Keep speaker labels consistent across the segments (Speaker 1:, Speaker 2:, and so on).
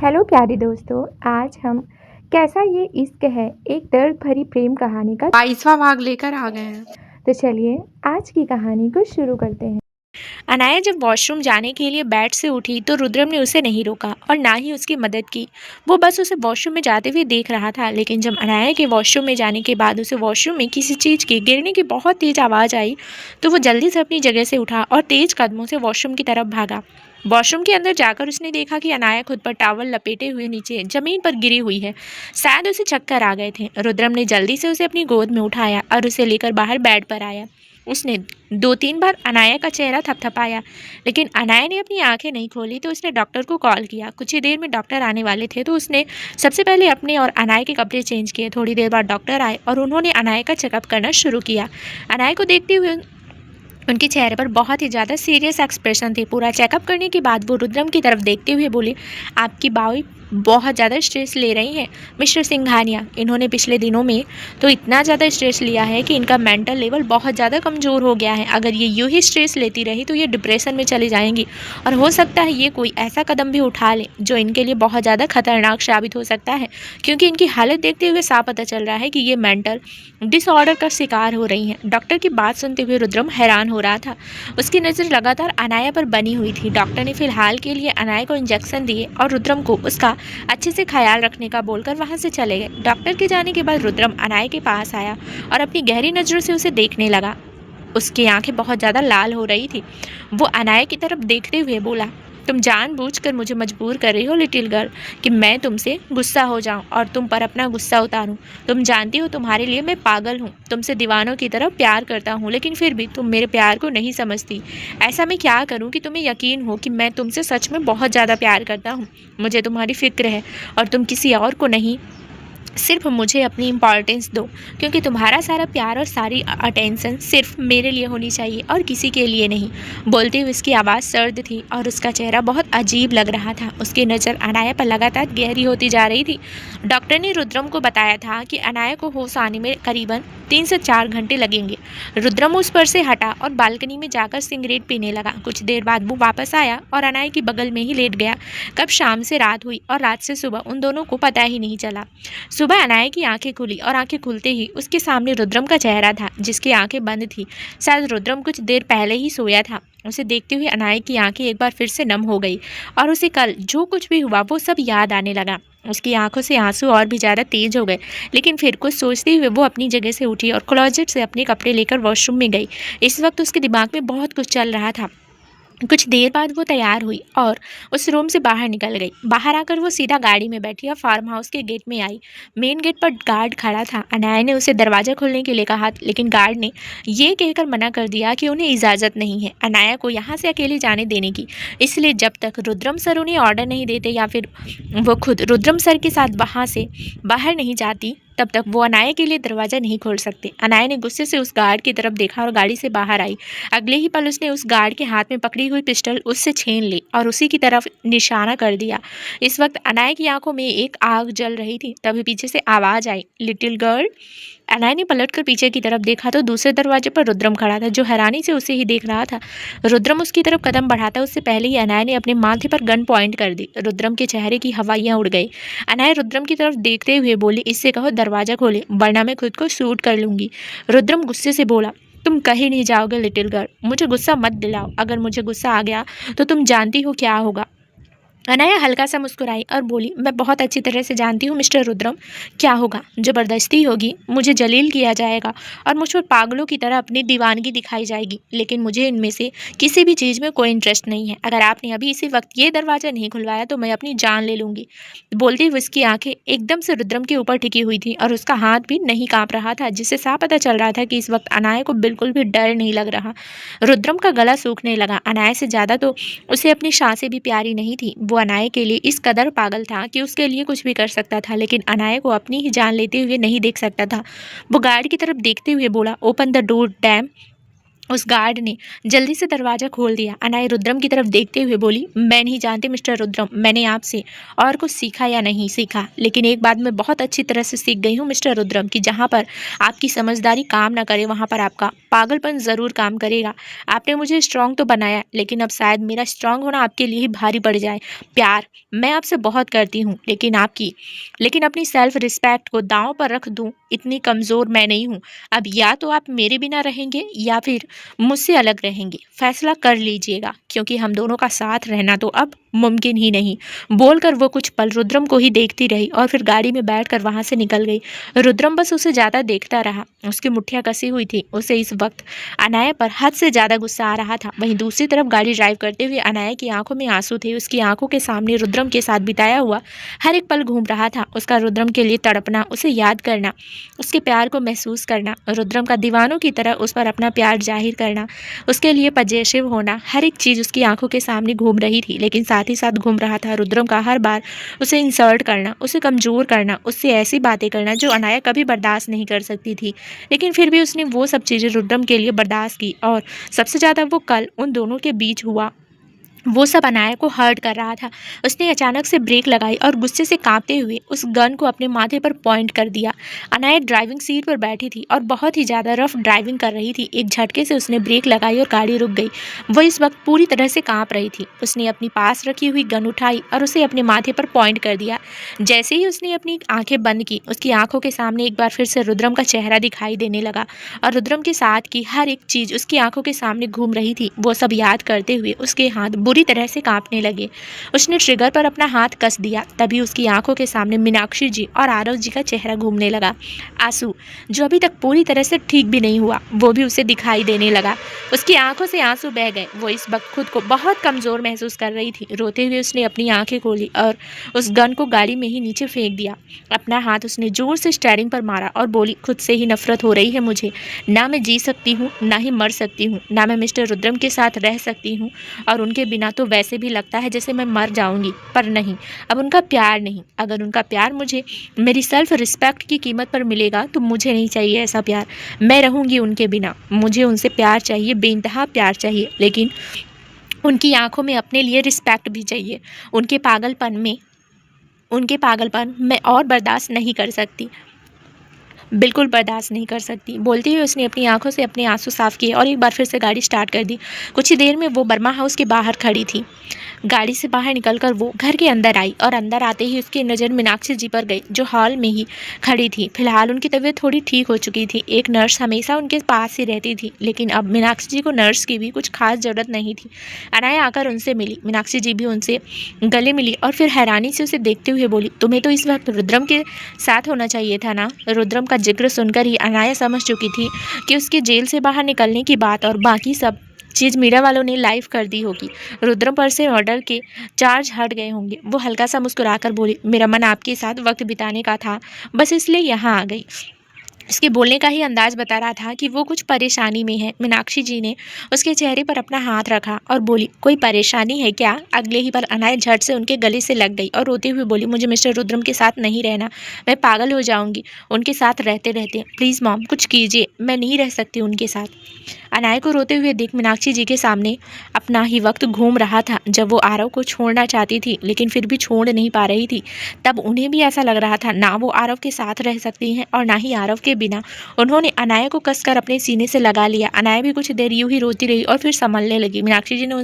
Speaker 1: Hello प्यारे दोस्तों, आज हम कैसा ये इश्क है एक दर्द भरी प्रेम कहानी का
Speaker 2: 22वां भाग लेकर आ गए हैं।
Speaker 1: तो चलिए आज की कहानी को शुरू करते हैं।
Speaker 2: अनाया जब वॉशरूम जाने के लिए बेड से उठी तो रुद्रम ने उसे नहीं रोका और ना ही उसकी मदद की। वो बस उसे वॉशरूम में जाते हुए देख रहा था, लेकिन जब अनाया के वॉशरूम में जाने के बाद उसे वॉशरूम में किसी चीज़ की गिरने की बहुत तेज आवाज़ आई तो वो जल्दी से अपनी जगह से उठा और तेज कदमों से वॉशरूम की तरफ भागा। वॉशरूम के अंदर जाकर उसने देखा कि अनाया खुद पर टॉवल लपेटे हुए नीचे जमीन पर गिरी हुई है। शायद उसे चक्कर आ गए थे। रुद्रम ने जल्दी से उसे अपनी गोद में उठाया और उसे लेकर बाहर बेड पर आया। उसने 2-3 बार अनाया का चेहरा थपथपाया, लेकिन अनाया ने अपनी आंखें नहीं खोली तो उसने डॉक्टर को कॉल किया। कुछ ही देर में डॉक्टर आने वाले थे तो उसने सबसे पहले अपने और अनाया के कपड़े चेंज किए। थोड़ी देर बाद डॉक्टर आए और उन्होंने अनाया का चेकअप करना शुरू किया। अनाया को देखते हुए उनके चेहरे पर बहुत ही ज़्यादा सीरियस एक्सप्रेशन थे। पूरा चेकअप करने के बाद वो रुद्रम की तरफ देखते हुए बोले, आपकी बाई बहुत ज़्यादा स्ट्रेस ले रही हैं मिस्टर सिंघानिया। इन्होंने पिछले दिनों में तो इतना ज़्यादा स्ट्रेस लिया है कि इनका मेंटल लेवल बहुत ज़्यादा कमज़ोर हो गया है। अगर ये यूँ ही स्ट्रेस लेती रही तो ये डिप्रेशन में चली जाएंगी और हो सकता है ये कोई ऐसा कदम भी उठा ले जो इनके लिए बहुत ज़्यादा खतरनाक साबित हो सकता है, क्योंकि इनकी हालत देखते हुए साफ पता चल रहा है कि ये मेंटल डिसऑर्डर का शिकार हो रही हैं। डॉक्टर की बात सुनते हुए रुद्रम हैरान हो रहा था। उसकी नज़र लगातार अनाया पर बनी हुई थी। डॉक्टर ने फिलहाल के लिए अनाया को इंजेक्शन दिए और रुद्रम को उसका अच्छे से ख्याल रखने का बोलकर वहां से चले गए। डॉक्टर के जाने के बाद रुद्रम अनाया के पास आया और अपनी गहरी नज़रों से उसे देखने लगा। उसकी आंखें बहुत ज़्यादा लाल हो रही थी। वो अनाया की तरफ देखते हुए बोला, तुम जानबूझकर मुझे मजबूर कर रही हो लिटिल गर्ल कि मैं तुमसे गुस्सा हो जाऊं और तुम पर अपना गुस्सा उतारूं। तुम जानती हो तुम्हारे लिए मैं पागल हूं, तुमसे दीवानों की तरह प्यार करता हूं, लेकिन फिर भी तुम मेरे प्यार को नहीं समझती। ऐसा मैं क्या करूं कि तुम्हें यकीन हो कि मैं तुमसे सच में बहुत ज़्यादा प्यार करता हूं। मुझे तुम्हारी फिक्र है और तुम किसी और को नहीं, सिर्फ मुझे अपनी इम्पॉर्टेंस दो, क्योंकि तुम्हारा सारा प्यार और सारी अटेंशन सिर्फ मेरे लिए होनी चाहिए और किसी के लिए नहीं। बोलते हुए उसकी आवाज़ सर्द थी और उसका चेहरा बहुत अजीब लग रहा था। उसकी नज़र अनाया पर लगातार गहरी होती जा रही थी। डॉक्टर ने रुद्रम को बताया था कि अनाया को होश आने में करीबन 3 से 4 घंटे लगेंगे। रुद्रम उस पर से हटा और बालकनी में जाकर सिगरेट पीने लगा। कुछ देर बाद वो वापस आया और अनाया की बगल में ही लेट गया। कब शाम से रात हुई और रात से सुबह उन दोनों को पता ही नहीं चला। सुबह अनाया की आंखें खुली और आंखें खुलते ही उसके सामने रुद्रम का चेहरा था, जिसकी आंखें बंद थी। शायद रुद्रम कुछ देर पहले ही सोया था। उसे देखते हुए अनाया की आंखें एक बार फिर से नम हो गई और उसे कल जो कुछ भी हुआ वो सब याद आने लगा। उसकी आंखों से आंसू और भी ज़्यादा तेज हो गए, लेकिन फिर कुछ सोचते हुए वो अपनी जगह से उठी और क्लोजेट से अपने कपड़े लेकर वॉशरूम में गई। इस वक्त उसके दिमाग में बहुत कुछ चल रहा था। कुछ देर बाद वो तैयार हुई और उस रूम से बाहर निकल गई। बाहर आकर वो सीधा गाड़ी में बैठी और फार्म हाउस के गेट में आई। मेन गेट पर गार्ड खड़ा था। अनाया ने उसे दरवाज़ा खोलने के लिए कहा, लेकिन गार्ड ने ये कहकर मना कर दिया कि उन्हें इजाज़त नहीं है अनाया को यहाँ से अकेले जाने देने की। इसलिए जब तक रुद्रम सर उन्हें ऑर्डर नहीं देते या फिर वो खुद रुद्रम सर के साथ वहाँ से बाहर नहीं जाती, तब तक वो अनाया के लिए दरवाज़ा नहीं खोल सकते। अनाया ने गुस्से से उस गार्ड की तरफ देखा और गाड़ी से बाहर आई। अगले ही पल उसने उस गार्ड के हाथ में पकड़ी हुई पिस्टल उससे छीन ली और उसी की तरफ निशाना कर दिया। इस वक्त अनाया की आंखों में एक आग जल रही थी। तभी पीछे से आवाज़ आई, लिटिल गर्ल। अनाया ने पलटकर पीछे की तरफ देखा तो दूसरे दरवाजे पर रुद्रम खड़ा था, जो हैरानी से उसे ही देख रहा था। रुद्रम उसकी तरफ कदम बढ़ाता उससे पहले ही अनाया ने अपने माथे पर गन पॉइंट कर दी। रुद्रम के चेहरे की हवाइयाँ उड़ गई। अनाया रुद्रम की तरफ देखते हुए बोली, इससे कहो दरवाज़ा खोले वरना मैं खुद को शूट कर लूँगी। रुद्रम गुस्से से बोला, तुम कहीं नहीं जाओगे लिटिल गर्ल, मुझे गुस्सा मत दिलाओ। अगर मुझे गुस्सा आ गया तो तुम जानती हो क्या होगा। अनाया हल्का सा मुस्कुराई और बोली, मैं बहुत अच्छी तरह से जानती हूँ मिस्टर रुद्रम, क्या होगा। ज़बरदस्ती होगी, मुझे जलील किया जाएगा और मुझ पर पागलों की तरह अपनी दीवानगी दिखाई जाएगी, लेकिन मुझे इनमें से किसी भी चीज़ में कोई इंटरेस्ट नहीं है। अगर आपने अभी इसी वक्त ये दरवाज़ा नहीं खुलवाया तो मैं अपनी जान ले लूँगी। बोलते हुए उसकी आंखें एकदम से रुद्रम के ऊपर टिकी हुई थी और उसका हाथ भी नहीं काँप रहा था, जिससे साफ पता चल रहा था कि इस वक्त अनाया को बिल्कुल भी डर नहीं लग रहा। रुद्रम का गला सूखने लगा। अनाया से ज़्यादा तो उसे अपनी सांसें भी प्यारी नहीं थी। वो अनाया के लिए इस कदर पागल था कि उसके लिए कुछ भी कर सकता था, लेकिन अनाया को अपनी ही जान लेते हुए नहीं देख सकता था। वो गार्ड की तरफ देखते हुए बोला, ओपन द डोर डैम। उस गार्ड ने जल्दी से दरवाज़ा खोल दिया। अनाया रुद्रम की तरफ देखते हुए बोली, मैं नहीं जानती मिस्टर रुद्रम, मैंने आपसे और कुछ सीखा या नहीं सीखा, लेकिन एक बात मैं बहुत अच्छी तरह से सीख गई हूँ मिस्टर रुद्रम कि जहाँ पर आपकी समझदारी काम ना करे वहाँ पर आपका पागलपन ज़रूर काम करेगा। आपने मुझे स्ट्रांग तो बनाया, लेकिन अब शायद मेरा स्ट्रांग होना आपके लिए ही भारी पड़ जाए। प्यार मैं आपसे बहुत करती हूँ, लेकिन अपनी सेल्फ रिस्पेक्ट को दांव पर रख दूँ, इतनी कमज़ोर मैं नहीं हूँ। अब या तो आप मेरे बिना रहेंगे या फिर मुझसे अलग रहेंगे। फैसला कर लीजिएगा, क्योंकि हम दोनों का साथ रहना तो अब मुमकिन ही नहीं। बोलकर वो कुछ पल रुद्रम को ही देखती रही और फिर गाड़ी में बैठकर वहां से निकल गई। रुद्रम बस उसे ज़्यादा देखता रहा। उसकी मुट्ठियां कसी हुई थी। उसे इस वक्त अनाया पर हद से ज़्यादा गुस्सा आ रहा था। वहीं दूसरी तरफ गाड़ी ड्राइव करते हुए अनाया की आंखों में आंसू थे। उसकी आंखों के सामने रुद्रम के साथ बिताया हुआ हर एक पल घूम रहा था। उसका रुद्रम के लिए तड़पना, उसे याद करना, उसके प्यार को महसूस करना, रुद्रम का दीवानों की तरह उस पर अपना प्यार जाहिर करना, उसके लिए पजेसिव होना, हर एक चीज़ उसकी आंखों के सामने घूम रही थी। लेकिन साथ ही साथ घूम रहा था रुद्रम का हर बार उसे इंसल्ट करना, उसे कमज़ोर करना, उससे ऐसी बातें करना जो अनाया कभी बर्दाश्त नहीं कर सकती थी। लेकिन फिर भी उसने वो सब चीज़ें रुद्रम के लिए बर्दाश्त की, और सबसे ज़्यादा वो कल उन दोनों के बीच हुआ, वो सब अनाया को हर्ट कर रहा था। उसने अचानक से ब्रेक लगाई और गुस्से से कांपते हुए उस गन को अपने माथे पर पॉइंट कर दिया। अनाया ड्राइविंग सीट पर बैठी थी और बहुत ही ज़्यादा रफ ड्राइविंग कर रही थी। एक झटके से उसने ब्रेक लगाई और गाड़ी रुक गई। वो इस वक्त पूरी तरह से कांप रही थी। उसने अपनी पास रखी हुई गन उठाई और उसे अपने माथे पर पॉइंट कर दिया। जैसे ही उसने अपनी आंखें बंद की, उसकी आंखों के सामने एक बार फिर से रुद्रम का चेहरा दिखाई देने लगा और रुद्रम के साथ की हर एक चीज़ उसकी आंखों के सामने घूम रही थी। वो सब याद करते हुए उसके हाथ बुरी तरह से कांपने लगे। उसने ट्रिगर पर अपना हाथ कस दिया। तभी उसकी आंखों के सामने मीनाक्षी जी और आरव जी का चेहरा घूमने लगा। आंसू, जो अभी तक पूरी तरह से ठीक भी नहीं हुआ, वो भी उसे दिखाई देने लगा। उसकी आंखों से आंसू बह गए। वो इस वक्त खुद को बहुत कमज़ोर महसूस कर रही थी। रोते हुए उसने अपनी आंखें खोली और उस गन को गाड़ी में ही नीचे फेंक दिया। अपना हाथ उसने जोर से स्टीयरिंग पर मारा और बोली, खुद से ही नफरत हो रही है मुझे। ना मैं जी सकती हूँ, ना ही मर सकती हूँ, ना मैं मिस्टर रुद्रम के साथ रह सकती हूँ, और उनके बिना तो वैसे भी लगता है जैसे मैं मर जाऊंगी। पर नहीं, अब उनका प्यार नहीं। अगर उनका प्यार मुझे मेरी सेल्फ रिस्पेक्ट की कीमत पर मिलेगा तो मुझे नहीं चाहिए ऐसा प्यार। मैं रहूंगी उनके बिना। मुझे उनसे प्यार चाहिए, बेइंतहा प्यार चाहिए, लेकिन उनकी आंखों में अपने लिए रिस्पेक्ट भी चाहिए। उनके पागलपन मैं और बर्दाश्त नहीं कर सकती, बिल्कुल बर्दाश्त नहीं कर सकती। बोलते हुए उसने अपनी आंखों से अपने आंसू साफ किए और एक बार फिर से गाड़ी स्टार्ट कर दी। कुछ ही देर में वो बर्मा हाउस के बाहर खड़ी थी। गाड़ी से बाहर निकलकर वो घर के अंदर आई और अंदर आते ही उसकी नज़र मीनाक्षी जी पर गई, जो हॉल में ही खड़ी थी। फिलहाल उनकी तबीयत थोड़ी ठीक हो चुकी थी। एक नर्स हमेशा उनके पास ही रहती थी, लेकिन अब मीनाक्षी जी को नर्स की भी कुछ खास ज़रूरत नहीं थी। अनाया आकर उनसे मिली। मीनाक्षी जी भी उनसे गले मिली और फिर हैरानी से उसे देखते हुए बोली, तुम्हें तो इस वक्त रुद्रम के साथ होना चाहिए था ना। रुद्रम का जिक्र सुनकर ही अनाया समझ चुकी थी कि उसके जेल से बाहर निकलने की बात और बाकी सब चीज़ मीडिया वालों ने लाइव कर दी होगी। रुद्रम पर से मर्डर के चार्ज हट गए होंगे। वो हल्का सा मुस्कुराकर बोली, मेरा मन आपके साथ वक्त बिताने का था, बस इसलिए यहाँ आ गई। उसके बोलने का ही अंदाज बता रहा था कि वो कुछ परेशानी में है। मीनाक्षी जी ने उसके चेहरे पर अपना हाथ रखा और बोली, कोई परेशानी है क्या? अगले ही पल अनाया झट से उनके गले से लग गई और रोते हुए बोली, मुझे मिस्टर रुद्रम के साथ नहीं रहना, मैं पागल हो जाऊंगी उनके साथ रहते रहते। प्लीज़ मॉम, कुछ कीजिए, मैं नहीं रह सकती उनके साथ। अनाया को रोते हुए देख मीनाक्षी जी के सामने अपना ही वक्त घूम रहा था। जब वो आरव को छोड़ना चाहती थी लेकिन फिर भी छोड़ नहीं पा रही थी, तब उन्हें भी ऐसा लग रहा था ना वो आरव के साथ रह सकती हैं और ना ही आरव के बिना। उन्होंने अनाया को कसकर अपने सीने से लगा लिया। अनाया भी कुछ देर यूं ही रोती रही और फिर संभलने लगी। मीनाक्षी जी ने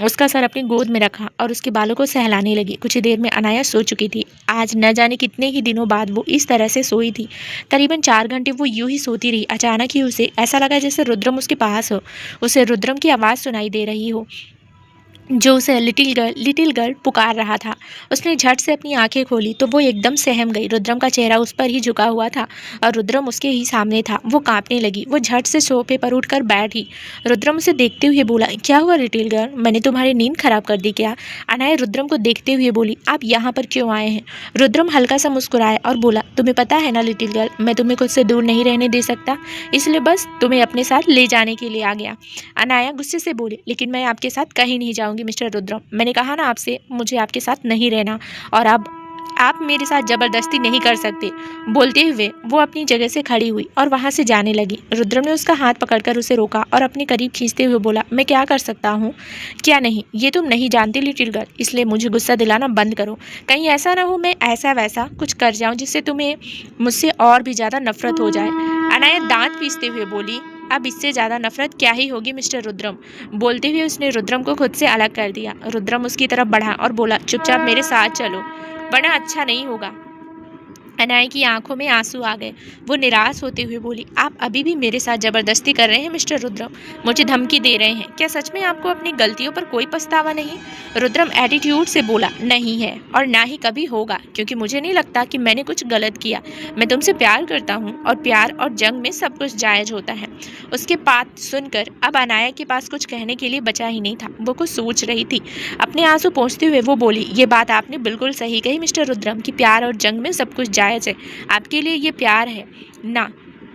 Speaker 2: उसका सर अपनी गोद में रखा और उसके बालों को सहलाने लगी। कुछ देर में अनाया सो चुकी थी। आज न जाने कितने ही दिनों बाद वो इस तरह से सोई थी। करीबन 4 घंटे वो यूं ही सोती रही। अचानक ही उसे ऐसा लगा जैसे रुद्रम उसके पास हो। उसे रुद्रम की आवाज़ सुनाई दे रही हो, जो उसे लिटिल गर्ल पुकार रहा था। उसने झट से अपनी आंखें खोली तो वो एकदम सहम गई। रुद्रम का चेहरा उस पर ही झुका हुआ था और रुद्रम उसके ही सामने था। वो कांपने लगी। वो झट से सोफे पर उठकर बैठी। रुद्रम उसे देखते हुए बोला, क्या हुआ लिटिल गर्ल, मैंने तुम्हारी नींद खराब कर दी क्या? अनाया रुद्रम को देखते हुए बोली, आप यहाँ पर क्यों आए हैं? रुद्रम हल्का सा मुस्कुराया और बोला, तुम्हें पता है ना लिटिल गर्ल, मैं तुम्हें खुद से दूर नहीं रहने दे सकता, इसलिए बस तुम्हें अपने साथ ले जाने के लिए आ गया। अनाया गुस्से से बोली, लेकिन मैं आपके साथ कहीं नहीं जाऊँगी मिस्टर रुद्रम। मैंने कहा ना आपसे, मुझे आपके साथ नहीं रहना, और अब आप मेरे साथ जबरदस्ती नहीं कर सकते। बोलते हुए वो अपनी जगह से खड़ी हुई और वहां से जाने लगी। रुद्रम ने उसका हाथ पकड़कर उसे रोका और अपने करीब खींचते हुए बोला, मैं क्या कर सकता हूँ, क्या नहीं, ये तुम नहीं जानती लिटिल गर्ल, इसलिए मुझे गुस्सा दिलाना बंद करो। कहीं ऐसा ना हो मैं ऐसा वैसा कुछ कर जाऊं जिससे तुम्हें मुझसे और भी ज़्यादा नफरत हो जाए। अनाया दांत पीसते हुए बोली, अब इससे ज़्यादा नफरत क्या ही होगी मिस्टर रुद्रम। बोलते हुए उसने रुद्रम को खुद से अलग कर दिया। रुद्रम उसकी तरफ बढ़ा और बोला, चुपचाप मेरे साथ चलो, वरना अच्छा नहीं होगा। अनाया की आंखों में आंसू आ गए। वो निराश होते हुए बोली, आप अभी भी मेरे साथ जबरदस्ती कर रहे हैं मिस्टर रुद्रम, मुझे धमकी दे रहे हैं। क्या सच में आपको अपनी गलतियों पर कोई पछतावा नहीं? रुद्रम एटीट्यूड से बोला, नहीं है और ना ही कभी होगा, क्योंकि मुझे नहीं लगता कि मैंने कुछ गलत किया। मैं तुमसे प्यार करता हूँ और प्यार और जंग में सब कुछ जायज होता है। उसके बात सुनकर अब अनाया के पास कुछ कहने के लिए बचा ही नहीं था। वो कुछ सोच रही थी। अपने आंसू पोंछते हुए वो बोली, ये बात आपने बिल्कुल सही कही मिस्टर रुद्रम कि प्यार और जंग में सब कुछ जायज है। आपके लिए ये प्यार है ना,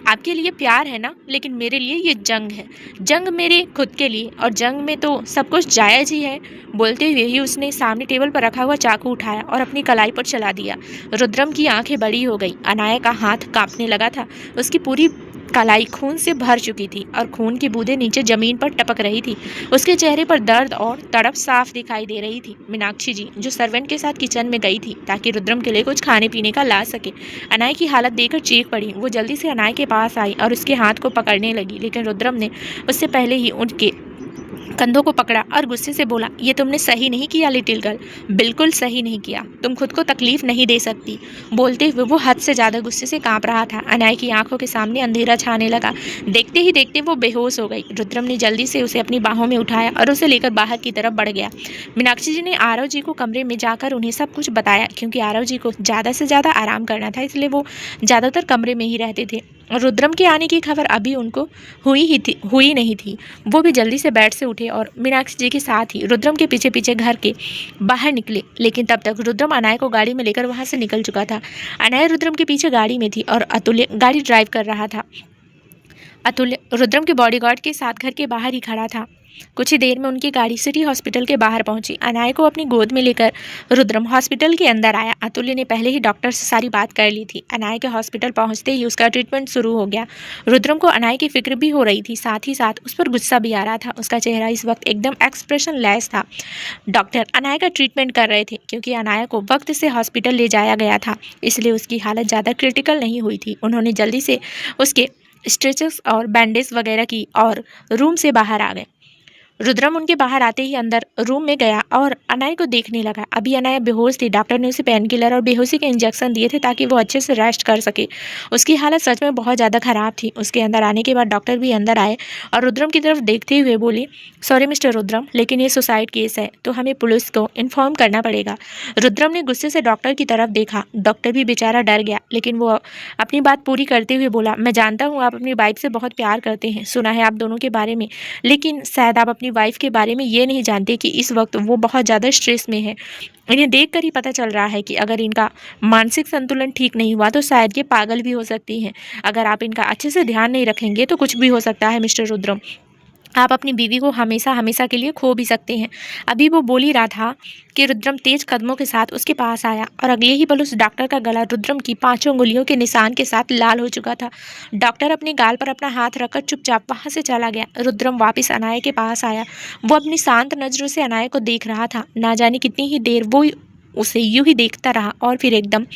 Speaker 2: आपके लिए प्यार है ना, लेकिन मेरे लिए ये जंग है। जंग मेरे खुद के लिए और जंग में तो सब कुछ जायज ही है। बोलते हुए ही उसने सामने टेबल पर रखा हुआ चाकू उठाया और अपनी कलाई पर चला दिया। रुद्रम की आंखें बड़ी हो गई। अनाया का हाथ कांपने लगा था। उसकी पूरी कलाई खून से भर चुकी थी और खून की बूंदें नीचे जमीन पर टपक रही थी। उसके चेहरे पर दर्द और तड़प साफ दिखाई दे रही थी। मीनाक्षी जी जो सर्वेंट के साथ किचन में गई थी ताकि रुद्रम के लिए कुछ खाने पीने का ला सके, अनाया की हालत देखकर चीख पड़ी। वो जल्दी से अनाया के पास आई और उसके हाथ को पकड़ने लगी, लेकिन रुद्रम ने उससे पहले ही उनके कंधों को पकड़ा और गुस्से से बोला, ये तुमने सही नहीं किया लिटिल गर्ल, बिल्कुल सही नहीं किया। तुम खुद को तकलीफ नहीं दे सकती। बोलते हुए वो हद से ज़्यादा गुस्से से कांप रहा था। अनाया की आंखों के सामने अंधेरा छाने लगा। देखते ही देखते वो बेहोश हो गई। रुद्रम ने जल्दी से उसे अपनी बाहों में उठाया और उसे लेकर बाहर की तरफ बढ़ गया। मीनाक्षी जी ने आरव जी को कमरे में जाकर उन्हें सब कुछ बताया, क्योंकि आरव जी को ज़्यादा से ज़्यादा आराम करना था, इसलिए वो ज़्यादातर कमरे में ही रहते थे। रुद्रम के आने की खबर अभी उनको हुई नहीं थी। वो भी जल्दी से बेड से उठे और मीनाक्षी जी के साथ ही रुद्रम के पीछे पीछे घर के बाहर निकले, लेकिन तब तक रुद्रम अनाया को गाड़ी में लेकर वहां से निकल चुका था। अनाया रुद्रम के पीछे गाड़ी में थी और अतुल्य गाड़ी ड्राइव कर रहा था। अतुल्य रुद्रम के बॉडीगार्ड के साथ घर के बाहर ही खड़ा था। कुछ ही देर में उनकी गाड़ी सिटी हॉस्पिटल के बाहर पहुंची। अनाया को अपनी गोद में लेकर रुद्रम हॉस्पिटल के अंदर आया। अतुल्य ने पहले ही डॉक्टर से सारी बात कर ली थी। अनाया के हॉस्पिटल पहुंचते ही उसका ट्रीटमेंट शुरू हो गया। रुद्रम को अनाया की फिक्र भी हो रही थी, साथ ही साथ उस पर गुस्सा भी आ रहा था। उसका चेहरा इस वक्त एकदम एक्सप्रेशन लेस था। डॉक्टर अनाया का ट्रीटमेंट कर रहे थे, क्योंकि अनाया को वक्त से हॉस्पिटल ले जाया गया था, इसलिए उसकी हालत ज़्यादा क्रिटिकल नहीं हुई थी। उन्होंने जल्दी से उसके स्ट्रेचेस और बैंडेज वगैरह की और रूम से बाहर आ गए। रुद्रम उनके बाहर आते ही अंदर रूम में गया और अनाया को देखने लगा। अभी अनाया बेहोश थी। डॉक्टर ने उसे पेन किलर और बेहोशी के इंजेक्शन दिए थे ताकि वो अच्छे से रेस्ट कर सके। उसकी हालत सच में बहुत ज़्यादा ख़राब थी। उसके अंदर आने के बाद डॉक्टर भी अंदर आए और रुद्रम की तरफ देखते हुए बोली, सॉरी मिस्टर रुद्रम, लेकिन ये सुसाइड केस है तो हमें पुलिस को इन्फॉर्म करना पड़ेगा। रुद्रम ने गुस्से से डॉक्टर की तरफ देखा। डॉक्टर भी बेचारा डर गया, लेकिन वो अपनी बात पूरी करते हुए बोला, मैं जानता हूँ आप अपनी वाइफ से बहुत प्यार करते हैं, सुना है आप दोनों के बारे में, लेकिन शायद आप अपनी वाइफ के बारे में ये नहीं जानते कि इस वक्त वो बहुत ज़्यादा स्ट्रेस में है। इन्हें देखकर ही पता चल रहा है कि अगर इनका मानसिक संतुलन ठीक नहीं हुआ तो शायद ये पागल भी हो सकती हैं। अगर आप इनका अच्छे से ध्यान नहीं रखेंगे तो कुछ भी हो सकता है मिस्टर रुद्रम। आप अपनी बीवी को हमेशा हमेशा के लिए खो भी सकते हैं। अभी वो बोल ही रहा था कि रुद्रम तेज कदमों के साथ उसके पास आया और अगले ही पल उस डॉक्टर का गला रुद्रम की 5 उंगलियों के निशान के साथ लाल हो चुका था। डॉक्टर अपने गाल पर अपना हाथ रखकर चुपचाप वहां से चला गया। रुद्रम वापस अनाया के पास आया। वो अपनी शांत नजरों से अनाया को देख रहा था। ना जाने कितनी ही देर वो उसे यूं ही देखता रहा और फिर एकदम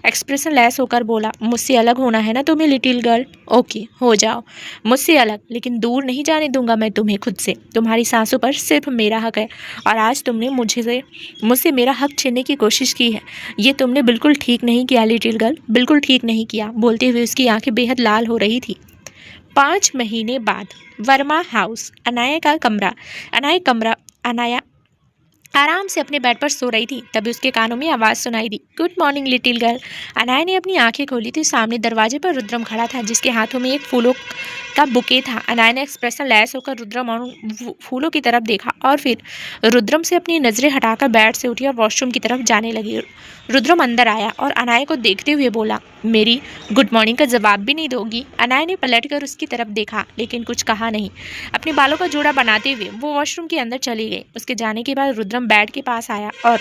Speaker 2: एक्सप्रेशन लेस होकर बोला, मुझसे अलग होना है ना तुम्हें लिटिल गर्ल? ओके, हो जाओ मुझसे अलग, लेकिन दूर नहीं जाने दूंगा मैं तुम्हें खुद से। तुम्हारी सांसों पर सिर्फ मेरा हक है और आज तुमने मुझसे मेरा हक छीनने की कोशिश की है। ये तुमने बिल्कुल ठीक नहीं किया लिटिल गर्ल, बिल्कुल ठीक नहीं किया। बोलते हुए उसकी आंखें बेहद लाल हो रही थी। 5 महीने बाद वर्मा हाउस। अनाया आराम से अपने बेड पर सो रही थी। तभी उसके कानों में आवाज़ सुनाई दी, good morning little girl. Anaya ने अपनी आंखें खोली थी। सामने दरवाजे पर रुद्रम खड़ा था, जिसके हाथों में एक फूलों का बुके था। अनाया ने एक्सप्रेशन लेस होकर रुद्रम और फूलों की तरफ देखा और फिर रुद्रम से अपनी नज़रें हटाकर बेड से उठी और वॉशरूम की तरफ जाने लगी। रुद्रम अंदर आया और अनाया को देखते हुए बोला, मेरी गुड मॉर्निंग का जवाब भी नहीं दोगी? अनाया ने पलटकर उसकी तरफ देखा लेकिन कुछ कहा नहीं। अपने बालों का जोड़ा बनाते हुए वो वॉशरूम के अंदर चली गई। उसके जाने के बाद रुद्रम बेड के पास आया और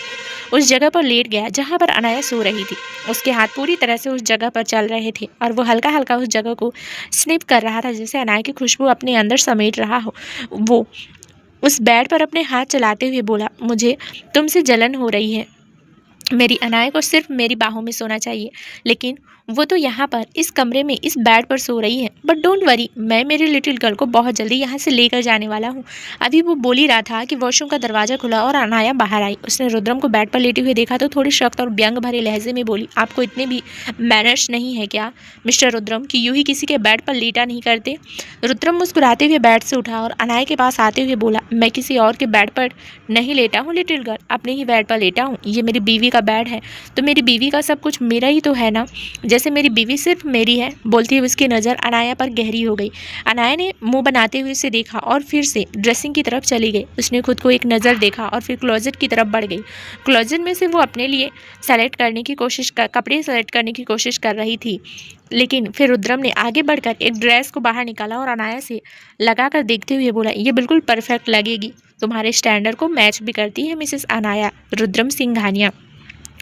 Speaker 2: उस जगह पर लेट गया जहाँ पर अनाया सो रही थी। उसके हाथ पूरी तरह से उस जगह पर चल रहे थे और वो हल्का हल्का उस जगह को स्निप कर रहा था, जैसे अनाया की खुशबू अपने अंदर समेट रहा हो। वो उस बेड पर अपने हाथ चलाते हुए बोला, मुझे तुमसे जलन हो रही है। मेरी अनाया को सिर्फ मेरी बाहों में सोना चाहिए, लेकिन वो तो यहाँ पर इस कमरे में इस बेड पर सो रही है। बट डोंट वरी, मैं मेरी लिटिल गर्ल को बहुत जल्दी यहाँ से लेकर जाने वाला हूँ। अभी वो बोल ही रहा था कि वॉशरूम का दरवाज़ा खुला और अनाया बाहर आई। उसने रुद्रम को बेड पर लेटे हुए देखा तो थोड़ी सख्त और व्यंग भरे लहजे में बोली, आपको इतने भी मैनर्स नहीं है क्या मिस्टर रुद्रम, कि यूँ ही किसी के बेड पर लेटा नहीं करते? रुद्रम मुस्कुराते हुए बेड से उठा और अनाया के पास आते हुए बोला, मैं किसी और के बेड पर नहीं लेटा हूँ लिटिल गर्ल, अपने ही बेड पर लेटा हूँ। ये मेरी बीवी का बेड है तो मेरी बीवी का सब कुछ मेरा ही तो है ना, जैसे मेरी बीवी सिर्फ मेरी है। बोलती हुई उसकी नज़र अनाया पर गहरी हो गई। अनाया ने मुंह बनाते हुए उसे देखा और फिर से ड्रेसिंग की तरफ चली गई। उसने खुद को एक नज़र देखा और फिर क्लोजेट की तरफ बढ़ गई। क्लोजेट में से वो अपने लिए कपड़े सेलेक्ट करने की कोशिश कर रही थी, लेकिन फिर रुद्रम ने आगे बढ़कर एक ड्रेस को बाहर निकाला और अनाया से लगाकर देखते हुए बोला, ये बिल्कुल परफेक्ट लगेगी, तुम्हारे स्टैंडर्ड को मैच भी करती है मिसेस अनाया रुद्रम सिंघानिया।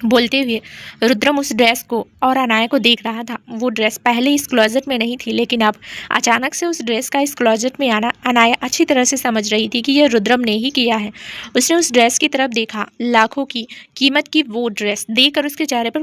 Speaker 2: बोलते हुए रुद्रम उस ड्रेस को और अनाया को देख रहा था। वो ड्रेस पहले इस क्लोजेट में नहीं थी, लेकिन अब अचानक से उस ड्रेस का इस क्लोजेट में आना अनाया अच्छी तरह से समझ रही थी कि यह रुद्रम ने ही किया है। उसने उस ड्रेस की तरफ देखा। लाखों की कीमत की वो ड्रेस देखकर उसके चेहरे पर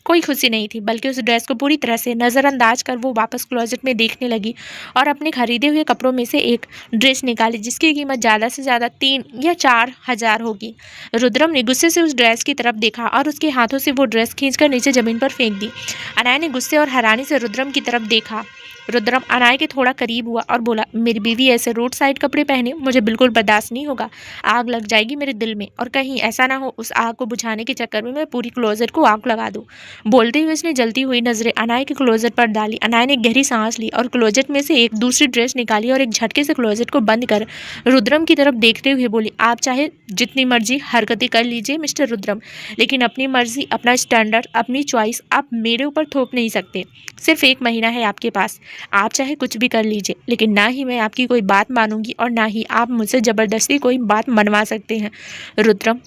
Speaker 2: कोई खुशी नहीं थी, बल्कि उस ड्रेस को पूरी तरह से नज़रअंदाज कर वो वापस क्लोजेट में देखने लगी और अपने खरीदे हुए कपड़ों में से एक ड्रेस निकाली जिसकी कीमत ज़्यादा से ज़्यादा 3 या 4 हज़ार होगी। रुद्रम ने गुस्से से उस ड्रेस की तरफ देखा और उसके हाथों से वो ड्रेस खींचकर नीचे ज़मीन पर फेंक दी। अनाया ने गुस्से और हैरानी से रुद्रम की तरफ देखा। रुद्रम अनाया के थोड़ा करीब हुआ और बोला, मेरी बीवी ऐसे रोड साइड कपड़े पहने मुझे बिल्कुल बर्दाश्त नहीं होगा। आग लग जाएगी मेरे दिल में, और कहीं ऐसा ना हो उस आग को बुझाने के चक्कर में मैं पूरी क्लोजेट को आग लगा दूं। बोलते हुए उसने जलती हुई नजरें अनाया के क्लोजेट पर डाली। अनाया ने गहरी सांस ली और क्लोजेट में से एक दूसरी ड्रेस निकाली और एक झटके से क्लोजेट को बंद कर रुद्रम की तरफ देखते हुए बोली, आप चाहे जितनी मर्जी हरकतें कर लीजिए मिस्टर रुद्रम, लेकिन अपनी मर्जी, अपना स्टैंडर्ड, अपनी चॉइस आप मेरे ऊपर थोप नहीं सकते। सिर्फ 1 महीना है आपके पास, आप चाहे कुछ भी कर लीजिए, लेकिन ना ही मैं आपकी कोई बात मानूंगी और ना ही आप मुझसे ज़बरदस्ती कोई बात मनवा सकते हैं। रुद्रम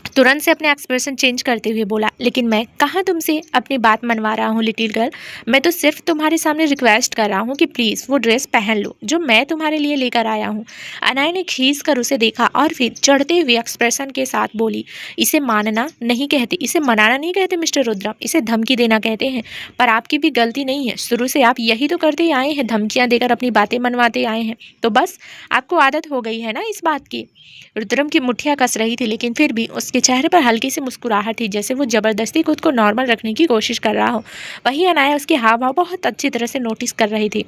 Speaker 2: तुरंत से अपने एक्सप्रेशन चेंज करते हुए बोला, लेकिन मैं कहाँ तुमसे अपनी बात मनवा रहा हूँ लिटिल गर्ल, मैं तो सिर्फ तुम्हारे सामने रिक्वेस्ट कर रहा हूँ कि प्लीज़ वो ड्रेस पहन लो जो मैं तुम्हारे लिए लेकर आया हूँ। अनाया ने खींच कर उसे देखा और फिर चढ़ते हुए एक्सप्रेशन के साथ बोली, इसे मानना नहीं कहते, इसे मनाना नहीं कहते मिस्टर रुद्रम, इसे धमकी देना कहते हैं। पर आपकी भी गलती नहीं है, शुरू से आप यही तो करते आए हैं, धमकियाँ देकर अपनी बातें मनवाते आए हैं, तो बस आपको आदत हो गई है ना इस बात की। रुद्रम की मुठ्ठियाँ कस रही थी, लेकिन फिर भी उसके चेहरे पर हल्की सी मुस्कुराहट थी, जैसे वो जबरदस्ती खुद को नॉर्मल रखने की कोशिश कर रहा हो। वहीं अनाया उसके हाव भाव बहुत अच्छी तरह से नोटिस कर रही थी।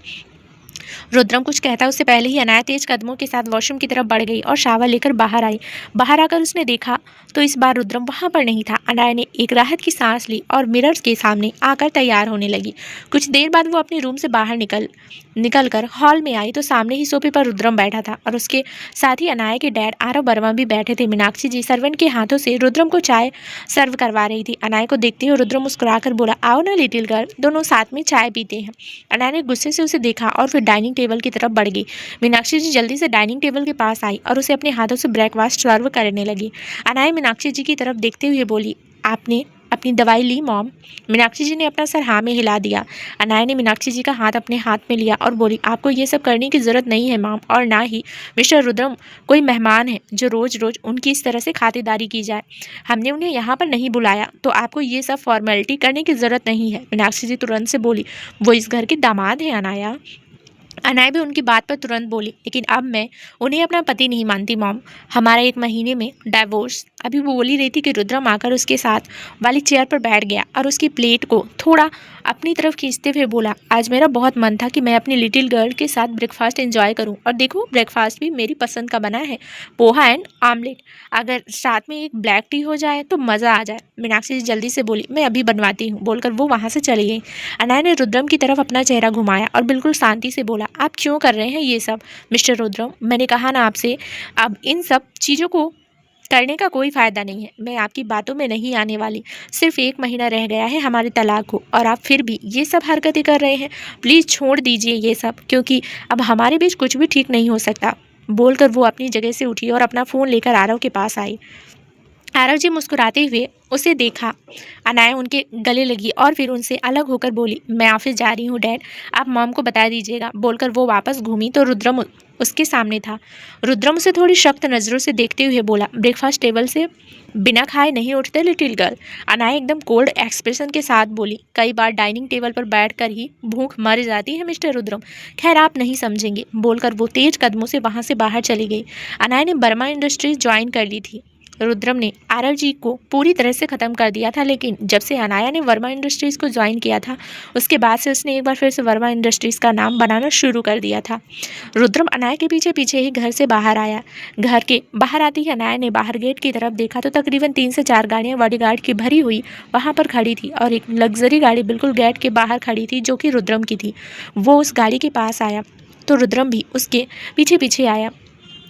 Speaker 2: रुद्रम कुछ कहता उससे पहले ही अनाया तेज कदमों के साथ वॉशरूम की तरफ बढ़ गई और शावर लेकर बाहर आई। बाहर आकर उसने देखा तो इस बार रुद्रम वहां पर नहीं था। अनाया ने एक राहत की सांस ली और मिरर्स के सामने आकर तैयार होने लगी। कुछ देर बाद वो अपने रूम से बाहर निकल कर हॉल में आई तो सामने ही सोफे पर रुद्रम बैठा था और उसके साथ ही अनाया के डैड आरव वर्मा भी बैठे थे। मीनाक्षी जी सर्वेंट के हाथों से रुद्रम को चाय सर्व करवा रही थी। अनाया को देखते हुए रुद्रम मुस्कुराकर बोला, आओ ना लिटिल गर्ल, दोनों साथ में चाय पीते हैं। अनाया ने गुस्से से उसे देखा और फिर डाइनिंग टेबल की तरफ बढ़ गई। मीनाक्षी जी जल्दी से डाइनिंग टेबल के पास आई और उसे अपने हाथों से ब्रेकफास्ट सर्व करने लगी। अनाया मीनाक्षी जी की तरफ देखते हुए बोली, आपने अपनी दवाई ली मॉम? मीनाक्षी जी ने अपना सर हाँ में हिला दिया। अनाया ने मीनाक्षी जी का हाथ अपने हाथ में लिया और बोली, आपको ये सब करने की ज़रूरत नहीं है मॉम, और ना ही मिस्टर रुद्रम कोई मेहमान है जो रोज़ रोज़ उनकी इस तरह से खातिरदारी की जाए। हमने उन्हें यहाँ पर नहीं बुलाया, तो आपको ये सब फॉर्मेलिटी करने की ज़रूरत नहीं है। मीनाक्षी जी तुरंत से बोली, वो इस घर के दामाद हैं अनाया। अनाया भी उनकी बात पर तुरंत बोली, लेकिन अब मैं उन्हें अपना पति नहीं मानती मॉम, हमारा 1 महीने में डाइवोर्स। अभी वो बोल ही रही थी कि रुद्रम आकर उसके साथ वाली चेयर पर बैठ गया और उसकी प्लेट को थोड़ा अपनी तरफ खींचते हुए बोला, आज मेरा बहुत मन था कि मैं अपनी लिटिल गर्ल के साथ ब्रेकफास्ट एंजॉय करूं, और देखो ब्रेकफास्ट भी मेरी पसंद का बना है, पोहा एंड आमलेट। अगर साथ में एक ब्लैक टी हो जाए तो मज़ा आ जाए। मीनाक्षी जी जल्दी से बोली, मैं अभी बनवाती हूँ, बोलकर वो वहाँ से चली गई। अनाया ने रुद्रम की तरफ अपना चेहरा घुमाया और बिल्कुल शांति से बोला, आप क्यों कर रहे हैं ये सब मिस्टर रुद्रम? मैंने कहा ना आपसे, अब इन सब चीज़ों को करने का कोई फ़ायदा नहीं है। मैं आपकी बातों में नहीं आने वाली। सिर्फ 1 महीना रह गया है हमारे तलाक को और आप फिर भी ये सब हरकतें कर रहे हैं। प्लीज़ छोड़ दीजिए ये सब, क्योंकि अब हमारे बीच कुछ भी ठीक नहीं हो सकता। बोलकर वो अपनी जगह से उठी और अपना फ़ोन लेकर आरव के पास आई। आरव जी मुस्कुराते हुए उसे देखा। अनाया उनके गले लगी और फिर उनसे अलग होकर बोली, मैं ऑफिस जा रही हूँ डैड, आप मॉम को बता दीजिएगा। बोलकर वो वापस घूमी तो रुद्रम उसके सामने था। रुद्रम उसे थोड़ी सख्त नज़रों से देखते हुए बोला, ब्रेकफास्ट टेबल से बिना खाए नहीं उठते लिटिल गर्ल। अनाया एकदम कोल्ड एक्सप्रेशन के साथ बोली, कई बार डाइनिंग टेबल पर बैठकर ही भूख मर जाती है मिस्टर रुद्रम। खैर आप नहीं समझेंगे। बोलकर वो तेज कदमों से वहाँ से बाहर चली गई। अनाया ने वर्मा इंडस्ट्रीज ज्वाइन कर ली थी। रुद्रम ने आरव जी को पूरी तरह से ख़त्म कर दिया था, लेकिन जब से अनाया ने वर्मा इंडस्ट्रीज़ को ज्वाइन किया था उसके बाद से उसने एक बार फिर से वर्मा इंडस्ट्रीज़ का नाम बनाना शुरू कर दिया था। रुद्रम अनाया के पीछे पीछे ही घर से बाहर आया। घर के बाहर आते ही अनाया ने बाहर गेट की तरफ देखा तो तकरीबन 3 से 4 गाड़ियाँ बॉडीगार्ड की भरी हुई वहाँ पर खड़ी थी और एक लग्जरी गाड़ी बिल्कुल गेट के बाहर खड़ी थी जो कि रुद्रम की थी। वो उस गाड़ी के पास आया तो रुद्रम भी उसके पीछे पीछे आया।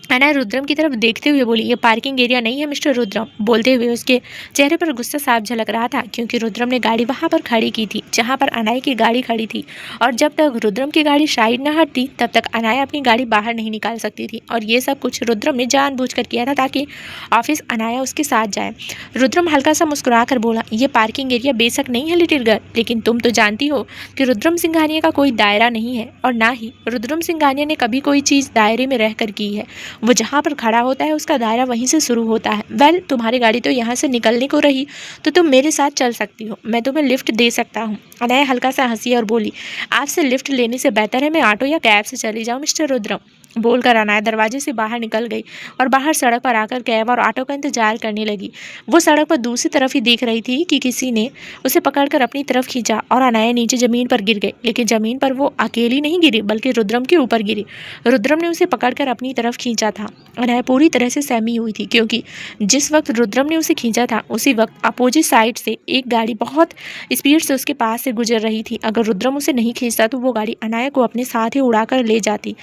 Speaker 2: अनाया रुद्रम की तरफ देखते हुए बोली, ये पार्किंग एरिया नहीं है मिस्टर रुद्रम। बोलते हुए उसके चेहरे पर गुस्सा साफ झलक रहा था, क्योंकि रुद्रम ने गाड़ी वहाँ पर खड़ी की थी जहाँ पर अनाया की गाड़ी खड़ी थी और जब तक रुद्रम की गाड़ी साइड न हटती तब तक अनाया अपनी गाड़ी बाहर नहीं निकाल सकती थी। और ये सब कुछ रुद्रम ने जानबूझकर किया था ताकि ऑफिस अनाया उसके साथ जाए। रुद्रम हल्का सा मुस्कुरा कर बोला, ये पार्किंग एरिया बेशक नहीं है लिटिल गर्ल, लेकिन तुम तो जानती हो कि रुद्रम सिंघानिया का कोई दायरा नहीं है और ना ही रुद्रम सिंघानिया ने कभी कोई चीज़ दायरे में रहकर की है। वो जहाँ पर खड़ा होता है उसका दायरा वहीं से शुरू होता है। वेल, तुम्हारी गाड़ी तो यहाँ से निकलने को रही तो तुम मेरे साथ चल सकती हो, मैं तुम्हें लिफ्ट दे सकता हूँ। अनाया हल्का सा हंसी और बोली, आपसे लिफ्ट लेने से बेहतर है मैं ऑटो या कैब से चली जाऊँ मिस्टर रुद्रम। बोलकर अनाया दरवाजे से बाहर निकल गई और बाहर सड़क पर आकर कैब और ऑटो का इंतजार करने लगी। वो सड़क पर दूसरी तरफ ही देख रही थी कि किसी ने उसे पकड़कर अपनी तरफ खींचा और अनाया नीचे ज़मीन पर गिर गई। लेकिन ज़मीन पर वो अकेली नहीं गिरी बल्कि रुद्रम के ऊपर गिरी। रुद्रम ने उसे पकड़कर अपनी तरफ खींचा था। अनाया पूरी तरह से सहमी हुई थी, क्योंकि जिस वक्त रुद्रम ने उसे खींचा था उसी वक्त अपोजिट साइड से एक गाड़ी बहुत स्पीड से उसके पास से गुजर रही थी। अगर रुद्रम उसे नहीं खींचता तो वो गाड़ी अनाया को अपने साथ ही उड़ाकर ले जाती।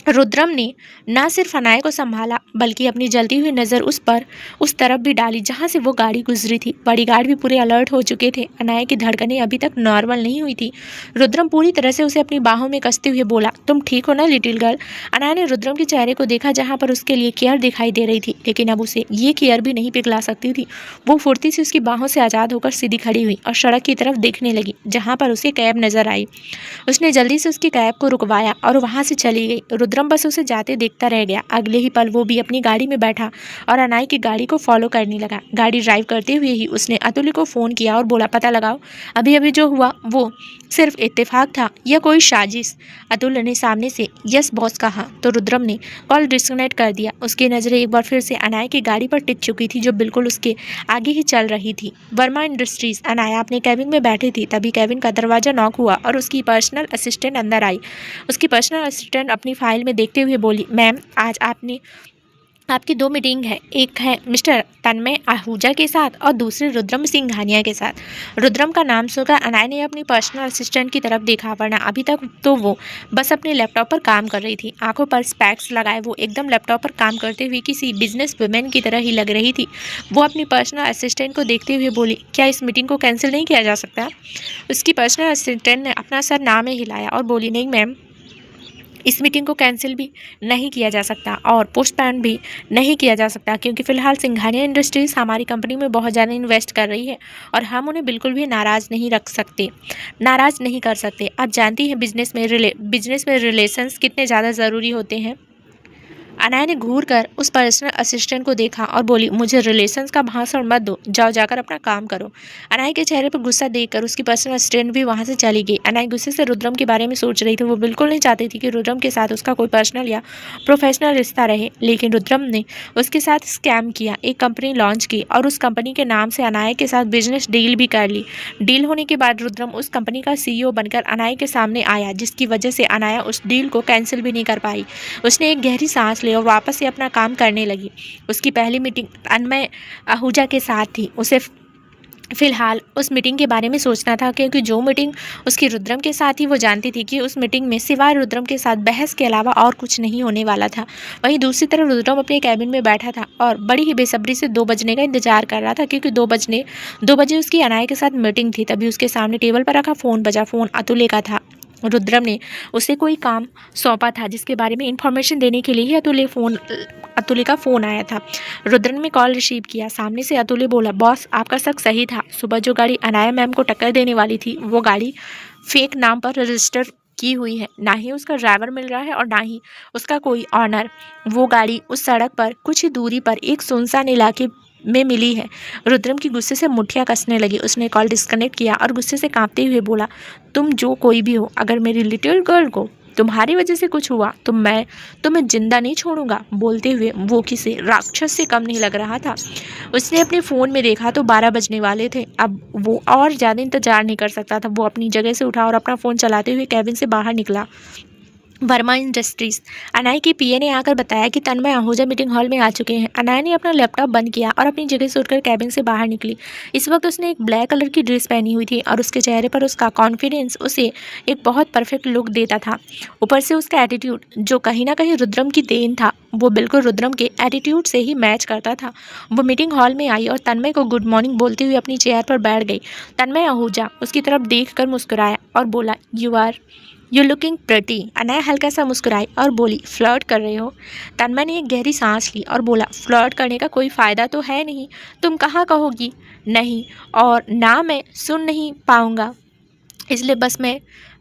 Speaker 2: रुद्रम ने न सिर्फ अनाया को संभाला बल्कि अपनी जलती हुई नज़र उस तरफ भी डाली जहां से वो गाड़ी गुजरी थी। बॉडीगार्ड भी पूरे अलर्ट हो चुके थे। अनाया की धड़कनें अभी तक नॉर्मल नहीं हुई थी। रुद्रम पूरी तरह से उसे अपनी बाहों में कसते हुए बोला, तुम ठीक हो ना लिटिल गर्ल। अनाया ने रुद्रम के चेहरे को देखा जहाँ पर उसके लिए केयर दिखाई दे रही थी, लेकिन अब उसे ये केयर भी नहीं पिघला सकती थी। वो फुर्ती से उसकी बाहों से आज़ाद होकर सीधी खड़ी हुई और सड़क की तरफ देखने लगी जहाँ पर उसे कैब नजर आई। उसने जल्दी से उसकी कैब को रुकवाया और वहाँ से चली गई। रुद्रम बस उसे जाते देखता रह गया। अगले ही पल वो भी अपनी गाड़ी में बैठा और अनाया की गाड़ी को फॉलो करने लगा। गाड़ी ड्राइव करते हुए ही उसने अतुल को फ़ोन किया और बोला, पता लगाओ अभी अभी जो हुआ वो सिर्फ इत्तेफाक था या कोई साजिश। अतुल ने सामने से यस बॉस कहा तो रुद्रम ने कॉल डिस्कनेक्ट कर दिया। उसकी नज़रें एक बार फिर से अनाया की गाड़ी पर टिक चुकी थी जो बिल्कुल उसके आगे ही चल रही थी। वर्मा इंडस्ट्रीज। अनाया अपने कैबिन में बैठी थी, तभी कैबिन का दरवाज़ा नॉक हुआ और उसकी पर्सनल असिस्टेंट अंदर आई। उसकी पर्सनल असिस्टेंट अपनी फाइल में देखते हुए बोली, मैम आज आपकी 2 मीटिंग है, एक है मिस्टर तन्मय आहूजा के साथ और दूसरी रुद्रम सिंघानिया के साथ। रुद्रम का नाम सुनकर अनाया ने अपनी पर्सनल असिस्टेंट की तरफ देखा, वरना अभी तक तो वो बस अपने लैपटॉप पर काम कर रही थी। आंखों पर स्पेक्स लगाए वो एकदम लैपटॉप पर काम करते हुए किसी बिजनेस वुमेन की तरह ही लग रही थी। वो अपनी पर्सनल असिस्टेंट को देखते हुए बोली, क्या इस मीटिंग को कैंसिल नहीं किया जा सकता? उसकी पर्सनल असिस्टेंट ने अपना सर ना में हिलाया और बोली, नहीं मैम, इस मीटिंग को कैंसिल भी नहीं किया जा सकता और पोस्टपोन भी नहीं किया जा सकता, क्योंकि फ़िलहाल सिंघानिया इंडस्ट्रीज़ हमारी कंपनी में बहुत ज़्यादा इन्वेस्ट कर रही है और हम उन्हें बिल्कुल भी नाराज़ नहीं कर सकते। आप जानती हैं बिजनेस में रिलेशंस कितने ज़्यादा ज़रूरी होते हैं। अनाया ने घूर कर उस पर्सनल असिस्टेंट को देखा और बोली, मुझे रिलेशंस का भाषण मत दो, जाओ जाकर अपना काम करो। अनाया के चेहरे पर गुस्सा देखकर उसकी पर्सनल असिस्टेंट भी वहां से चली गई। अनाया गुस्से से रुद्रम के बारे में सोच रही थी। वो बिल्कुल नहीं चाहती थी कि रुद्रम के साथ उसका कोई पर्सनल या प्रोफेशनल रिश्ता रहे, लेकिन रुद्रम ने उसके साथ स्कैम किया, एक कंपनी लॉन्च की और उस कंपनी के नाम से अनाया के साथ बिजनेस डील भी कर ली। डील होने के बाद रुद्रम उस कंपनी का CEO बनकर अनाया के सामने आया, जिसकी वजह से अनाया उस डील को कैंसिल भी नहीं कर पाई। उसने एक गहरी सांस ली और वापस से अपना काम करने लगी। उसकी पहली मीटिंग तन्मय आहूजा के साथ थी। उसे फिलहाल उस मीटिंग के बारे में सोचना था, क्योंकि जो मीटिंग उसकी रुद्रम के साथ थी वो जानती थी कि उस मीटिंग में सिवाय रुद्रम के साथ बहस के अलावा और कुछ नहीं होने वाला था। वहीं दूसरी तरफ रुद्रम अपने कैबिन में बैठा था और बड़ी ही बेसब्री से 2 बजने का इंतजार कर रहा था, क्योंकि 2 बजे उसकी अनाया के साथ मीटिंग थी। तभी उसके सामने टेबल पर रखा फ़ोन बजा। फ़ोन अतुल्य का था। रुद्रम ने उसे कोई काम सौंपा था, जिसके बारे में इन्फॉर्मेशन देने के लिए ही अतुल्य का फ़ोन आया था। रुद्रन ने कॉल रिसीव किया। सामने से अतुल्य बोला, बॉस आपका शक सही था। सुबह जो गाड़ी अनाया मैम को टक्कर देने वाली थी वो गाड़ी फेक नाम पर रजिस्टर की हुई है। ना ही उसका ड्राइवर मिल रहा है और ना ही उसका कोई ऑनर। वो गाड़ी उस सड़क पर कुछ ही दूरी पर एक सुनसान इलाके में मिली है। रुद्रम की गुस्से से मुठ्ठियां कसने लगी। उसने कॉल डिस्कनेक्ट किया और गुस्से से कांपते हुए बोला, तुम जो कोई भी हो, अगर मेरी लिटिल गर्ल को तुम्हारी वजह से कुछ हुआ तो मैं तुम्हें जिंदा नहीं छोड़ूंगा। बोलते हुए वो किसी राक्षस से कम नहीं लग रहा था। उसने अपने फ़ोन में देखा तो 12 बजने वाले थे। अब वो और ज़्यादा इंतजार नहीं कर सकता था। वो अपनी जगह से उठा और अपना फ़ोन चलाते हुए कैबिन से बाहर निकला। वर्मा इंडस्ट्रीज। अनाया की पीए ने आकर बताया कि तन्मय आहूजा मीटिंग हॉल में आ चुके हैं। अनाया ने अपना लैपटॉप बंद किया और अपनी जगह से उठकर कैबिन से बाहर निकली। इस वक्त उसने एक ब्लैक कलर की ड्रेस पहनी हुई थी और उसके चेहरे पर उसका कॉन्फिडेंस उसे एक बहुत परफेक्ट लुक देता था। ऊपर से उसका एटीट्यूड, जो कहीं ना कहीं रुद्रम की देन था, वो बिल्कुल रुद्रम के एटीट्यूड से ही मैच करता था। वो मीटिंग हॉल में आई और तन्मय को गुड मॉर्निंग बोलते हुए अपनी चेयर पर बैठ गई। तन्मय आहूजा उसकी तरफ देखकर मुस्कुराया और बोला, यू लुकिंग प्रिटी। अनाया हल्का सा मुस्कुराई और बोली, फ्लर्ट कर रहे हो? तन्मय ने एक गहरी सांस ली और बोला, फ्लर्ट करने का कोई फ़ायदा तो है नहीं। तुम कहाँ कहोगी नहीं, और ना मैं सुन नहीं पाऊँगा, इसलिए बस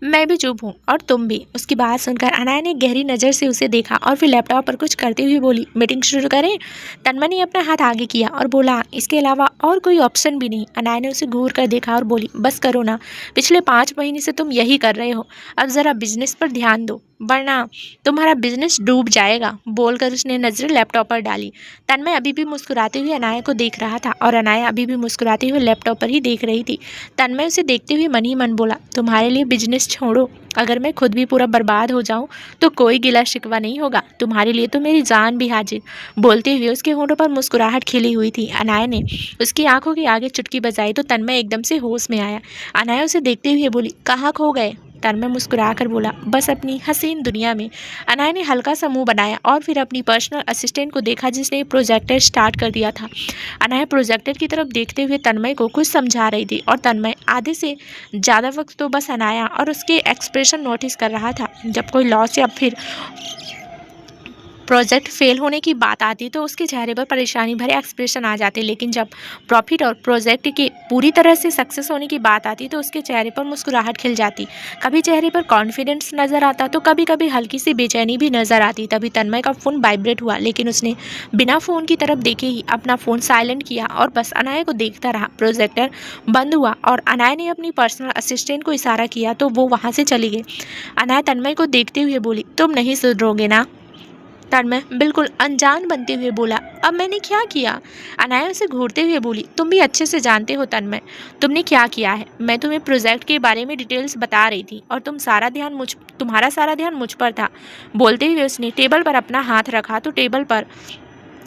Speaker 2: मैं भी चुप हूँ और तुम भी। उसकी बात सुनकर अनाया ने गहरी नज़र से उसे देखा और फिर लैपटॉप पर कुछ करते हुए बोली, मीटिंग शुरू करें? तन्मय ने अपना हाथ आगे किया और बोला, इसके अलावा और कोई ऑप्शन भी नहीं। अनाया ने उसे घूर कर देखा और बोली, बस करो ना, पिछले 5 महीने से तुम यही कर रहे हो। अब ज़रा बिजनेस पर ध्यान दो, वरना तुम्हारा बिजनेस डूब जाएगा। बोलकर उसने नज़रें लैपटॉप पर डाली। तन्मय अभी भी मुस्कुराते हुए अनाया को देख रहा था और अनाया अभी भी मुस्कुराते हुए लैपटॉप पर ही देख रही थी। तन्मय उसे देखते हुए मन ही मन बोला, तुम्हारे लिए बिजनेस छोड़ो, अगर मैं खुद भी पूरा बर्बाद हो जाऊं तो कोई गिला शिकवा नहीं होगा। तुम्हारे लिए तो मेरी जान भी हाजिर। बोलते हुए उसके होठों पर मुस्कुराहट खिली हुई थी। अनाया ने उसकी आंखों के आगे चुटकी बजाई तो तन्मय एकदम से होश में आया। अनाया उसे देखते हुए बोली, कहाँ खो गए? तन्मय मुस्कुराकर बोला, बस अपनी हसीन दुनिया में। अनाया ने हल्का सा मुंह बनाया और फिर अपनी पर्सनल असिस्टेंट को देखा, जिसने प्रोजेक्टर स्टार्ट कर दिया था। अनाया प्रोजेक्टर की तरफ देखते हुए तन्मय को कुछ समझा रही थी और तन्मय आधे से ज़्यादा वक्त तो बस अनाया और उसके एक्सप्रेशन नोटिस कर रहा था। जब कोई लॉस या फिर प्रोजेक्ट फेल होने की बात आती तो उसके चेहरे पर परेशानी भरे एक्सप्रेशन आ जाते, लेकिन जब प्रॉफिट और प्रोजेक्ट के पूरी तरह से सक्सेस होने की बात आती तो उसके चेहरे पर मुस्कुराहट खिल जाती। कभी चेहरे पर कॉन्फिडेंस नज़र आता तो कभी कभी हल्की सी बेचैनी भी नज़र आती। तभी तन्मय का फ़ोन वाइब्रेट हुआ, लेकिन उसने बिना फ़ोन की तरफ देखे ही अपना फ़ोन साइलेंट किया और बस अनाया को देखता रहा। प्रोजेक्टर बंद हुआ और अनाया ने अपनी पर्सनल असिस्टेंट को इशारा किया तो वो वहाँ से चली गई। अनाया तन्मय को देखते हुए बोली, तुम नहीं सुधरोगे ना? तन्मय बिल्कुल अनजान बनते हुए बोला, अब मैंने क्या किया? अनाया उसे घूरते हुए बोली, तुम भी अच्छे से जानते हो तन्मय, तुमने क्या किया है। मैं तुम्हें प्रोजेक्ट के बारे में डिटेल्स बता रही थी और तुम्हारा सारा ध्यान मुझ पर था। बोलते हुए उसने टेबल पर अपना हाथ रखा तो टेबल पर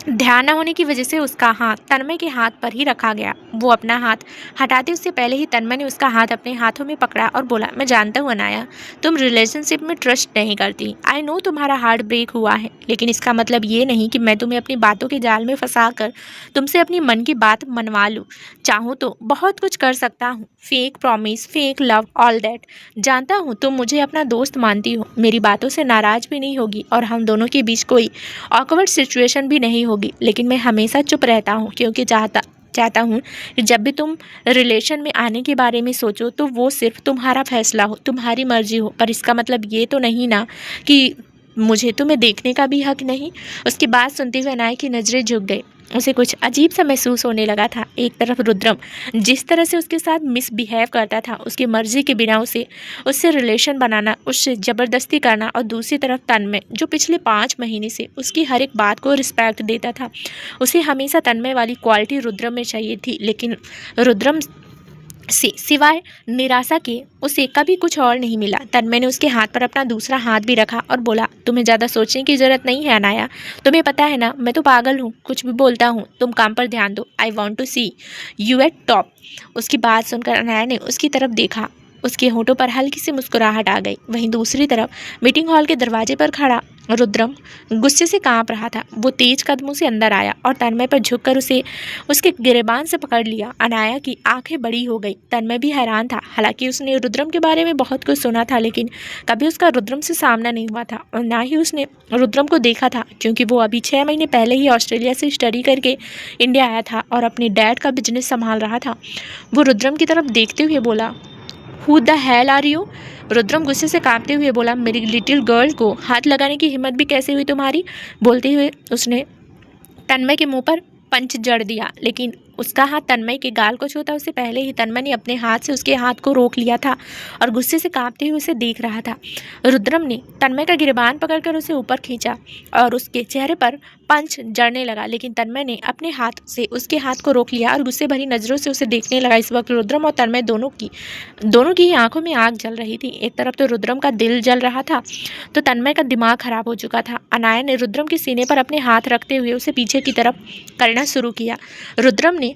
Speaker 2: ध्यान न होने की वजह से उसका हाथ तन्मय के हाथ पर ही रखा गया। वो अपना हाथ हटाते उससे पहले ही तन्मय ने उसका हाथ अपने हाथों में पकड़ा और बोला, मैं जानता हूँ अनाया, तुम रिलेशनशिप में ट्रस्ट नहीं करती। आई नो तुम्हारा हार्ट ब्रेक हुआ है, लेकिन इसका मतलब ये नहीं कि मैं तुम्हें अपनी बातों के जाल में फंसा कर तुमसे अपनी मन की बात मनवा लूँ। चाहूँ तो बहुत कुछ कर सकता हूँ, fake promise, fake love, all that. जानता हूँ तुम मुझे अपना दोस्त मानती हो, मेरी बातों से नाराज़ भी नहीं होगी और हम दोनों के बीच कोई ऑकवर्ड सिचुएशन भी नहीं होगी, लेकिन मैं हमेशा चुप रहता हूँ क्योंकि चाहता हूँ कि जब भी तुम रिलेशन में आने के बारे में सोचो तो वो सिर्फ तुम्हारा फैसला हो, तुम्हारी मर्जी हो। पर इसका मतलब ये तो नहीं ना कि मुझे तुम्हें देखने का भी हक नहीं। उसकी बात सुनते हुए अनाया की नज़रें झुक गई। उसे कुछ अजीब सा महसूस होने लगा था। एक तरफ रुद्रम जिस तरह से उसके साथ मिसबिहेव करता था, उसकी मर्जी के बिना उससे रिलेशन बनाना, उससे ज़बरदस्ती करना, और दूसरी तरफ तन्मय जो पिछले 5 महीने से उसकी हर एक बात को रिस्पेक्ट देता था। उसे हमेशा तन्मय वाली क्वालिटी रुद्रम में चाहिए थी, लेकिन रुद्रम से सिवाय निराशा के उसे कभी कुछ और नहीं मिला। तन्मय ने उसके हाथ पर अपना दूसरा हाथ भी रखा और बोला, तुम्हें ज़्यादा सोचने की ज़रूरत नहीं है अनाया। तुम्हें पता है ना, मैं तो पागल हूँ, कुछ भी बोलता हूँ। तुम काम पर ध्यान दो। I want to see you at top. उसकी बात सुनकर अनाया ने उसकी तरफ देखा। उसके होठों पर हल्की सी मुस्कुराहट आ गई। वहीं दूसरी तरफ मीटिंग हॉल के दरवाजे पर खड़ा रुद्रम गुस्से से कांप रहा था। वो तेज कदमों से अंदर आया और तन्मय पर झुककर उसे उसके गिरेबान से पकड़ लिया। अनाया की आंखें बड़ी हो गई। तन्मय भी हैरान था। हालांकि उसने रुद्रम के बारे में बहुत कुछ सुना था, लेकिन कभी उसका रुद्रम से सामना नहीं हुआ था और ना ही उसने रुद्रम को देखा था, क्योंकि वो अभी 6 महीने पहले ही ऑस्ट्रेलिया से स्टडी करके इंडिया आया था और अपने डैड का बिजनेस संभाल रहा था। वो रुद्रम की तरफ देखते हुए बोला, who the hell are you? Rudram गुस्से से कांपते हुए बोला, मेरी लिटिल गर्ल को हाथ लगाने की हिम्मत भी कैसे हुई तुम्हारी? बोलते हुए उसने तन्मय के मुंह पर पंच जड़ दिया, लेकिन उसका हाथ तन्मय के गाल को छूता उससे पहले ही तन्मय ने अपने हाथ से उसके हाथ को रोक लिया था और गुस्से से कांपते हुए उसे देख रहा था। रुद्रम ने तन्मय का गिरबान पकड़कर उसे ऊपर खींचा और उसके चेहरे पर पंच जड़ने लगा, लेकिन तन्मय ने अपने हाथ से उसके हाथ को रोक लिया और गुस्से भरी नज़रों से उसे देखने लगा। इस वक्त रुद्रम और तन्मय दोनों की आंखों में आग जल रही थी। एक तरफ तो रुद्रम का दिल जल रहा था, तो तन्मय का दिमाग खराब हो चुका था। अनाया ने रुद्रम के सीने पर अपने हाथ रखते हुए उसे पीछे की तरफ करना शुरू किया। रुद्रम ने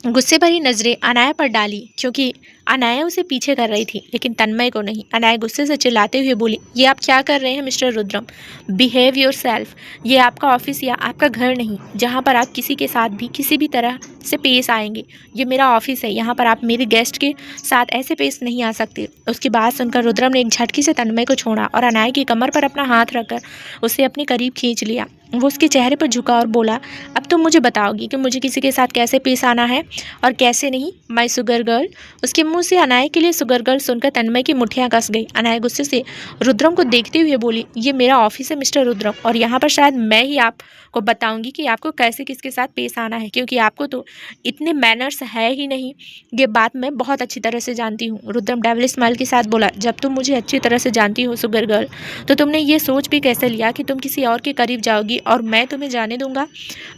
Speaker 2: गुस्से भरी नजरें अनाया पर डाली, क्योंकि अनाया उसे पीछे कर रही थी, लेकिन तन्मय को नहीं। अनाया गुस्से से चिल्लाते हुए बोली, ये आप क्या कर रहे हैं mister Rudram? Behave your self. ये आपका ऑफिस या आपका घर नहीं, जहाँ पर आप किसी के साथ भी किसी भी तरह से पेश आएंगे। ये मेरा ऑफिस है, यहाँ पर आप मेरे गेस्ट के साथ ऐसे पेश नहीं आ सकते। उसकी बात सुनकर रुद्रम ने एक झटके से तन्मय को छोड़ा और अनाया की कमर पर अपना हाथ रखकर उसे अपने करीब खींच लिया। वो उसके चेहरे पर झुका और बोला, अब तुम मुझे बताओगी कि मुझे किसी के साथ कैसे पेश आना है और कैसे नहीं, माय शुगर गर्ल। उसके मुंह से अनाया के लिए शुगर गर्ल सुनकर तन्मय की मुठ्ठियां कस गई। अनाया गुस्से से रुद्रम को देखते हुए बोली, ये मेरा ऑफिस है मिस्टर रुद्रम, और यहाँ पर शायद मैं ही आपको बताऊंगी कि आपको कैसे किसके साथ पेश आना है, क्योंकि आपको तो इतने मैनर्स है ही नहीं। ये बात मैं बहुत अच्छी तरह से जानती हूँ। रुद्रम डेविल स्माइल के साथ बोला, जब तुम मुझे अच्छी तरह से जानती हो शुगर गर्ल, तो तुमने ये सोच भी कैसे लिया कि तुम किसी और के करीब जाओगी और मैं तुम्हें जाने दूंगा?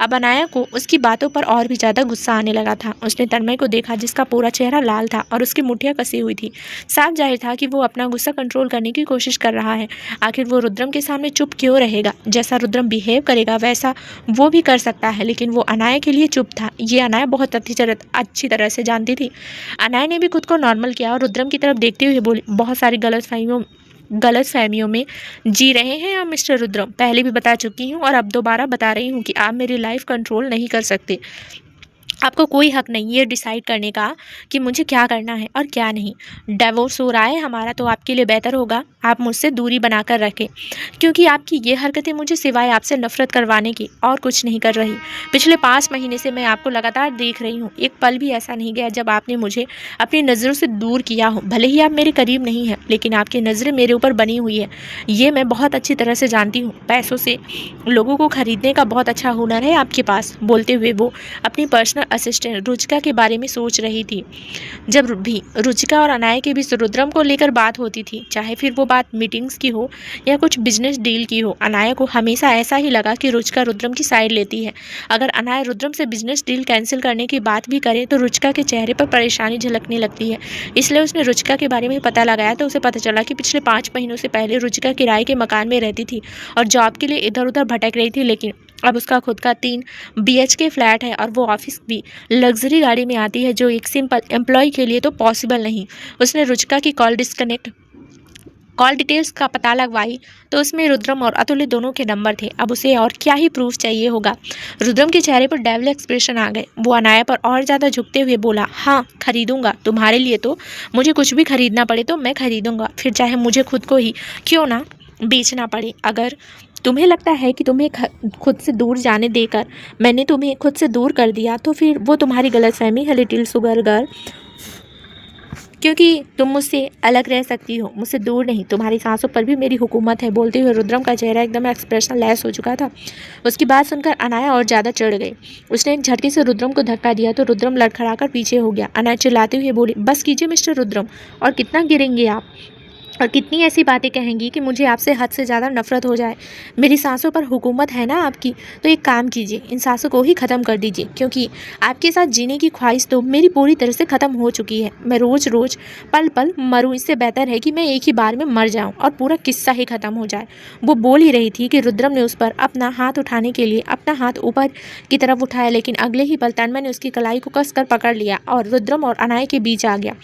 Speaker 2: अब अनाया को उसकी बातों पर और भी ज़्यादा गुस्सा आने लगा था। उसने तन्मय को देखा, जिसका पूरा चेहरा लाल था और उसकी मुठ्ठियां कसी हुई थी। साफ जाहिर था कि वो अपना गुस्सा कंट्रोल करने की कोशिश कर रहा है। आखिर वो रुद्रम के सामने चुप क्यों रहेगा? जैसा रुद्रम बिहेव करेगा वैसा वो भी कर सकता है, लेकिन वो अनाया के लिए चुप था। ये अनाया बहुत अच्छी तरह से जानती थी। अनाया ने भी खुद को नॉर्मल किया और रुद्रम की तरफ देखते हुए बोली, बहुत सारी गलतफहमियों में जी रहे हैं आप मिस्टर रुद्रम। पहले भी बता चुकी हूँ और अब दोबारा बता रही हूँ कि आप मेरी लाइफ कंट्रोल नहीं कर सकते। आपको कोई हक नहीं ये डिसाइड करने का कि मुझे क्या करना है और क्या नहीं। डिवोर्स हो रहा है हमारा, तो आपके लिए बेहतर होगा आप मुझसे दूरी बनाकर रखें, क्योंकि आपकी ये हरकतें मुझे सिवाय आपसे नफरत करवाने की और कुछ नहीं कर रही। पिछले 5 महीने से मैं आपको लगातार देख रही हूँ। एक पल भी ऐसा नहीं गया जब आपने मुझे अपनी नज़रों से दूर किया हो। भले ही आप मेरे करीब नहीं हैं, लेकिन आपकी नज़रें मेरे ऊपर बनी हुई है, ये मैं बहुत अच्छी तरह से जानती हूँ। पैसों से लोगों को खरीदने का बहुत अच्छा हुनर है आपके पास। बोलते हुए वो अपनी पर्सनल असिस्टेंट रुचिका के बारे में सोच रही थी। जब भी रुचिका और अनाया के बीच रुद्रम को लेकर बात होती थी, चाहे फिर वो बात मीटिंग्स की हो या कुछ बिजनेस डील की हो, अनाया को हमेशा ऐसा ही लगा कि रुचिका रुद्रम की साइड लेती है। अगर अनाया रुद्रम से बिजनेस डील कैंसिल करने की बात भी करे तो रुचिका के चेहरे पर परेशानी झलकने लगती है। इसलिए उसने रुचिका के बारे में पता लगाया तो उसे पता चला कि पिछले 5 महीनों से पहले रुचिका किराए के मकान में रहती थी और जॉब के लिए इधर उधर भटक रही थी, लेकिन अब उसका खुद का 3 BHK फ्लैट है और वो ऑफिस भी लग्जरी गाड़ी में आती है, जो एक सिंपल एम्प्लॉय के लिए तो पॉसिबल नहीं। उसने रुचिका की कॉल डिटेल्स का पता लगवाई तो उसमें रुद्रम और अतुल्य दोनों के नंबर थे। अब उसे और क्या ही प्रूफ चाहिए होगा। रुद्रम के चेहरे पर डेविल एक्सप्रेशन आ गए। वो अनाया पर और ज़्यादा झुकते हुए बोला, हाँ खरीदूंगा, तुम्हारे लिए तो मुझे कुछ भी खरीदना पड़े तो मैं खरीदूंगा, फिर चाहे मुझे खुद को ही क्यों ना बेचना पड़े। अगर तुम्हें लगता है कि तुम्हें खुद से दूर जाने देकर मैंने तुम्हें खुद से दूर कर दिया, तो फिर वो तुम्हारी गलतफहमी है लिटिल शुगर गर्ल, क्योंकि तुम मुझसे अलग रह सकती हो, मुझसे दूर नहीं। तुम्हारी सांसों पर भी मेरी हुकूमत है। बोलते हुए रुद्रम का चेहरा एकदम एक्सप्रेशन लेस हो चुका था। उसकी बात सुनकर अनाया और ज़्यादा चढ़ गई। उसने एक झटके से रुद्रम को धक्का दिया तो रुद्रम लड़खड़ाकर पीछे हो गया। अनाया चिल्लाते हुए बोली, बस कीजिए मिस्टर रुद्रम, और कितना गिरेंगे आप? और कितनी ऐसी बातें कहेंगी कि मुझे आपसे हद से ज़्यादा नफरत हो जाए। मेरी सांसों पर हुकूमत है ना आपकी, तो एक काम कीजिए, इन सांसों को ही ख़त्म कर दीजिए, क्योंकि आपके साथ जीने की ख्वाहिश तो मेरी पूरी तरह से ख़त्म हो चुकी है। मैं रोज़ रोज़ पल पल मरूं, इससे बेहतर है कि मैं एक ही बार में मर जाऊं और पूरा किस्सा ही ख़त्म हो जाए। वो बोल ही रही थी कि रुद्रम ने उस पर अपना हाथ उठाने के लिए अपना हाथ ऊपर की तरफ उठाया, लेकिन अगले ही पल तन्मय ने उसकी कलाई को कसकर पकड़ लिया और रुद्रम और अनाया के बीच आ गया।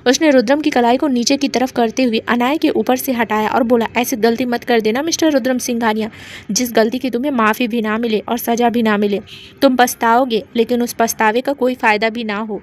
Speaker 2: उसने रुद्रम की कलाई को नीचे की तरफ करते हुए अनाया के ऊपर से हटाया और बोला, ऐसी गलती मत कर देना मिस्टर रुद्रम सिंघानिया, जिस गलती की तुम्हें माफ़ी भी ना मिले और सज़ा भी ना मिले। तुम पछताओगे, लेकिन उस पछतावे का कोई फ़ायदा भी ना हो।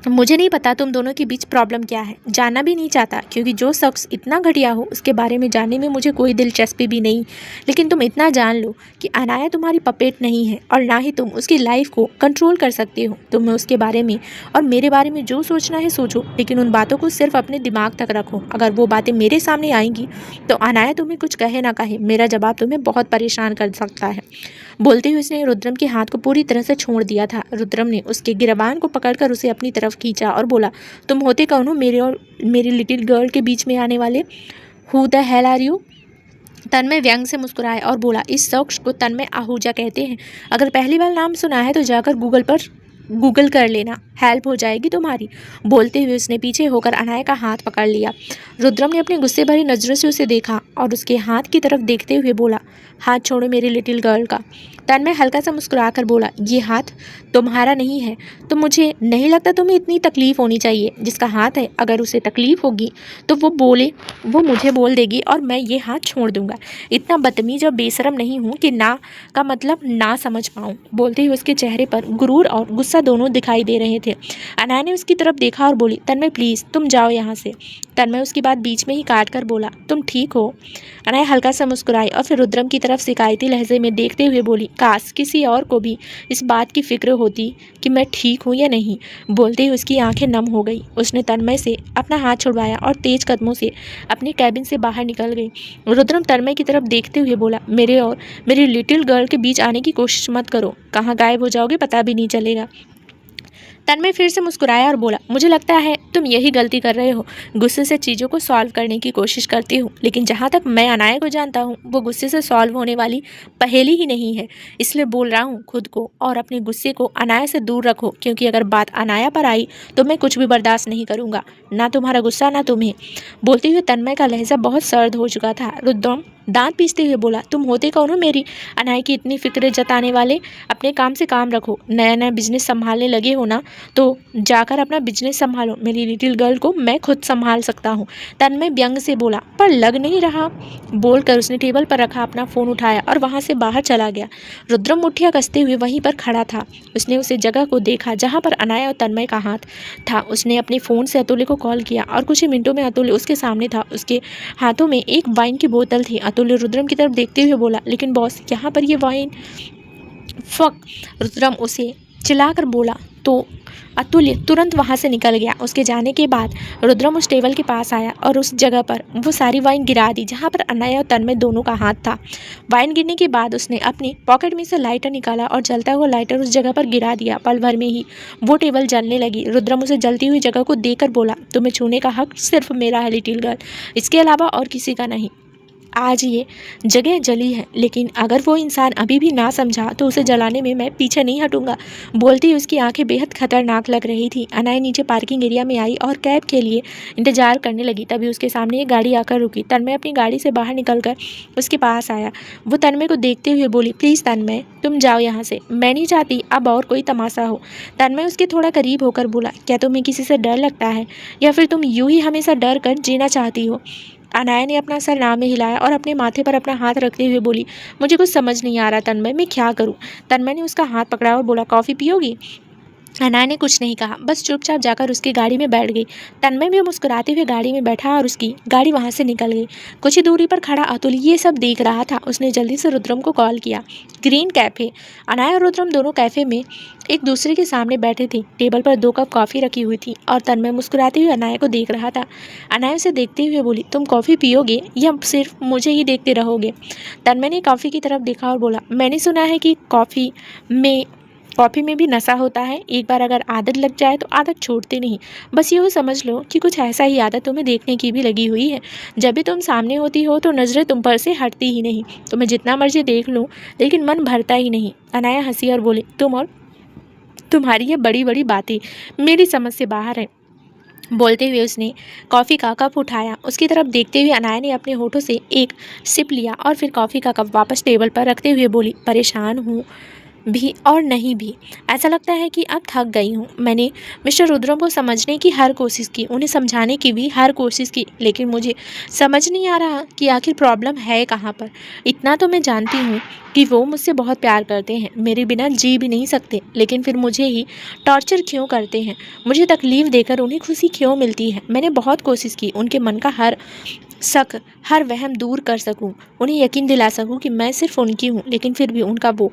Speaker 2: मुझे नहीं पता तुम दोनों के बीच प्रॉब्लम क्या है, जानना भी नहीं चाहता, क्योंकि जो शख्स इतना घटिया हो उसके बारे में जानने में मुझे कोई दिलचस्पी भी नहीं। लेकिन तुम इतना जान लो कि अनाया तुम्हारी पपेट नहीं है और ना ही तुम उसकी लाइफ को कंट्रोल कर सकते हो। तुम्हें उसके बारे में और मेरे बारे में जो सोचना है सोचो, लेकिन उन बातों को सिर्फ अपने दिमाग तक रखो। अगर वो बातें मेरे सामने आएंगी तो अनाया तुम्हें कुछ कहे ना कहे, मेरा जवाब तुम्हें बहुत परेशान कर सकता है। बोलते हुए उसने रुद्रम के हाथ को पूरी तरह से छोड़ दिया था। रुद्रम ने उसके गिरबान को पकड़कर उसे अपनी तरफ खींचा और बोला, तुम होते कौन हो मेरे और मेरी लिटिल गर्ल के बीच में आने वाले? Who the hell are you? Tanmay व्यंग से मुस्कुराया और बोला, इस शख्स को तन्मय आहूजा कहते हैं। अगर पहली बार नाम सुना है तो जाकर गूगल कर लेना, हेल्प हो जाएगी तुम्हारी। बोलते हुए उसने पीछे होकर अनाया का हाथ पकड़ लिया। रुद्रम ने अपनी गुस्से भरी नजरों से उसे देखा और उसके हाथ की तरफ देखते हुए बोला, हाथ छोड़ो मेरी लिटिल गर्ल का। तन्मय हल्का सा मुस्कुराकर बोला, ये हाथ तुम्हारा नहीं है, तो मुझे नहीं लगता तुम्हें इतनी तकलीफ होनी चाहिए। जिसका हाथ है, अगर उसे तकलीफ होगी तो वो मुझे बोल देगी और मैं ये हाथ छोड़ दूंगा। इतना बदतमीज और बेशरम नहीं हूँ कि ना का मतलब ना समझ पाऊँ। बोलते हुए उसके चेहरे पर गुरूर और गुस्सा दोनों दिखाई दे रहे थे। अनाया ने उसकी तरफ देखा और बोली, तन्मय प्लीज़ तुम जाओ यहाँ से। तन्मय उसकी बात बीच में ही काट कर बोला, तुम ठीक हो? अनाया हल्का सा मुस्कुराई और फिर रुद्रम की तरफ शिकायती लहजे में देखते हुए बोली, काश किसी और को भी इस बात की फिक्र होती कि मैं ठीक हूँ या नहीं। बोलते ही उसकी आंखें नम हो गई। उसने तन्मय से अपना हाथ छुड़वाया और तेज कदमों से अपने कैबिन से बाहर निकल गई। रुद्रम तन्मय की तरफ देखते हुए बोला, मेरे और मेरी लिटिल गर्ल के बीच आने की कोशिश मत करो, कहाँ गायब हो जाओगे पता भी नहीं चलेगा। तन्मय फिर से मुस्कुराया और बोला, मुझे लगता है तुम यही गलती कर रहे हो, गुस्से से चीज़ों को सॉल्व करने की कोशिश करती हो। लेकिन जहाँ तक मैं अनाया को जानता हूँ, वो गुस्से से सॉल्व होने वाली पहेली ही नहीं है। इसलिए बोल रहा हूँ, खुद को और अपने गुस्से को अनाया से दूर रखो, क्योंकि अगर बात अनाया पर आई तो मैं कुछ भी बर्दाश्त नहीं करूँगा, ना तुम्हारा गुस्सा ना तुम्हें। बोलते हुए तन्मय का लहजा बहुत सर्द हो चुका था। रुद्रम दांत पीसते हुए बोला, तुम होते कौन हो मेरी अनाया की इतनी फिक्र जताने वाले? अपने काम से काम रखो। नया नया बिजनेस संभालने लगे हो ना, तो जाकर अपना बिजनेस संभालो। मेरी लिटिल गर्ल को मैं खुद संभाल सकता हूँ। तन्मय व्यंग से बोला, पर लग नहीं रहा। बोलकर उसने टेबल पर रखा अपना फ़ोन उठाया और वहाँ से बाहर चला गया। रुद्रम मुठ्ठियाँ कसते हुए वहीं पर खड़ा था। उसने उसे जगह को देखा जहाँ पर अनाया और तन्मय का हाथ था। उसने अपने फ़ोन से अतुल्य को कॉल किया और कुछ ही मिनटों में अतुल्य उसके सामने था। उसके हाथों में एक वाइन की बोतल थी। अतुल्य रुद्रम की तरफ देखते हुए बोला, लेकिन बॉस यहाँ पर ये वाइन। फक। रुद्रम उसे चिल्लाकर बोला तो अतुल्य तुरंत वहाँ से निकल गया। उसके जाने के बाद रुद्रम उस टेबल के पास आया और उस जगह पर वो सारी वाइन गिरा दी जहाँ पर अनाया और तन्मय दोनों का हाथ था। वाइन गिरने के बाद उसने अपनी पॉकेट में से लाइटर निकाला और जलता हुआ लाइटर उस जगह पर गिरा दिया। पल भर में ही वो टेबल जलने लगी। रुद्रम उसे जलती हुई जगह को देखकर बोला, तुम्हें छूने का हक सिर्फ मेरा है लिटिल गर्ल, इसके अलावा और किसी का नहीं। आज ये जगह जली है, लेकिन अगर वो इंसान अभी भी ना समझा तो उसे जलाने में मैं पीछे नहीं हटूंगा। बोलती ही उसकी आंखें बेहद खतरनाक लग रही थी। अनाया नीचे पार्किंग एरिया में आई और कैब के लिए इंतजार करने लगी। तभी उसके सामने एक गाड़ी आकर रुकी। तन्मय अपनी गाड़ी से बाहर निकलकर उसके पास आया। वो तन्मय को देखते हुए बोली, प्लीज़ तन्मय तुम जाओ यहाँ से, मैं नहीं चाहती अब और कोई तमाशा हो। तन्मय उसके थोड़ा करीब होकर बोला, क्या तुम्हें किसी से डर लगता है या फिर तुम यूं ही हमेशा डर कर जीना चाहती हो? अनाया ने अपना सर नाम में हिलाया और अपने माथे पर अपना हाथ रखते हुए बोली, मुझे कुछ समझ नहीं आ रहा तन्मय, मैं क्या करूं? तन्मय ने उसका हाथ पकड़ा और बोला, कॉफ़ी पियोगी? अनाया ने कुछ नहीं कहा, बस चुपचाप जाकर उसकी गाड़ी में बैठ गई। तन्मय भी मुस्कुराते हुए गाड़ी में बैठा और उसकी गाड़ी वहाँ से निकल गई। कुछ ही दूरी पर खड़ा अतुल ये सब देख रहा था। उसने जल्दी से रुद्रम को कॉल किया। Green cafe. अनाया और रुद्रम दोनों कैफ़े में एक दूसरे के सामने बैठे थे। टेबल पर 2 कप कॉफ़ी रखी हुई थी और तन्मय मुस्कुराते हुए अनाया को देख रहा था। अनाया उसे देखते हुए बोली, तुम कॉफ़ी पियोगे या सिर्फ मुझे ही देखते रहोगे? तन्मय ने कॉफ़ी की तरफ देखा और बोला, मैंने सुना है कि कॉफ़ी में कॉफ़ी में भी नशा होता है, एक बार अगर आदत लग जाए तो आदत छूटती नहीं। बस यूँ समझ लो कि कुछ ऐसा ही आदत तुम्हें देखने की भी लगी हुई है। जब भी तुम सामने होती हो तो नज़रें तुम पर से हटती ही नहीं। तुम्हें जितना मर्जी देख लूँ लेकिन मन भरता ही नहीं। अनाया हंसी और बोली, तुम और तुम्हारी ये बड़ी बड़ी बातें मेरी समझ से बाहर है। बोलते हुए उसने कॉफ़ी का कप उठाया। उसकी तरफ देखते हुए अनाया ने अपने होठों से एक सिप लिया और फिर कॉफ़ी का कप वापस टेबल पर रखते हुए बोली, परेशान हूँ भी और नहीं भी। ऐसा लगता है कि अब थक गई हूँ। मैंने मिस्टर रुद्रम को समझने की हर कोशिश की, उन्हें समझाने की भी हर कोशिश की, लेकिन मुझे समझ नहीं आ रहा कि आखिर प्रॉब्लम है कहाँ पर। इतना तो मैं जानती हूँ कि वो मुझसे बहुत प्यार करते हैं, मेरे बिना जी भी नहीं सकते, लेकिन फिर मुझे ही टॉर्चर क्यों करते हैं? मुझे तकलीफ़ देकर उन्हें खुशी क्यों मिलती है? मैंने बहुत कोशिश की उनके मन का हर शक, हर वहम दूर कर सकूं, उन्हें यकीन दिला सकूं कि मैं सिर्फ उनकी हूं, लेकिन फिर भी उनका वो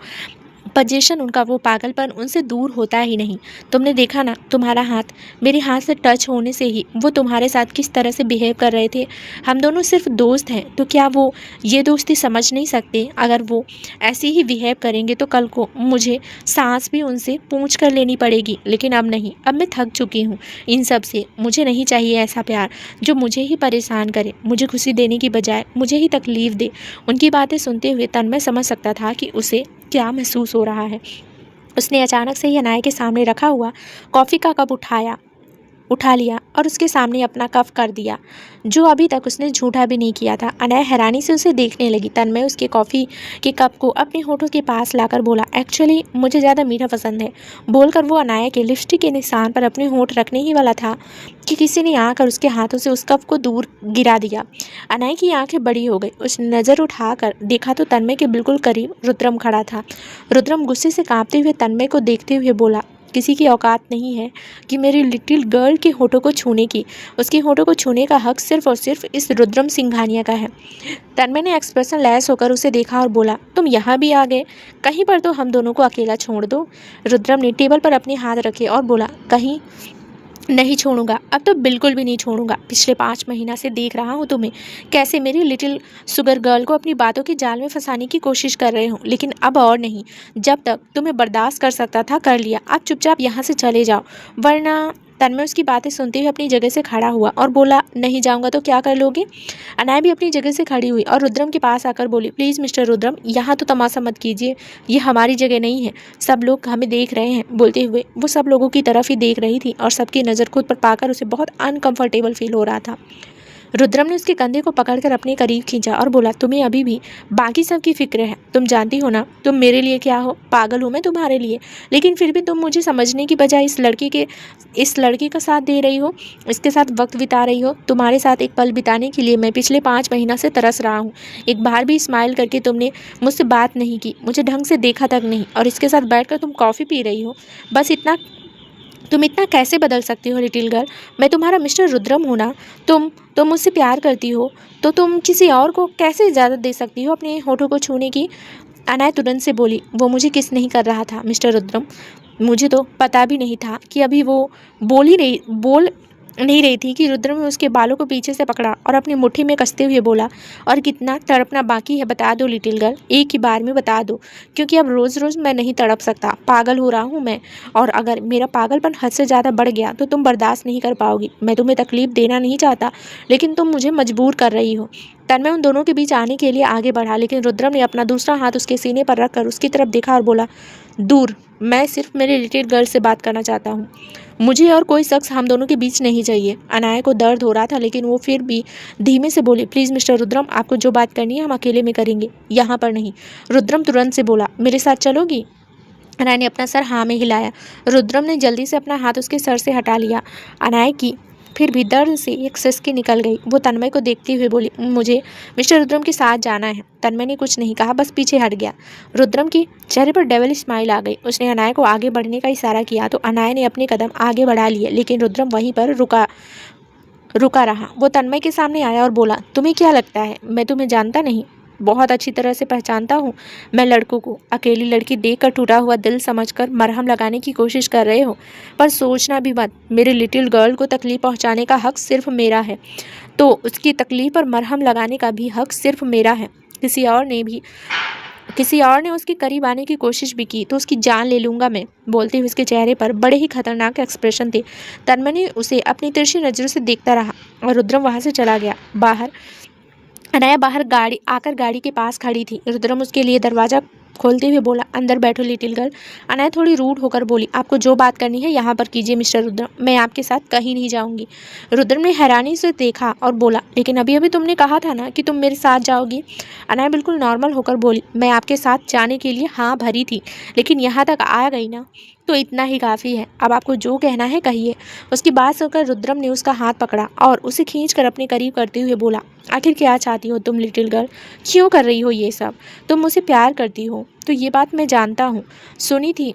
Speaker 2: पोजीशन, उनका वो पागलपन उनसे दूर होता ही नहीं। तुमने देखा ना, तुम्हारा हाथ मेरे हाथ से टच होने से ही वो तुम्हारे साथ किस तरह से बिहेव कर रहे थे। हम दोनों सिर्फ दोस्त हैं, तो क्या वो ये दोस्ती समझ नहीं सकते? अगर वो ऐसे ही बिहेव करेंगे तो कल को मुझे सांस भी उनसे पूछ कर लेनी पड़ेगी। लेकिन अब नहीं, अब मैं थक चुकी हूँ इन सब से। मुझे नहीं चाहिए ऐसा प्यार जो मुझे ही परेशान करे, मुझे खुशी देने की बजाय मुझे ही तकलीफ़ दे। उनकी बातें सुनते हुए तन्मय समझ सकता था कि उसे क्या महसूस हो रहा है। उसने अचानक से ही अनाया के सामने रखा हुआ कॉफ़ी का कप उठा लिया और उसके सामने अपना कफ कर दिया, जो अभी तक उसने झूठा भी नहीं किया था। अनाया हैरानी से उसे देखने लगी। तन्मय उसके कॉफ़ी के कप को अपने होठों के पास लाकर बोला, एक्चुअली मुझे ज़्यादा मीठा पसंद है। बोलकर वो अनाया के लिपस्टिक के निशान पर अपने होठ रखने ही वाला था कि किसी ने आकर उसके हाथों से उस कप को दूर गिरा दिया। अनाया की आंखें बड़ी हो गई। उसने नज़र उठाकर देखा तो तन्मय के बिल्कुल करीब रुद्रम खड़ा था। रुद्रम गुस्से से कांपते हुए तन्मय को देखते हुए बोला, किसी की औकात नहीं है कि मेरी लिटिल गर्ल के होठों को छूने की। उसके होठों को छूने का हक सिर्फ और सिर्फ इस रुद्रम सिंघानिया का है। तन्मय ने एक्सप्रेशन लैस होकर उसे देखा और बोला, तुम यहाँ भी आ गए? कहीं पर तो हम दोनों को अकेला छोड़ दो। रुद्रम ने टेबल पर अपने हाथ रखे और बोला, कहीं नहीं छोड़ूंगा, अब तो बिल्कुल भी नहीं छोड़ूंगा। पिछले 5 महीना से देख रहा हूँ तुम्हें, कैसे मेरी लिटिल शुगर गर्ल को अपनी बातों के जाल में फंसाने की कोशिश कर रहे हो, लेकिन अब और नहीं। जब तक तुम्हें बर्दाश्त कर सकता था कर लिया, अब चुपचाप यहाँ से चले जाओ, वरना। तन्मय उसकी बातें सुनते हुए अपनी जगह से खड़ा हुआ और बोला, नहीं जाऊंगा तो क्या कर लोगे? अनाया भी अपनी जगह से खड़ी हुई और रुद्रम के पास आकर बोली, प्लीज़ मिस्टर रुद्रम, यहाँ तो तमाशा मत कीजिए, ये हमारी जगह नहीं है। सब लोग हमें देख रहे हैं। बोलते हुए वो सब लोगों की तरफ ही देख रही थी और सबकी नज़र खुद पर पाकर उसे बहुत अनकंफर्टेबल फील हो रहा था। रुद्रम ने उसके कंधे को पकड़कर अपने करीब खींचा और बोला, तुम्हें अभी भी बाकी सब की फिक्र है। तुम जानती हो ना तुम मेरे लिए क्या हो? पागल हूँ मैं तुम्हारे लिए, लेकिन फिर भी तुम मुझे समझने की बजाय इस लड़की का साथ दे रही हो, इसके साथ वक्त बिता रही हो। तुम्हारे साथ एक पल बिताने के लिए मैं पिछले 5 महीना से तरस रहा हूँ। एक बार भी स्माइल करके तुमने मुझसे बात नहीं की, मुझे ढंग से देखा तक नहीं, और इसके साथ बैठकर तुम कॉफ़ी पी रही हो। बस इतना, तुम इतना कैसे बदल सकती हो लिटिल गर्ल? मैं तुम्हारा मिस्टर रुद्रम हूँ ना। तुम मुझसे प्यार करती हो तो तुम किसी और को कैसे इजाज़त दे सकती हो अपने होठों को छूने की? अनाया तुरंत से बोली, वो मुझे किस नहीं कर रहा था मिस्टर रुद्रम। मुझे तो पता भी नहीं था कि अभी वो बोल नहीं रही थी कि रुद्रम ने उसके बालों को पीछे से पकड़ा और अपनी मुट्ठी में कसते हुए बोला, और कितना तड़पना बाकी है बता दो लिटिल गर्ल, एक ही बार में बता दो, क्योंकि अब रोज़ रोज़ मैं नहीं तड़प सकता। पागल हो रहा हूँ मैं, और अगर मेरा पागलपन हद से ज़्यादा बढ़ गया तो तुम बर्दाश्त नहीं कर पाओगी। मैं तुम्हें तकलीफ़ देना नहीं चाहता, लेकिन तुम मुझे मजबूर कर रही हो। तन्मय उन दोनों के बीच आने के लिए आगे बढ़ा, लेकिन रुद्रम ने अपना दूसरा हाथ उसके सीने पर रखकर उसकी तरफ देखा और बोला, दूर, मैं सिर्फ मेरी लिटिल गर्ल से बात करना चाहता हूँ। मुझे और कोई शख्स हम दोनों के बीच नहीं चाहिए। अनाया को दर्द हो रहा था, लेकिन वो फिर भी धीमे से बोली, प्लीज़ मिस्टर रुद्रम, आपको जो बात करनी है हम अकेले में करेंगे, यहाँ पर नहीं। रुद्रम तुरंत से बोला, मेरे साथ चलोगी? अनाया ने अपना सर हाँ में हिलाया। रुद्रम ने जल्दी से अपना हाथ उसके सर से हटा लिया। अनाया की फिर भी दर्द से एक सिसकी निकल गई। वो तन्मय को देखते हुए बोली, मुझे मिस्टर रुद्रम के साथ जाना है। तन्मय ने कुछ नहीं कहा, बस पीछे हट गया। रुद्रम की चेहरे पर डेविल स्माइल आ गई। उसने अनाया को आगे बढ़ने का इशारा किया तो अनाया ने अपने कदम आगे बढ़ा लिए, लेकिन रुद्रम वहीं पर रुका रहा। वो तन्मय के सामने आया और बोला, तुम्हें क्या लगता है मैं तुम्हें जानता नहीं? बहुत अच्छी तरह से पहचानता हूँ। मैं लड़कों को अकेली लड़की देखकर टूटा हुआ दिल समझकर मरहम लगाने की कोशिश कर रहे हो, पर सोचना भी मत, मेरी लिटिल गर्ल को तकलीफ़ पहुँचाने का हक सिर्फ मेरा है, तो उसकी तकलीफ़ पर मरहम लगाने का भी हक सिर्फ मेरा है। किसी और ने उसके करीब आने की कोशिश भी की तो उसकी जान ले लूंगा मैं, बोलते हुए उसके चेहरे पर बड़े ही खतरनाक एक्सप्रेशन थे। तन्मय ने उसे अपनी तिरछी नजरों से देखता रहा और रुद्रम वहां से चला गया। अनाया बाहर गाड़ी आकर गाड़ी के पास खड़ी थी। रुद्रम उसके लिए दरवाजा खोलते हुए बोला, अंदर बैठो लिटिल गर्ल। अनाया थोड़ी रूड होकर बोली, आपको जो बात करनी है यहाँ पर कीजिए मिस्टर रुद्रम, मैं आपके साथ कहीं नहीं जाऊंगी। रुद्रम ने हैरानी से देखा और बोला, लेकिन अभी अभी तुमने कहा था ना कि तुम मेरे साथ जाओगी। अनाया बिल्कुल नॉर्मल होकर बोली, मैं आपके साथ जाने के लिए हाँ भरी थी, लेकिन यहाँ तक आ गई ना तो इतना ही काफ़ी है। अब आपको जो कहना है कहिए। उसकी बात सुनकर रुद्रम ने उसका हाथ पकड़ा और उसे खींचकर अपने करीब करते हुए बोला, आखिर क्या चाहती हो तुम लिटिल गर्ल? क्यों कर रही हो ये सब? तुम मुझसे प्यार करती हो तो ये बात मैं जानता हूँ। सुनी थी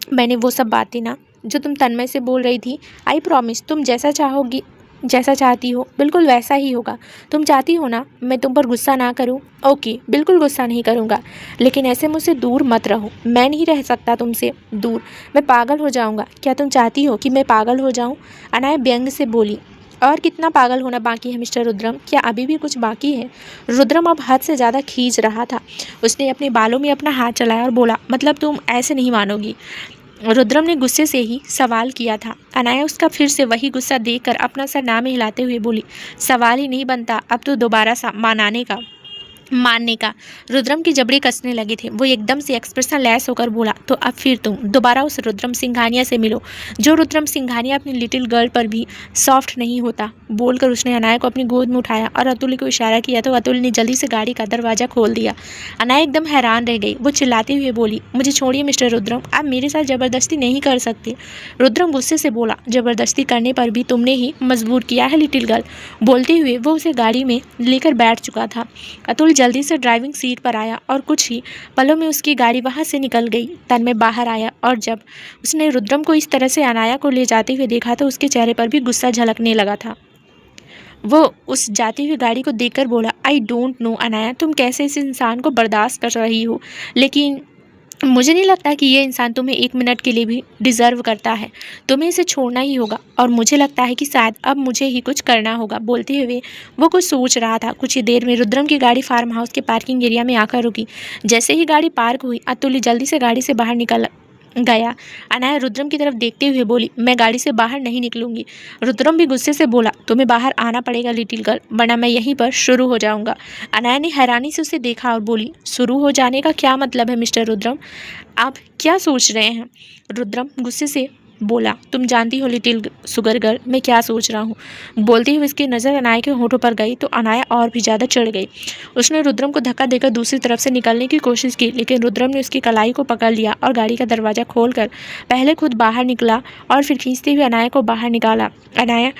Speaker 2: मैंने वो सब बातें ना जो तुम तन्मय से बोल रही थी। आई प्रॉमिस तुम जैसा चाहोगी, जैसा चाहती हो बिल्कुल वैसा ही होगा। तुम चाहती हो ना मैं तुम पर गुस्सा ना करूं? ओके, बिल्कुल गुस्सा नहीं करूंगा, लेकिन ऐसे मुझसे दूर मत रहो। मैं नहीं रह सकता तुमसे दूर, मैं पागल हो जाऊंगा। क्या तुम चाहती हो कि मैं पागल हो जाऊं? अनाया व्यंग से बोली, और कितना पागल होना बाकी है मिस्टर रुद्रम? क्या अभी भी कुछ बाकी है? रुद्रम अब हद से ज़्यादा खींच रहा था। उसने अपने बालों में अपना हाथ चलाया और बोला, मतलब तुम ऐसे नहीं मानोगी? रुद्रम ने गुस्से से ही सवाल किया था। अनाया उसका फिर से वही गुस्सा देखकर अपना सर ना में हिलाते हुए बोली, सवाल ही नहीं बनता अब तो दोबारा मानने का। रुद्रम की जबड़े कसने लगे थे। वो एकदम से एक्सप्रेशन लेस होकर बोला, तो अब फिर तुम दोबारा उस रुद्रम सिंघानिया से मिलो जो रुद्रम सिंघानिया अपनी लिटिल गर्ल पर भी सॉफ्ट नहीं होता। बोलकर उसने अनाया को अपनी गोद में उठाया और अतुल को इशारा किया तो अतुल ने जल्दी से गाड़ी का दरवाजा खोल दिया। अनाया एकदम हैरान रह गई। वो चिल्लाते हुए बोली, मुझे छोड़िए मिस्टर रुद्रम, आप मेरे साथ ज़बरदस्ती नहीं कर सकते। रुद्रम गुस्से से बोला, ज़बरदस्ती करने पर भी तुमने ही मजबूर किया है लिटिल गर्ल। बोलते हुए वो उसे गाड़ी में लेकर बैठ चुका था। अतुल जल्दी से ड्राइविंग सीट पर आया और कुछ ही पलों में उसकी गाड़ी वहां से निकल गई। तन्मय बाहर आया और जब उसने रुद्रम को इस तरह से अनाया को ले जाते हुए देखा तो उसके चेहरे पर भी गुस्सा झलकने लगा था। वो उस जाती हुई गाड़ी को देखकर बोला, आई डोंट नो अनाया, तुम कैसे इस इंसान को बर्दाश्त कर रही हो, लेकिन मुझे नहीं लगता कि ये इंसान तुम्हें एक मिनट के लिए भी डिज़र्व करता है। तुम्हें इसे छोड़ना ही होगा और मुझे लगता है कि शायद अब मुझे ही कुछ करना होगा। बोलते हुए वो कुछ सोच रहा था। कुछ ही देर में रुद्रम की गाड़ी फार्म हाउस के पार्किंग एरिया में आकर रुकी। जैसे ही गाड़ी पार्क हुई अतुल जल्दी से गाड़ी से बाहर निकल गया। अनाया रुद्रम की तरफ देखते हुए बोली, मैं गाड़ी से बाहर नहीं निकलूंगी। रुद्रम भी गुस्से से बोला, तुम्हें बाहर आना पड़ेगा लिटिल गर्ल, वरना मैं यहीं पर शुरू हो जाऊंगा। अनाया ने हैरानी से उसे देखा और बोली, शुरू हो जाने का क्या मतलब है मिस्टर रुद्रम? आप क्या सोच रहे हैं? रुद्रम गुस्से से बोला, तुम जानती हो लिटिल सुगर गर्ल मैं क्या सोच रहा हूँ। बोलते हुए उसकी नज़र अनाया के होठों पर गई तो अनाया और भी ज़्यादा चढ़ गई। उसने रुद्रम को धक्का देकर दूसरी तरफ से निकलने की कोशिश की, लेकिन रुद्रम ने उसकी कलाई को पकड़ लिया और गाड़ी का दरवाज़ा खोलकर पहले खुद बाहर निकला और फिर खींचते हुए अनाया को बाहर निकाला। अनाया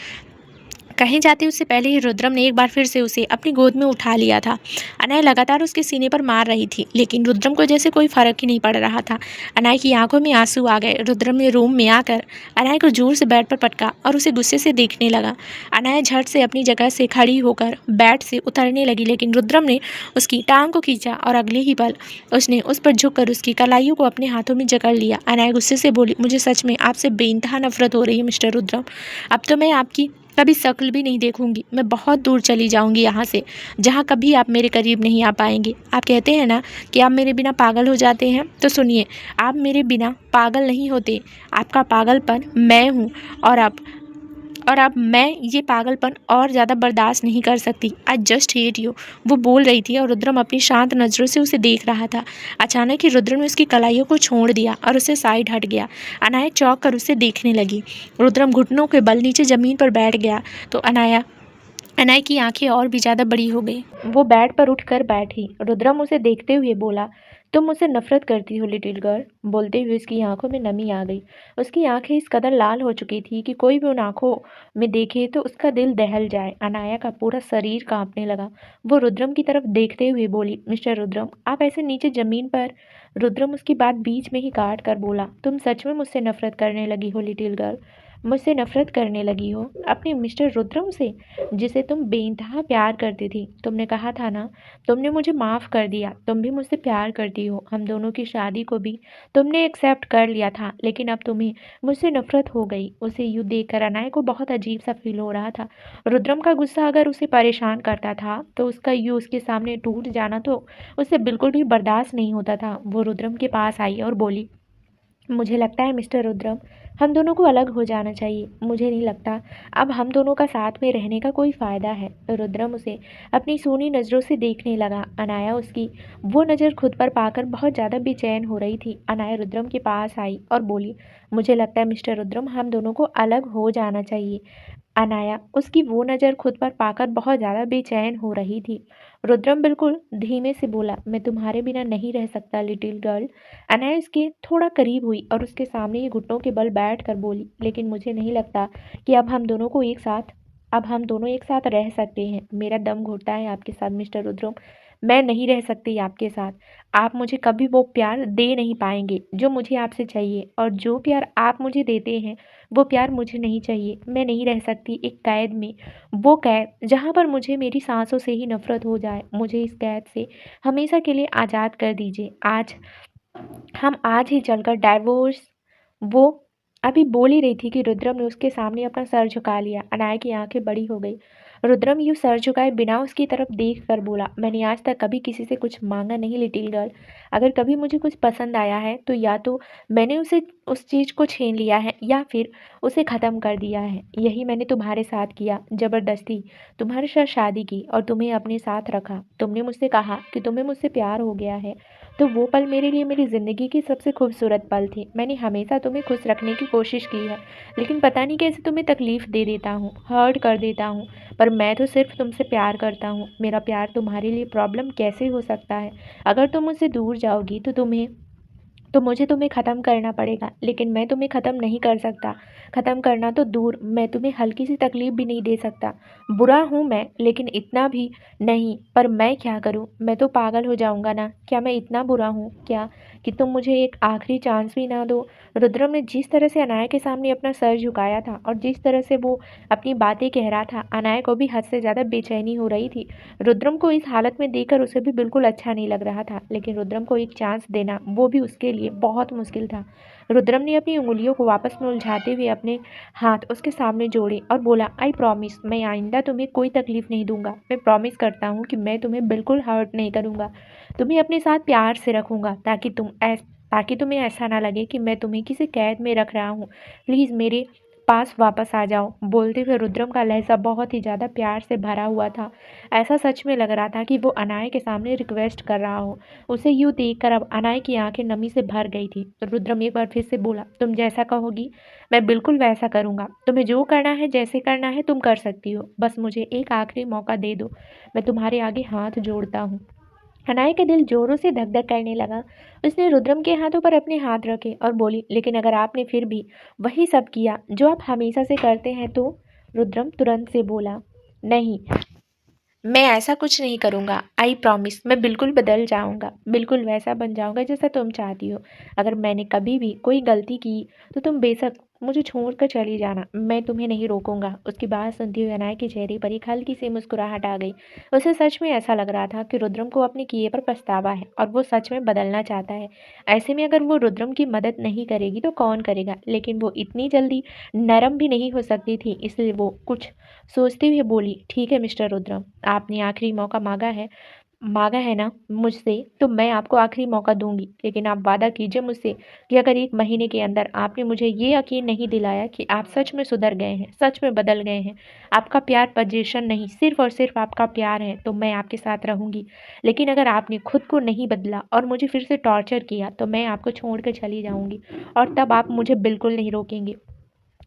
Speaker 2: कहीं जाते उससे पहले ही रुद्रम ने एक बार फिर से उसे अपनी गोद में उठा लिया था। अनाया लगातार उसके सीने पर मार रही थी, लेकिन रुद्रम को जैसे कोई फर्क ही नहीं पड़ रहा था। अनाया की आंखों में आंसू आ गए। रुद्रम ने रूम में आकर अनाया को जोर से बेड पर पटका और उसे गुस्से से देखने लगा। अनाया झट से अपनी जगह से खड़ी होकर बेड से उतरने लगी, लेकिन रुद्रम ने उसकी टांग को खींचा और अगले ही पल उसने उस पर झुककर उसकी कलाइयों को अपने हाथों में जकड़ लिया। अनाया गुस्से से बोली, मुझे सच में आपसे बेइंतहा नफरत हो रही है मिस्टर रुद्रम। अब तो मैं आपकी कभी शक्ल भी नहीं देखूंगी। मैं बहुत दूर चली जाऊंगी यहाँ से, जहाँ कभी आप मेरे करीब नहीं आ पाएंगे। आप कहते हैं ना कि आप मेरे बिना पागल हो जाते हैं, तो सुनिए, आप मेरे बिना पागल नहीं होते। आपका पागलपन मैं हूँ और अब मैं ये पागलपन और ज़्यादा बर्दाश्त नहीं कर सकती। I just hate you. वो बोल रही थी और रुद्रम अपनी शांत नज़रों से उसे देख रहा था। अचानक ही रुद्रम ने उसकी कलाइयों को छोड़ दिया और उसे साइड हट गया। अनाया चौंक कर उसे देखने लगी। रुद्रम घुटनों के बल नीचे ज़मीन पर बैठ गया तो अनाया की आंखें और भी ज़्यादा बड़ी हो गई। वो बेड पर उठकर बैठी। रुद्रम उसे देखते हुए बोला, तुम मुझसे नफरत करती हो लिटिल गर्ल। बोलते हुए उसकी आंखों में नमी आ गई। उसकी आंखें इस कदर लाल हो चुकी थी कि कोई भी उन आंखों में देखे तो उसका दिल दहल जाए। अनाया का पूरा शरीर कांपने लगा। वो रुद्रम की तरफ देखते हुए बोली, मिस्टर रुद्रम आप ऐसे नीचे जमीन पर। रुद्रम उसकी बात बीच में ही काट कर बोला, तुम सच में मुझसे नफरत करने लगी हो लिटिल गर्ल।
Speaker 1: मुझसे नफरत करने लगी हो अपने मिस्टर रुद्रम से, जिसे तुम बेइंतहा प्यार करती थी। तुमने कहा था ना, तुमने मुझे माफ़ कर दिया, तुम भी मुझसे प्यार करती हो, हम दोनों की शादी को भी तुमने एक्सेप्ट कर लिया था, लेकिन अब तुम्हें मुझसे नफरत हो गई। उसे यूँ देखकर अनाया को बहुत अजीब सा फील हो रहा था। रुद्रम का गुस्सा अगर उसे परेशान करता था तो उसका यूँ उसके सामने टूट जाना तो उसे बिल्कुल भी बर्दाश्त नहीं होता था। वो रुद्रम के पास आई और बोली, मुझे लगता है मिस्टर रुद्रम, हम दोनों को अलग हो जाना चाहिए। मुझे नहीं लगता अब हम दोनों का साथ में रहने का कोई फ़ायदा है। रुद्रम उसे अपनी सूनी नज़रों से देखने लगा। अनाया उसकी वो नज़र खुद पर पाकर बहुत ज़्यादा बेचैन हो रही थी। अनाया रुद्रम के पास आई और बोली, मुझे लगता है मिस्टर रुद्रम, हम दोनों को अलग हो जाना चाहिए। अनाया उसकी वो नज़र खुद पर पाकर बहुत ज़्यादा बेचैन हो रही थी। रुद्रम बिल्कुल धीमे से बोला, मैं तुम्हारे बिना नहीं रह सकता लिटिल गर्ल। अनाया इसके थोड़ा करीब हुई और उसके सामने ये घुटनों के बल बैठ कर बोली, लेकिन मुझे नहीं लगता कि अब हम दोनों एक साथ रह सकते हैं। मेरा दम घुटता है आपके साथ मिस्टर रुद्रम। मैं नहीं रह सकती आपके साथ। आप मुझे कभी वो प्यार दे नहीं पाएंगे जो मुझे आपसे चाहिए, और जो प्यार आप मुझे देते हैं वो प्यार मुझे नहीं चाहिए। मैं नहीं रह सकती एक कैद में, वो कैद जहाँ पर मुझे मेरी सांसों से ही नफरत हो जाए। मुझे इस कैद से हमेशा के लिए आज़ाद कर दीजिए। आज ही चलकर डाइवोर्स। वो अभी बोल ही रही थी कि रुद्रम ने उसके सामने अपना सर झुका लिया। अनाया की आंखें बड़ी हो गई। रुद्रम यूँ सर झुकाए बिना उसकी तरफ देख कर बोला, मैंने आज तक कभी किसी से कुछ मांगा नहीं लिटिल गर्ल। अगर कभी मुझे कुछ पसंद आया है तो या तो मैंने उसे उस चीज़ को छीन लिया है या फिर उसे ख़त्म कर दिया है। यही मैंने तुम्हारे साथ किया, ज़बरदस्ती तुम्हारे साथ शादी की और तुम्हें अपने साथ रखा। तुमने मुझसे कहा कि तुम्हें मुझसे प्यार हो गया है, तो वो पल मेरे लिए मेरी ज़िंदगी की सबसे खूबसूरत पल थी। मैंने हमेशा तुम्हें खुश रखने की कोशिश की है, लेकिन पता नहीं कैसे तुम्हें तकलीफ़ दे देता हूँ, हर्ट कर देता हूँ। पर मैं तो सिर्फ तुमसे प्यार करता हूँ। मेरा प्यार तुम्हारे लिए प्रॉब्लम कैसे हो सकता है? अगर तुम मुझसे दूर जाओगी तो मुझे तुम्हें ख़त्म करना पड़ेगा, लेकिन मैं तुम्हें ख़त्म नहीं कर सकता। ख़त्म करना तो दूर, मैं तुम्हें हल्की सी तकलीफ़ भी नहीं दे सकता। बुरा हूँ मैं, लेकिन इतना भी नहीं। पर मैं क्या करूँ? मैं तो पागल हो जाऊँगा ना। क्या मैं इतना बुरा हूँ क्या कि तुम मुझे एक आखिरी चांस भी ना दो? रुद्रम ने जिस तरह से अनाया के सामने अपना सर झुकाया था और जिस तरह से वो अपनी बातें कह रहा था, अनाया को भी हद से ज़्यादा बेचैनी हो रही थी। रुद्रम को इस हालत में देखकर उसे भी बिल्कुल अच्छा नहीं लग रहा था, लेकिन रुद्रम को एक चांस देना वो भी उसके लिए बहुत मुश्किल था। रुद्रम ने अपनी उंगलियों को आपस में उलझाते हुए अपने हाथ उसके सामने जोड़े और बोला, आई प्रॉमिस, मैं आइंदा तुम्हें कोई तकलीफ नहीं दूंगा। मैं प्रॉमिस करता हूँ कि मैं तुम्हें बिल्कुल हर्ट नहीं करूँगा। तुम्हें अपने साथ प्यार से रखूँगा ताकि तुम्हें ऐसा ना लगे कि मैं तुम्हें किसी कैद में रख रहा हूँ। प्लीज़ मेरे पास वापस आ जाओ। बोलते हुए रुद्रम का लहजा बहुत ही ज़्यादा प्यार से भरा हुआ था। ऐसा सच में लग रहा था कि वो अनाया के सामने रिक्वेस्ट कर रहा हो। उसे यूँ देखकर अब अनाया की आंखें नमी से भर गई थी। रुद्रम एक बार फिर से बोला, तुम जैसा कहोगी मैं बिल्कुल वैसा करूँगा। तुम्हें जो करना है, जैसे करना है तुम कर सकती हो। बस मुझे एक आखिरी मौका दे दो। मैं तुम्हारे आगे हाथ जोड़ता हूँ। अनाया का दिल जोरों से धक धक करने लगा। उसने रुद्रम के हाथों पर अपने हाथ रखे और बोली, लेकिन अगर आपने फिर भी वही सब किया जो आप हमेशा से करते हैं तो? रुद्रम तुरंत से बोला, नहीं, मैं ऐसा कुछ नहीं करूँगा। आई प्रॉमिस, मैं बिल्कुल बदल जाऊँगा, बिल्कुल वैसा बन जाऊँगा जैसा तुम चाहती हो। अगर मैंने कभी भी कोई गलती की तो तुम बेशक मुझे छोड़कर चली जाना, मैं तुम्हें नहीं रोकूंगा। उसकी बात सुनते हुए अनाया के चेहरे पर एक हल्की सी मुस्कुराहट आ गई। उसे सच में ऐसा लग रहा था कि रुद्रम को अपने किए पर पछतावा है और वो सच में बदलना चाहता है। ऐसे में अगर वो रुद्रम की मदद नहीं करेगी तो कौन करेगा? लेकिन वो इतनी जल्दी नरम भी नहीं हो सकती थी, इसलिए वो कुछ सोचते हुए बोली, ठीक है मिस्टर रुद्रम, आपने आखिरी मौका मांगा है ना मुझसे, तो मैं आपको आखिरी मौका दूंगी। लेकिन आप वादा कीजिए मुझसे कि अगर 1 महीने के अंदर आपने मुझे ये यकीन नहीं दिलाया कि आप सच में सुधर गए हैं, सच में बदल गए हैं, आपका प्यार पोजीशन नहीं, सिर्फ और सिर्फ आपका प्यार है, तो मैं आपके साथ रहूंगी। लेकिन अगर आपने खुद को नहीं बदला और मुझे फिर से टॉर्चर किया तो मैं आपको छोड़ कर चली जाऊंगी, और तब आप मुझे बिल्कुल नहीं रोकेंगे।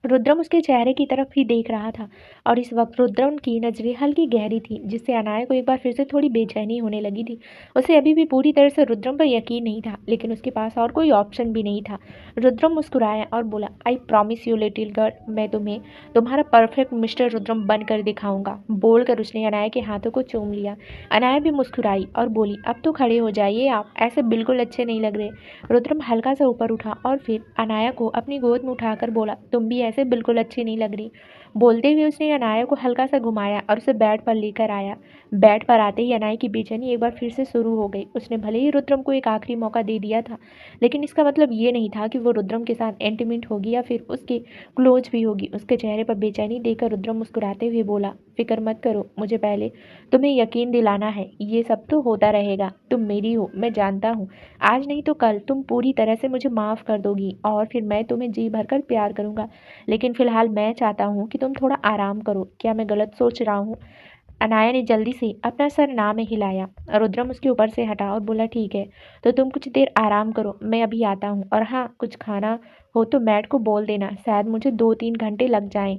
Speaker 1: रुद्रम उसके चेहरे की तरफ ही देख रहा था और इस वक्त रुद्रम की नज़रें हल्की गहरी थी, जिससे अनाया को एक बार फिर से थोड़ी बेचैनी होने लगी थी। उसे अभी भी पूरी तरह से रुद्रम पर यकीन नहीं था, लेकिन उसके पास और कोई ऑप्शन भी नहीं था। रुद्रम मुस्कुराया और बोला, I promise you little girl, मैं तुम्हें तुम्हारा परफेक्ट मिस्टर रुद्रम बनकर दिखाऊंगा। बोलकर उसने अनाया के हाथों को चूम लिया। अनाया भी मुस्कुराई और बोली, अब तो खड़े हो जाइए, आप ऐसे बिल्कुल अच्छे नहीं लग रहे। रुद्रम हल्का सा ऊपर उठा और फिर अनाया को अपनी गोद में उठाकर बोला, तुम भी कैसे बिल्कुल अच्छी नहीं लग रही। बोलते हुए उसने अनाया को हल्का सा घुमाया और उसे बेड पर लेकर आया। बेड पर आते ही अनाया की बेचैनी एक बार फिर से शुरू हो गई। उसने भले ही रुद्रम को एक आखिरी मौका दे दिया था, लेकिन इसका मतलब ये नहीं था कि वो रुद्रम के साथ इंटीमेट होगी या फिर उसके क्लोज भी होगी। उसके चेहरे पर बेचैनी देखकर रुद्रम मुस्कुराते हुए बोला, फिक्र मत करो, मुझे पहले तुम्हें यकीन दिलाना है, ये सब तो होता रहेगा। तुम मेरी हो, मैं जानता हूँ। आज नहीं तो कल तुम पूरी तरह से मुझे माफ़ कर दोगी और फिर मैं तुम्हें जी भरकर प्यार करूँगा। लेकिन फ़िलहाल मैं चाहता हूँ कि तुम थोड़ा आराम करो। क्या मैं गलत सोच रहा हूँ? अनाया ने जल्दी से अपना सर ना में हिलाया। रुद्रम उसके ऊपर से हटा और बोला, ठीक है, तो तुम कुछ देर आराम करो, मैं अभी आता हूँ। और हाँ, कुछ खाना हो तो मैट को बोल देना, शायद मुझे 2-3 घंटे लग जाएं।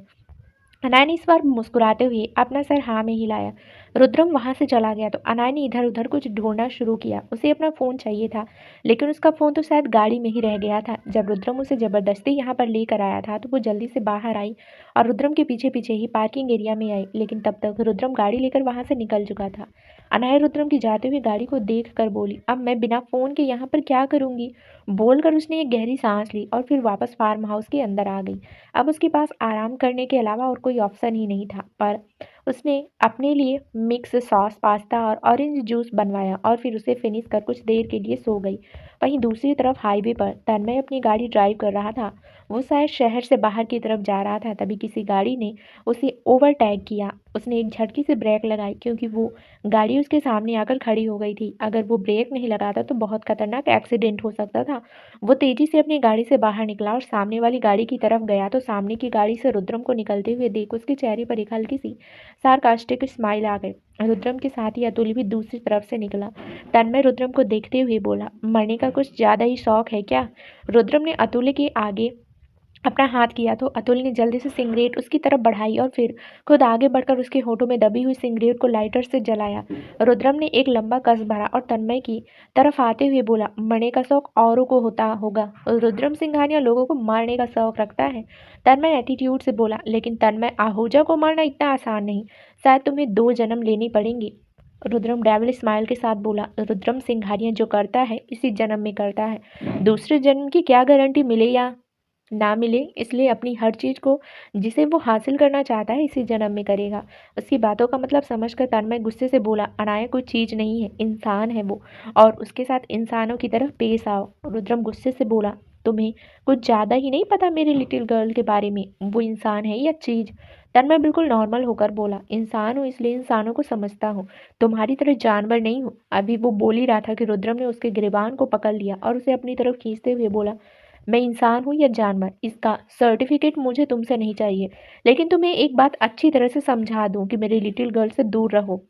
Speaker 1: अनाया ने इस बार मुस्कुराते हुए अपना सर हाँ में हिलाया। रुद्रम वहां से चला गया तो अनाया ने इधर उधर कुछ ढूंढना शुरू किया। उसे अपना फ़ोन चाहिए था, लेकिन उसका फ़ोन तो शायद गाड़ी में ही रह गया था। जब रुद्रम उसे ज़बरदस्ती यहाँ पर लेकर आया था तो वो जल्दी से बाहर आई और रुद्रम के पीछे पीछे ही पार्किंग एरिया में आई, लेकिन तब तक रुद्रम गाड़ी लेकर वहां से निकल चुका था। अनाया रुद्रम की जाते हुए गाड़ी को देख कर बोली, अब मैं बिना फ़ोन के यहाँ पर क्या करूँगी? बोलकर उसने एक गहरी सांस ली और फिर वापस फार्म हाउस के अंदर आ गई। अब उसके पास आराम करने के अलावा और कोई ऑप्शन ही नहीं था, पर उसने अपने लिए मिक्स सॉस पास्ता और ऑरेंज जूस बनवाया और फिर उसे फिनिश कर कुछ देर के लिए सो गई। वहीं दूसरी तरफ हाईवे पर तन्मय अपनी गाड़ी ड्राइव कर रहा था। वो शायद शहर से बाहर की तरफ जा रहा था, तभी किसी गाड़ी ने उसे ओवरटेक किया। उसने एक झटके से ब्रेक लगाई क्योंकि वो गाड़ी उसके सामने आकर खड़ी हो गई थी। अगर वो ब्रेक नहीं लगाता तो बहुत खतरनाक एक्सीडेंट हो सकता था। वो तेजी से अपनी गाड़ी से बाहर निकला और सामने वाली गाड़ी की तरफ गया तो सामने की गाड़ी से रुद्रम को निकलते हुए देख उसके चेहरे पर एक हल्की सी सार्कास्टिक स्माइल आ गई। रुद्रम के साथ ही अतुल भी दूसरी तरफ से निकला। तन्मय रुद्रम को देखते हुए बोला, मरने का कुछ ज्यादा ही शौक है क्या? रुद्रम ने अतुल के आगे अपना हाथ किया तो अतुल ने जल्दी से सिगरेट उसकी तरफ बढ़ाई और फिर खुद आगे बढ़कर उसके होठों में दबी हुई सिगरेट को लाइटर से जलाया। रुद्रम ने एक लंबा कस भरा और तन्मय की तरफ आते हुए बोला, मरने का शौक औरों को होता होगा, रुद्रम सिंघानिया लोगों को मारने का शौक रखता है। तन्मय एटीट्यूड से बोला, लेकिन तन्मय आहूजा को मारना इतना आसान नहीं, शायद तुम्हें 2 जन्म लेने पड़ेंगे। रुद्रम डेविल स्माइल के साथ बोला, रुद्रम सिंघानिया जो करता है इसी जन्म में करता है, दूसरे जन्म की क्या गारंटी मिले या ना मिले, इसलिए अपनी हर चीज को जिसे वो हासिल करना चाहता है इसी जन्म में करेगा। उसकी बातों का मतलब समझकर तन्मय गुस्से से बोला, अनाया कोई चीज नहीं है, इंसान है वो, और उसके साथ इंसानों की तरफ पेश आओ। रुद्रम गुस्से से बोला, तुम्हें कुछ ज्यादा ही नहीं पता मेरी लिटिल गर्ल के बारे में, वो इंसान है या चीज? तन्मय बिल्कुल नॉर्मल होकर बोला, इंसान हूँ इसलिए इंसानों को समझता हूँ, तुम्हारी तरह जानवर नहीं हूँ। अभी वो बोल ही रहा था कि रुद्रम ने उसके गिरबान को पकड़ लिया और उसे अपनी तरफ खींचते हुए बोला, मैं इंसान हूँ या जानवर, इसका सर्टिफिकेट मुझे तुमसे नहीं चाहिए, लेकिन तुम्हें एक बात अच्छी तरह से समझा दूं कि मेरी लिटिल गर्ल से दूर रहो।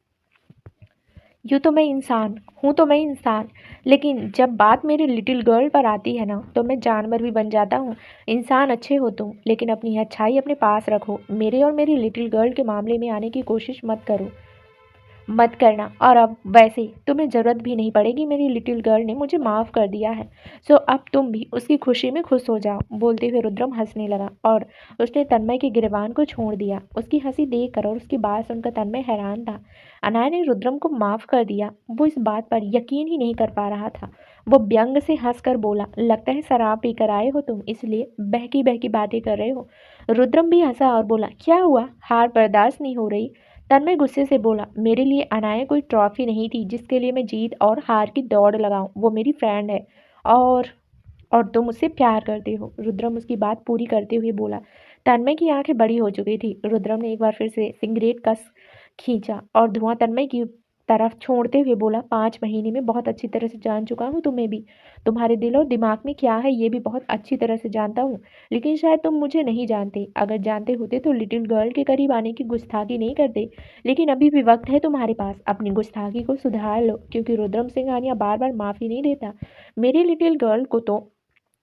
Speaker 1: यूँ तो मैं इंसान हूँ, तो मैं इंसान, लेकिन जब बात मेरी लिटिल गर्ल पर आती है ना, तो मैं जानवर भी बन जाता हूँ। इंसान अच्छे हो तुम, लेकिन अपनी अच्छाई अपने पास रखो। मेरे और मेरी लिटिल गर्ल के मामले में आने की कोशिश मत करना। और अब वैसे तुम्हें ज़रूरत भी नहीं पड़ेगी, मेरी लिटिल गर्ल ने मुझे माफ़ कर दिया है, सो अब तुम भी उसकी खुशी में खुश हो जाओ। बोलते हुए रुद्रम हंसने लगा और उसने तन्मय के गिरबान को छोड़ दिया। उसकी हंसी देखकर और उसकी बात सुनकर तन्मय हैरान था। अनाया ने रुद्रम को माफ़ कर दिया, वो इस बात पर यकीन ही नहीं कर पा रहा था। वो व्यंग से हंसकर बोला, लगता है शराब पीकर आए हो तुम, इसलिए बहकी बहकी बातें कर रहे हो। रुद्रम भी हंसा और बोला, क्या हुआ, हार बर्दाश्त नहीं हो रही? तन्मय गुस्से से बोला, मेरे लिए अनाया कोई ट्रॉफी नहीं थी जिसके लिए मैं जीत और हार की दौड़ लगाऊं, वो मेरी फ्रेंड है। और और तुम उससे प्यार करते हो। रुद्रम उसकी बात पूरी करते हुए बोला। तन्मय की आंखें बड़ी हो चुकी थी। रुद्रम ने एक बार फिर से सिगरेट कस खींचा और धुआं तन्मय की तरफ छोड़ते हुए बोला, 5 महीने में बहुत अच्छी तरह से जान चुका हूँ तुम्हें भी, तुम्हारे दिल और दिमाग में क्या है ये भी बहुत अच्छी तरह से जानता हूँ, लेकिन शायद तुम मुझे नहीं जानते। अगर जानते होते तो लिटिल गर्ल के करीब आने की गुस्ताखी नहीं करते, लेकिन अभी भी वक्त है तुम्हारे पास, अपनी गुस्ताखी को सुधार लो, क्योंकि रुद्रम सिंघानिया बार बार माफ़ी नहीं देता। मेरी लिटिल गर्ल को तो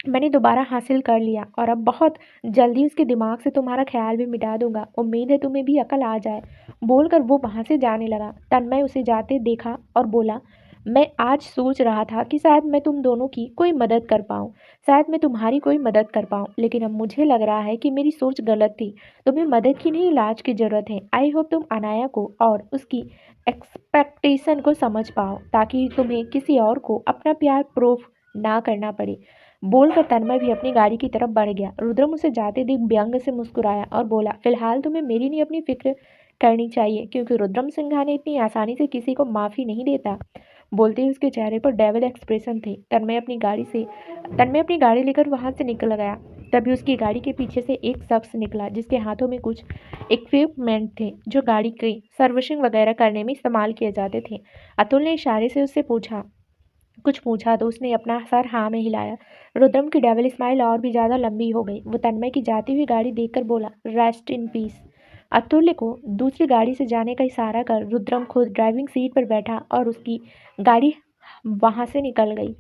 Speaker 1: मैंने दोबारा हासिल कर लिया और अब बहुत जल्दी उसके दिमाग से तुम्हारा ख्याल भी मिटा दूंगा। उम्मीद है तुम्हें भी अकल आ जाए। बोलकर वो वहां से जाने लगा। तन्मय उसे जाते देखा और बोला, मैं आज सोच रहा था कि शायद मैं तुम दोनों की कोई मदद कर पाऊँ, शायद मैं तुम्हारी कोई मदद कर पाऊँ, लेकिन अब मुझे लग रहा है कि मेरी सोच गलत थी। तुम्हें मदद की नहीं, इलाज की ज़रूरत है। आई होप तुम अनाया को और उसकी एक्सपेक्टेशन को समझ पाओ, ताकि तुम्हें किसी और को अपना प्यार प्रूफ ना करना पड़े। बोलकर तन्मय भी अपनी गाड़ी की तरफ बढ़ गया। रुद्रम उसे जाते देख व्यंग से मुस्कुराया और बोला, फिलहाल तुम्हें मेरी नहीं अपनी फिक्र करनी चाहिए, क्योंकि रुद्रम सिंघा ने इतनी आसानी से किसी को माफी नहीं देता। बोलते ही उसके चेहरे पर डेविल एक्सप्रेशन थे। तन्मय अपनी गाड़ी लेकर वहां से निकल गया। तभी उसकी गाड़ी के पीछे से एक शख्स निकला जिसके हाथों में कुछ इक्विपमेंट थे जो गाड़ी की सर्विसिंग वगैरह करने में इस्तेमाल किए जाते थे। अतुल ने इशारे से उससे पूछा तो उसने अपना सर हाँ में हिलाया। रुद्रम की डेविल स्माइल और भी ज्यादा लंबी हो गई। वो तन्मय की जाती हुई गाड़ी देखकर बोला, रेस्ट इन पीस। अतुल्य को दूसरी गाड़ी से जाने का इशारा कर रुद्रम खुद ड्राइविंग सीट पर बैठा और उसकी गाड़ी वहां से निकल गई।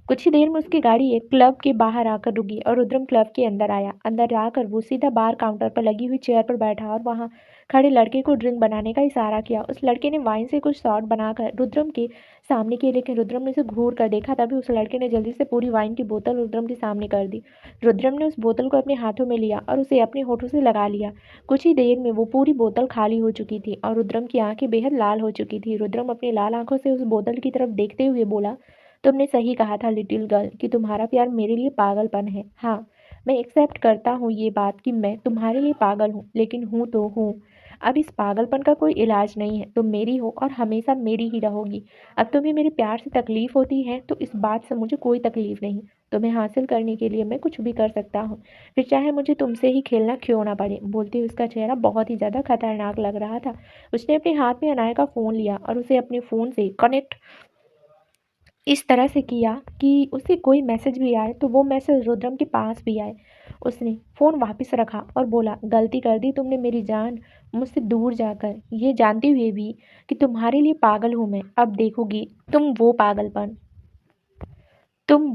Speaker 1: कुछ ही देर में उसकी गाड़ी एक क्लब के बाहर आकर रुकी और रुद्रम क्लब के अंदर आया। अंदर जाकर वो सीधा बार काउंटर पर लगी हुई चेयर पर बैठा और वहां खड़े लड़के को ड्रिंक बनाने का इशारा किया। उस लड़के ने वाइन से कुछ शॉट बनाकर रुद्रम के सामने किए, लेकिन रुद्रम ने उसे घूर कर देखा। तभी उस लड़के ने जल्दी से पूरी वाइन की बोतल रुद्रम के सामने कर दी। रुद्रम ने उस बोतल को अपने हाथों में लिया और उसे अपने होठों से लगा लिया। कुछ ही देर में वो पूरी बोतल खाली हो चुकी थी और रुद्रम की आंखें बेहद लाल हो चुकी थी। रुद्रम अपनी लाल आंखों से उस बोतल की तरफ देखते हुए बोला, तुमने सही कहा था लिटिल गर्ल कि तुम्हारा प्यार मेरे लिए पागलपन है। हाँ, मैं एक्सेप्ट करता हूँ ये बात कि मैं तुम्हारे लिए पागल हूँ, लेकिन हूँ तो हूँ। अब इस पागलपन का कोई इलाज नहीं है। तुम मेरी हो और हमेशा मेरी ही रहोगी। अब तुम्हें मेरे प्यार से तकलीफ होती है तो इस बात से मुझे कोई तकलीफ नहीं। तुम्हें हासिल करने के लिए मैं कुछ भी कर सकता हूँ, फिर चाहे मुझे तुमसे ही खेलना क्यों ना पड़े। बोलते हुए उसका चेहरा बहुत ही ज्यादा खतरनाक लग रहा था। उसने अपने हाथ में अनाया का फोन लिया और उसे अपने फोन से कनेक्ट इस तरह से किया कि उसे कोई मैसेज भी आए तो वो मैसेज रुद्रम के पास भी आए। उसने फ़ोन वापस रखा और बोला, गलती कर दी तुमने मेरी जान, मुझसे दूर जाकर, ये जानते हुए भी कि तुम्हारे लिए पागल हूँ मैं। अब देखोगी तुम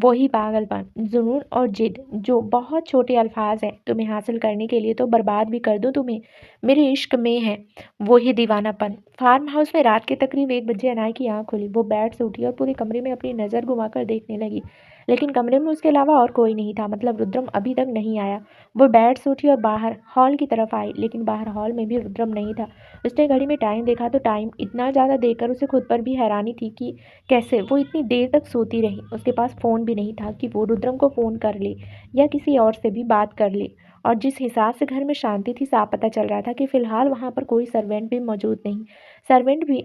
Speaker 1: वही पागलपन, जुनून और जिद जो बहुत छोटे अल्फाज हैं तुम्हें हासिल करने के लिए तो बर्बाद भी कर दूं तुम्हें। मेरे इश्क में है वही दीवानापन। फार्म हाउस में रात के तकरीब 1 बजे अनाया की आंख खुली। वो बेड से उठी और पूरे कमरे में अपनी नज़र घुमाकर देखने लगी, लेकिन कमरे में उसके अलावा और कोई नहीं था। मतलब रुद्रम अभी तक नहीं आया। वो बेड से उठी और बाहर हॉल की तरफ आई, लेकिन बाहर हॉल में भी रुद्रम नहीं था। उसने घड़ी में टाइम देखा तो टाइम इतना ज़्यादा देखकर उसे खुद पर भी हैरानी थी कि कैसे वो इतनी देर तक सोती रही। उसके पास फ़ोन भी नहीं था कि वो रुद्रम को फ़ोन कर ले या किसी और से भी बात कर ले। और जिस हिसाब से घर में शांति थी, साफ पता चल रहा था कि फिलहाल वहाँ पर कोई सर्वेंट भी मौजूद नहीं। सर्वेंट भी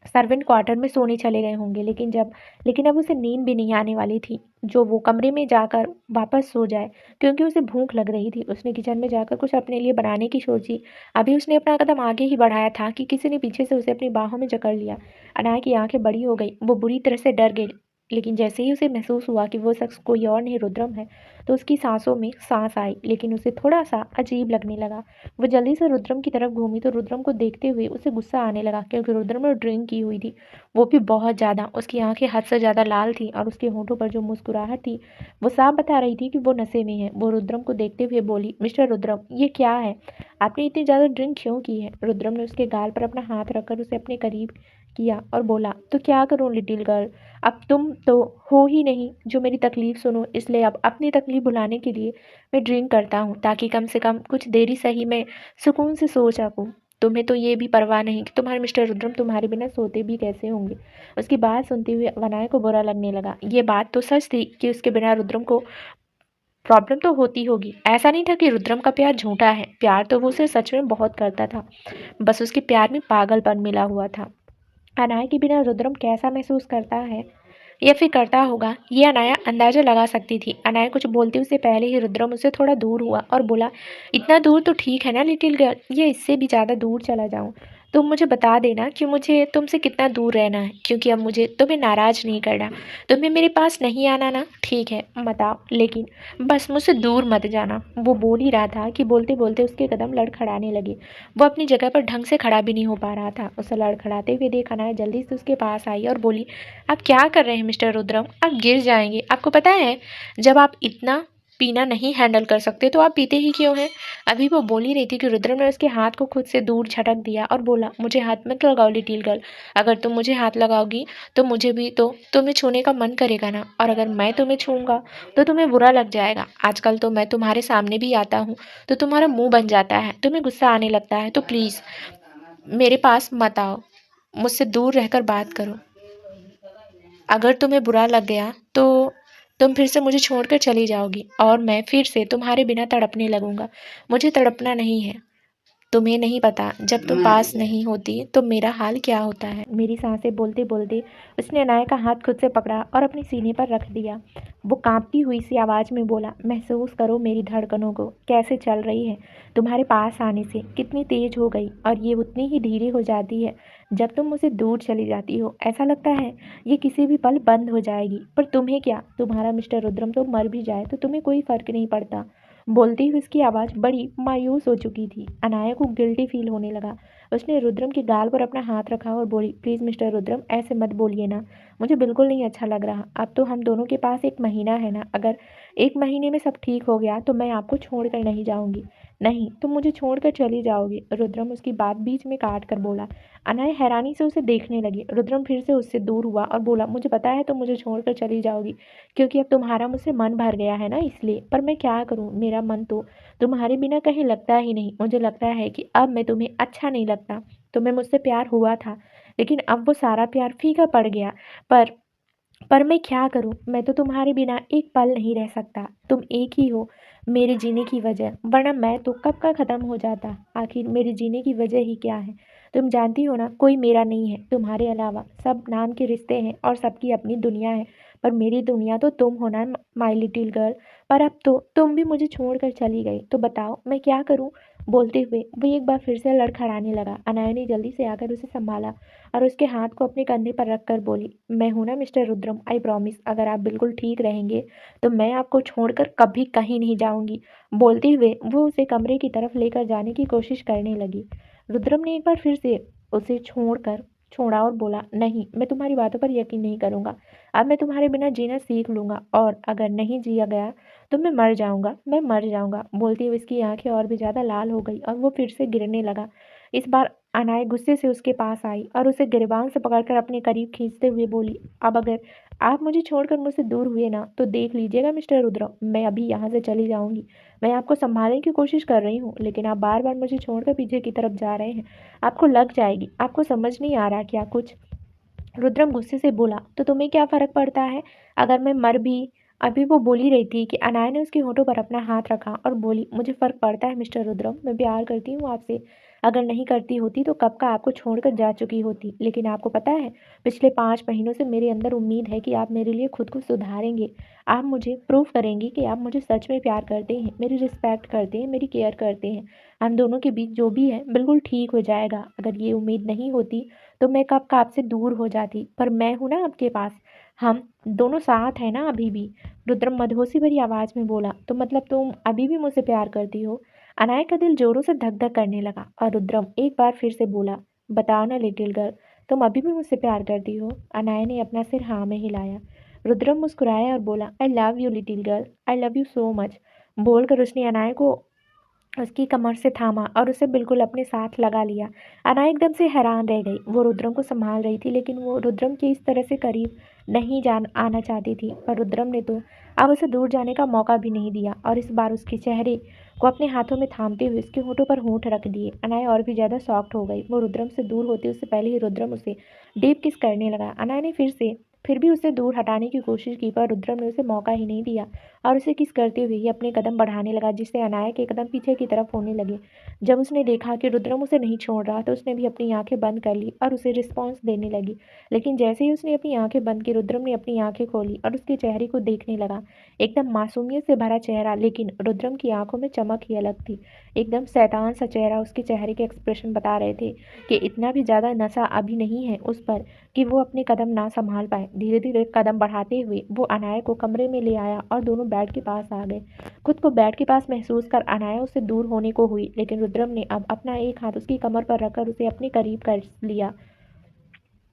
Speaker 1: सर्वेंट क्वार्टर में सोने चले गए होंगे, लेकिन अब उसे नींद भी नहीं आने वाली थी जो वो कमरे में जाकर वापस सो जाए, क्योंकि उसे भूख लग रही थी। उसने किचन में जाकर कुछ अपने लिए बनाने की सोची। अभी उसने अपना कदम आगे ही बढ़ाया था कि किसी ने पीछे से उसे अपनी बाहों में जकड़ लिया। अनाया की आंखें बड़ी हो गई। वो बुरी तरह से डर गई, लेकिन जैसे ही उसे महसूस हुआ कि वो शख्स कोई और नहीं रुद्रम है, तो उसकी सांसों में सांस आई, लेकिन उसे थोड़ा सा अजीब लगने लगा। वो जल्दी से रुद्रम की तरफ घूमी तो रुद्रम को देखते हुए उसे गुस्सा आने लगा, क्योंकि रुद्रम ने ड्रिंक की हुई थी, वो भी बहुत ज़्यादा। उसकी आंखें हद से ज़्यादा लाल थी और उसके होंठों पर जो मुस्कुराहट थी वो साफ बता रही थी कि वो नशे में है। वो रुद्रम को देखते हुए बोली, मिस्टर रुद्रम, ये क्या है? आपने इतनी ज़्यादा ड्रिंक क्यों की है? रुद्रम ने उसके गाल पर अपना हाथ रखकर उसे अपने करीब किया और बोला, तो क्या करूं लिटिल गर्ल, अब तुम तो हो ही नहीं जो मेरी तकलीफ सुनो, इसलिए अब अपनी तकलीफ भुलाने के लिए मैं ड्रिंक करता हूँ, ताकि कम से कम कुछ देरी सही मैं सुकून से सो सकूं। तुम्हें तो ये भी परवाह नहीं कि तुम्हारे मिस्टर रुद्रम तुम्हारे बिना सोते भी कैसे होंगे। उसकी बात सुनते हुए अनाया को बुरा लगने लगा। ये बात तो सच थी कि उसके बिना रुद्रम को प्रॉब्लम तो होती होगी। ऐसा नहीं था कि रुद्रम का प्यार झूठा है, प्यार तो वो उसे सच में बहुत करता था, बस उसके प्यार में पागलपन मिला हुआ था। अनाया के बिना रुद्रम कैसा महसूस करता है या फिर करता होगा, ये अनाया अंदाजा लगा सकती थी। अनाया कुछ बोलते उससे पहले ही रुद्रम उससे थोड़ा दूर हुआ और बोला, इतना दूर तो ठीक है ना लिटिल गर्ल, ये इससे भी ज़्यादा दूर चला जाऊँ तुम मुझे बता देना कि मुझे तुमसे कितना दूर रहना है, क्योंकि अब मुझे तुम्हें नाराज़ नहीं करना। तुम्हें मेरे पास नहीं आना ना, ठीक है मत आओ, लेकिन बस मुझसे दूर मत जाना। वो बोल ही रहा था कि बोलते बोलते उसके कदम लड़खड़ाने लगे। वो अपनी जगह पर ढंग से खड़ा भी नहीं हो पा रहा था। उसे लड़खड़ाते हुए देख अनाया जल्दी से उसके पास आई और बोली, आप क्या कर रहे हैं मिस्टर रुद्रम? आप गिर जाएंगे। आपको पता है, जब आप इतना पीना नहीं हैंडल कर सकते तो आप पीते ही क्यों हैं? अभी वो बोल ही रही थी कि रुद्रम ने उसके हाथ को खुद से दूर झटक दिया और बोला, मुझे हाथ मत लगाओ लिटिल गर्ल। अगर तुम मुझे हाथ लगाओगी तो मुझे भी तो तुम्हें छूने का मन करेगा ना, और अगर मैं तुम्हें छूऊंगा तो तुम्हें बुरा लग जाएगा। आजकल तो मैं तुम्हारे सामने भी आता हूँ तो तुम्हारा मुंह बन जाता है, तुम्हें गुस्सा आने लगता है, तो प्लीज़ मेरे पास मत आओ, मुझसे दूर रहकर बात करो। अगर तुम्हें बुरा लग गया तो
Speaker 2: तुम फिर से मुझे छोड़कर चली जाओगी और मैं फिर से तुम्हारे बिना तड़पने लगूंगा। मुझे तड़पना नहीं है। तुम्हें नहीं पता जब तुम पास नहीं होती तो मेरा हाल क्या होता है।
Speaker 1: मेरी सांसें बोलते बोलते उसने अनाया का हाथ खुद से पकड़ा और अपने सीने पर रख दिया। वो कांपती हुई सी आवाज़ में बोला, महसूस करो मेरी धड़कनों को कैसे चल रही है। तुम्हारे पास आने से कितनी तेज हो गई और ये उतनी ही धीरे हो जाती है जब तुम मुझसे दूर चली जाती हो। ऐसा लगता है ये किसी भी पल बंद हो जाएगी। पर तुम्हें क्या, तुम्हारा मिस्टर रुद्रम तो मर भी जाए तो तुम्हें कोई फर्क नहीं पड़ता। बोलती हुई उसकी आवाज़ बड़ी मायूस हो चुकी थी। अनाया को गिल्टी फील होने लगा। उसने रुद्रम के गाल पर अपना हाथ रखा और बोली, प्लीज़ मिस्टर रुद्रम ऐसे मत बोलिए ना, मुझे बिल्कुल नहीं अच्छा लग रहा। अब तो हम दोनों के पास 1 महीना है ना, अगर 1 महीने में सब ठीक हो गया तो मैं आपको छोड़ कर नहीं जाऊंगी। नहीं, तुम मुझे छोड़ कर चली जाओगी। रुद्रम उसकी बात बीच में काट कर बोला। अनाया हैरानी से उसे देखने लगी। रुद्रम फिर से उससे दूर हुआ और बोला, मुझे पता है तुम मुझे छोड़ कर चली जाओगी, क्योंकि अब तुम्हारा मुझसे मन भर गया है ना, इसलिए। पर मैं क्या करूँ, मेरा मन तो तुम्हारे बिना कहीं लगता ही नहीं। मुझे लगता है कि अब मैं तुम्हें अच्छा नहीं लगता। तुम्हें मुझसे प्यार हुआ था, लेकिन अब वो सारा प्यार फीका पड़ गया। पर पर मैं क्या करूं, मैं तो तुम्हारे बिना एक पल नहीं रह सकता। तुम एक ही हो मेरे जीने की वजह, वरना मैं तो कब का ख़त्म हो जाता। आखिर मेरे जीने की वजह ही क्या है, तुम जानती हो ना, कोई मेरा नहीं है तुम्हारे अलावा। सब नाम के रिश्ते हैं और सबकी अपनी दुनिया है, पर मेरी दुनिया तो तुम हो ना, माई लिटिल गर्ल। पर अब तो तुम भी मुझे छोड़कर चली गई, तो बताओ मैं क्या करूं। बोलते हुए वो एक बार फिर से लड़खड़ाने लगा। अनाया ने जल्दी से आकर उसे संभाला और उसके हाथ को अपने कंधे पर रखकर बोली, मैं हूं ना मिस्टर रुद्रम, आई प्रॉमिस, अगर आप बिल्कुल ठीक रहेंगे तो मैं आपको छोड़कर कभी कहीं नहीं जाऊंगी। बोलते हुए वो उसे कमरे की तरफ लेकर जाने की कोशिश करने लगी। रुद्रम ने एक बार फिर से उसे छोड़ा और बोला, नहीं, मैं तुम्हारी बातों पर यकीन नहीं करूंगा। अब मैं तुम्हारे बिना जीना सीख लूंगा, और अगर नहीं जिया गया तो मैं मर जाऊंगा, मैं मर जाऊंगा। बोलती हुए उसकी आंखें और भी ज्यादा लाल हो गई और वो फिर से गिरने लगा। इस बार अनाया गुस्से से उसके पास आई और उसे गिरबान से पकड़कर अपने करीब खींचते हुए बोली, अब अगर आप मुझे छोड़कर मुझसे दूर हुए ना, तो देख लीजिएगा मिस्टर रुद्र, मैं अभी यहाँ से चली जाऊंगी। मैं आपको संभालने की कोशिश कर रही हूँ, लेकिन आप बार बार मुझे छोड़कर पीछे की तरफ जा रहे हैं। आपको लग जाएगी, आपको समझ नहीं आ रहा क्या कुछ। रुद्रम गुस्से से बोला, तो तुम्हें क्या फर्क पड़ता है अगर मैं मर भी। अभी वो बोल ही रही थी कि अनाया ने उसके होठों पर अपना हाथ रखा और बोली, मुझे फर्क पड़ता है मिस्टर रुद्रम, मैं प्यार करती हूँ आपसे। अगर नहीं करती होती तो कब का आपको छोड़कर जा चुकी होती। लेकिन आपको पता है, पिछले 5 महीनों से मेरे अंदर उम्मीद है कि आप मेरे लिए खुद को सुधारेंगे। आप मुझे प्रूव करेंगे कि आप मुझे सच में प्यार करते हैं, मेरी रिस्पेक्ट करते हैं, मेरी केयर करते हैं। हम दोनों के बीच जो भी है बिल्कुल ठीक हो जाएगा। अगर ये उम्मीद नहीं होती तो मैं कब का आपसे दूर हो जाती, पर मैं हूं ना आपके पास। हम दोनों साथ हैं ना अभी भी। रुद्रम मदहोशी भरी आवाज में बोला, तो मतलब तुम अभी भी मुझसे प्यार करती हो। अनाया का दिल जोरों से धक धक करने लगा और रुद्रम एक बार फिर से बोला, बताओ ना लिटिल गर्ल, तुम अभी भी मुझसे प्यार करती हो। अनाया ने अपना सिर हाँ में हिलाया। रुद्रम मुस्कुराया और बोला, I love you little girl, I love you so much. बोलकर उसने अनाया को उसकी कमर से थामा और उसे बिल्कुल अपने साथ लगा लिया। अनाया एकदम से हैरान रह गई। वो रुद्रम को संभाल रही थी, लेकिन वो रुद्रम के इस तरह से करीब नहीं जान आना चाहती थी। पर रुद्रम ने तो अब उसे दूर जाने का मौका भी नहीं दिया और इस बार उसके चेहरे को अपने हाथों में थामते हुए उसके होठों पर होंठ रख दिए। अनाया और भी ज़्यादा सॉफ्ट हो गई। वो रुद्रम से दूर होते उससे पहले ही रुद्रम उसे डीप किस करने लगा। अनाया ने फिर भी उसे दूर हटाने की कोशिश की, पर रुद्रम ने उसे मौका ही नहीं दिया और उसे किस करते हुए ही अपने कदम बढ़ाने लगा, जिससे अनाया के कदम पीछे की तरफ होने लगे। जब उसने देखा कि रुद्रम उसे नहीं छोड़ रहा तो उसने भी अपनी आंखें बंद कर ली और उसे रिस्पॉन्स देने लगी। लेकिन जैसे ही उसने अपनी आंखें बंद की, रुद्रम ने अपनी आंखें खोली और उसके चेहरे को देखने लगा। एकदम मासूमियत से भरा चेहरा, लेकिन रुद्रम की आंखों में चमक ही अलग थी। एकदम शैतान सा चेहरा। उसके चेहरे के एक्सप्रेशन बता रहे थे कि इतना भी ज्यादा नशा अभी नहीं है उस पर कि वो अपने कदम ना संभाल पाए। धीरे धीरे कदम बढ़ाते हुए वो अनाया को कमरे में ले आया और दोनों बेड के पास आ गए। खुद को बेड के पास महसूस कर अनाया उससे दूर होने को हुई, लेकिन रुद्रम ने अब अपना एक हाथ उसकी कमर पर रखकर उसे अपने करीब कर लिया।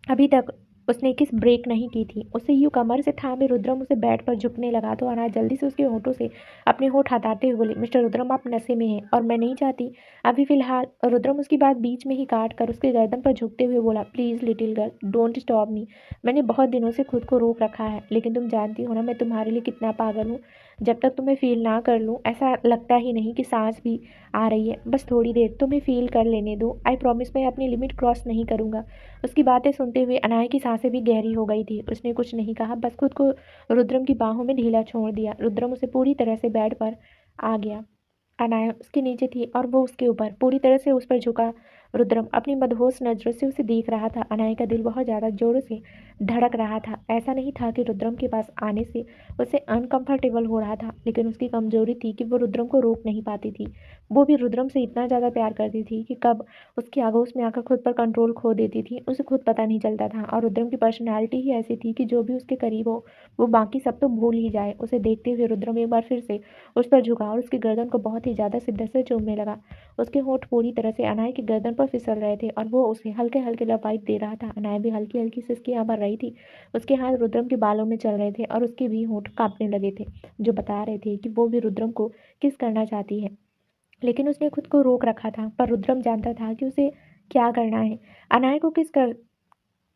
Speaker 1: अभी तक उसने किस ब्रेक नहीं की थी। उसे यूं कमर से थामे रुद्रम उसे बेड पर झुकने लगा तो अनाया जल्दी से उसके होठों से अपने होठ हटाते हुए बोली, मिस्टर रुद्रम, आप नशे में हैं और मैं नहीं चाहती अभी फिलहाल। रुद्रम उसकी बात बीच में ही काट कर उसके गर्दन पर झुकते हुए बोला, please little girl, don't stop me. मैंने बहुत दिनों से खुद को रोक रखा है, लेकिन तुम जानती हो ना मैं तुम्हारे लिए कितना पागल हूँ। जब तक तुम्हें फील ना कर लूँ ऐसा लगता ही नहीं कि सांस भी आ रही है। बस थोड़ी देर तुम्हें फील कर लेने दो। आई प्रॉमिस मैं अपनी लिमिट क्रॉस नहीं करूँगा। उसकी बातें सुनते हुए अनाया की सांसें भी गहरी हो गई थी। उसने कुछ नहीं कहा, बस खुद को रुद्रम की बाहों में ढीला छोड़ दिया। रुद्रम उसे पूरी तरह से बेड पर आ गया। अनाया उसके नीचे थी और वो उसके ऊपर, पूरी तरह से उस पर झुका। रुद्रम अपनी मदहोश नजरों से उसे देख रहा था। अनाया का दिल बहुत ज़्यादा जोरों से धड़क रहा था। ऐसा नहीं था कि रुद्रम के पास आने से उसे अनकंफर्टेबल हो रहा था, लेकिन उसकी कमजोरी थी कि वो रुद्रम को रोक नहीं पाती थी। वो भी रुद्रम से इतना ज़्यादा प्यार करती थी कि कब उसकी आगोश में आकर खुद पर कंट्रोल खो देती थी, उसे खुद पता नहीं चलता था। और रुद्रम की पर्सनैलिटी ही ऐसी थी कि जो भी उसके करीब हो वो बाकी सब तो भूल ही जाए। उसे देखते हुए रुद्रम एक बार फिर से उस पर झुका और उसकी गर्दन को बहुत ही ज़्यादा शिद्दत से चूमने लगा। उसके होंठ पूरी तरह से अनाया की गर्दन पर फिसल रहे थे और वो उसे हल्के हल्के लबाइट दे रहा था। अनाया भी हल्की हल्की सिसकियां भर रही थी। उसके हाथ रुद्रम के बालों में चल रहे थे और उसके भी होंठ कांपने लगे थे, जो बता रहे थे कि वो भी रुद्रम को किस करना चाहती है। लेकिन उसने खुद को रोक रखा था, पर रुद्रम जानता था कि उसे क्या करना है, अनाया को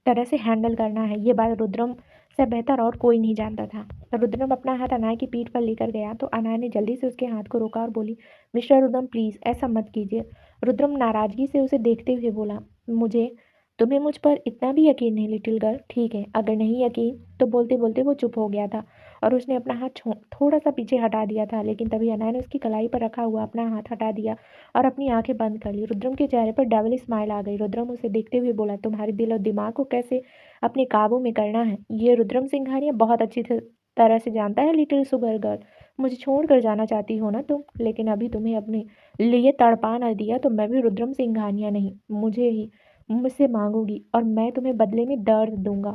Speaker 1: तरह से हैंडल करना है। ये बात रुद्रम से बेहतर और कोई नहीं जानता था। रुद्रम अपना हाथ अनाया की पीठ पर लेकर गया तो अनाया ने जल्दी से उसके हाथ को रोका और बोली, मिस्टर रुद्रम प्लीज़ ऐसा मत कीजिए। रुद्रम नाराज़गी से उसे देखते हुए बोला, मुझे तुम्हें मुझ पर इतना भी यकीन नहीं लिटिल गर्ल। ठीक है, अगर नहीं यकीन तो। बोलते बोलते वो चुप हो गया था और उसने अपना हाथ थोड़ा सा पीछे हटा दिया था, लेकिन तभी अनाया ने उसकी कलाई पर रखा हुआ अपना हाथ हटा दिया और अपनी आंखें बंद कर ली। रुद्रम के चेहरे पर डेविल स्माइल आ गई। रुद्रम उसे देखते हुए बोला, तुम्हारे दिल और दिमाग को कैसे अपने काबू में करना है ये रुद्रम सिंघानिया बहुत अच्छी तरह से जानता है। लिटिल सुगर गर्ल, मुझे छोड़कर जाना चाहती हो ना तुम, लेकिन अभी तुम्हें अपने लिए तड़पा न दिया तो मैं भी रुद्रम सिंघानिया नहीं, मुझे ही मुझसे मांगोगी और मैं तुम्हें बदले में दर्द दूंगा।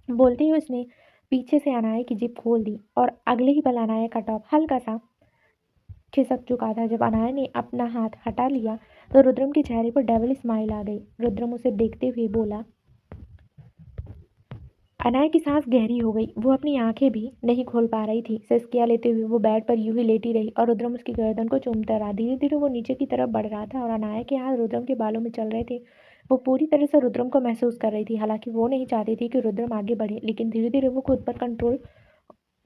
Speaker 1: बोलते ही उसने पीछे से अनाया की जिप खोल दी और अगले ही पल अनाया का टॉप हल्का सा खिसक चुका था। जब अनाया ने अपना हाथ हटा लिया तो रुद्रम के चेहरे पर डेविल स्माइल आ गई। रुद्रम उसे देखते हुए बोला, अनाया की सांस गहरी हो गई। वो अपनी आंखें भी नहीं खोल पा रही थी। सिसकियां लेते हुए वो बेड पर यूं ही लेटी रही और रुद्रम उसकी गर्दन को चूमता रहा। धीरे धीरे वो नीचे की तरफ बढ़ रहा था और अनाया के हाथ रुद्रम के बालों में चल रहे थे। वो पूरी तरह से रुद्रम को महसूस कर रही थी। हालांकि वो नहीं चाहती थी कि रुद्रम आगे बढ़े, लेकिन धीरे धीरे वो खुद पर कंट्रोल